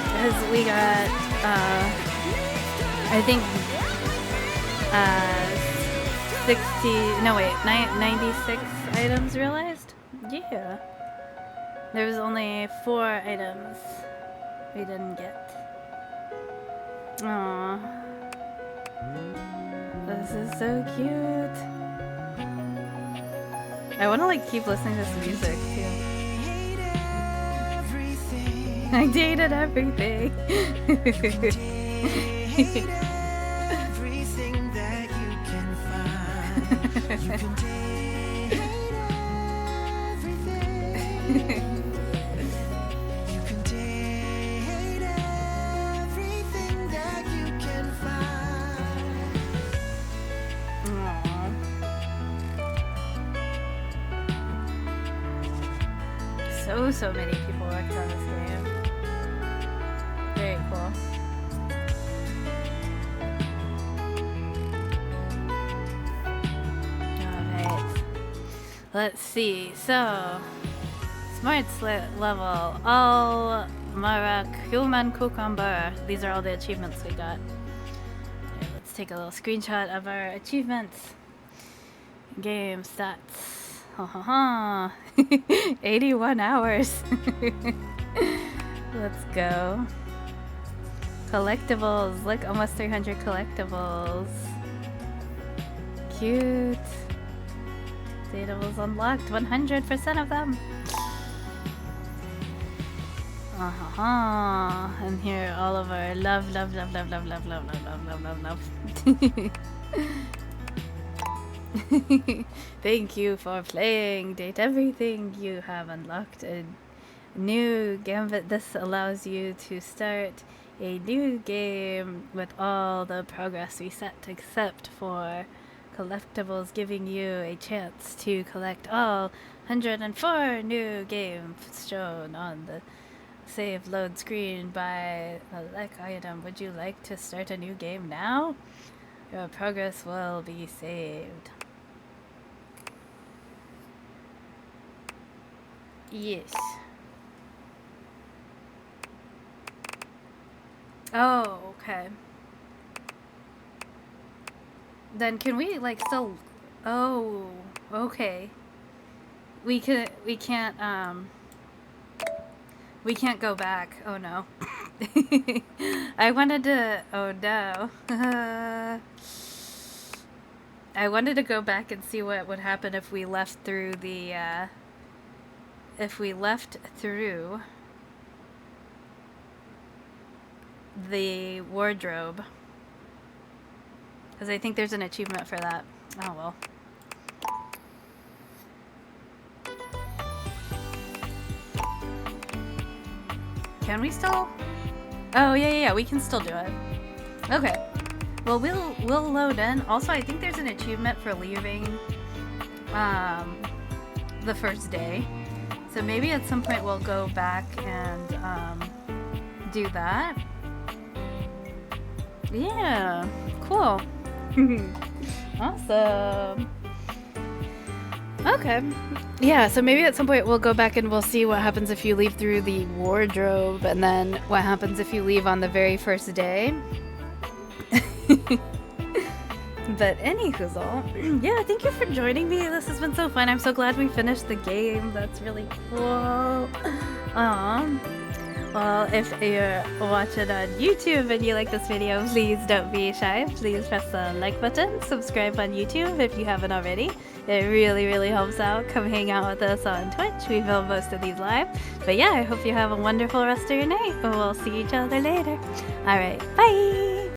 Because we got, I think, 96 items realized? Yeah. There was only 4 items we didn't get. Aww. This is so cute. I want to like keep listening to this music too. I dated everything. Everything that you can find. You can date everything. You can date everything that you can find. So many people worked on this game. Very cool. Alright. Let's see. So, smart slit level. All Marak human cucumber. These are all the achievements we got. Okay, let's take a little screenshot of our achievements. Game stats. Ha ha ha. 81 hours. Let's go. Collectibles. Look, almost 300 collectibles. Cute. Datables unlocked. 100% of them. And here all of our love. Thank you for playing. Date everything. You have unlocked a new gambit. This allows you to start a new game with all the progress we set, except for collectibles, giving you a chance to collect all 104 new games shown on the save load screen by a like item. Would you like to start a new game now? Your progress will be saved. Yes. Oh, okay. Then can we like still? Oh, okay. We can't go back. Oh no. I wanted to. Oh no. I wanted to go back and see what would happen if we left through the. If we left through the wardrobe. Because I think there's an achievement for that. Oh well. Can we still? Oh yeah, we can still do it. Okay. Well, we'll load in. Also, I think there's an achievement for leaving the first day. So maybe at some point we'll go back and do that. Yeah, cool. Awesome. Okay. Yeah, so maybe at some point we'll go back and we'll see what happens if you leave through the wardrobe, and then what happens if you leave on the very first day. But anywhoozle, yeah, thank you for joining me. This has been so fun. I'm so glad we finished the game. That's really cool. Well, if you're watching on YouTube and you like this video, please don't be shy. Please press the like button. Subscribe on YouTube if you haven't already. It really, really helps out. Come hang out with us on Twitch. We film most of these live. But yeah, I hope you have a wonderful rest of your night. And we'll see each other later. Alright, bye!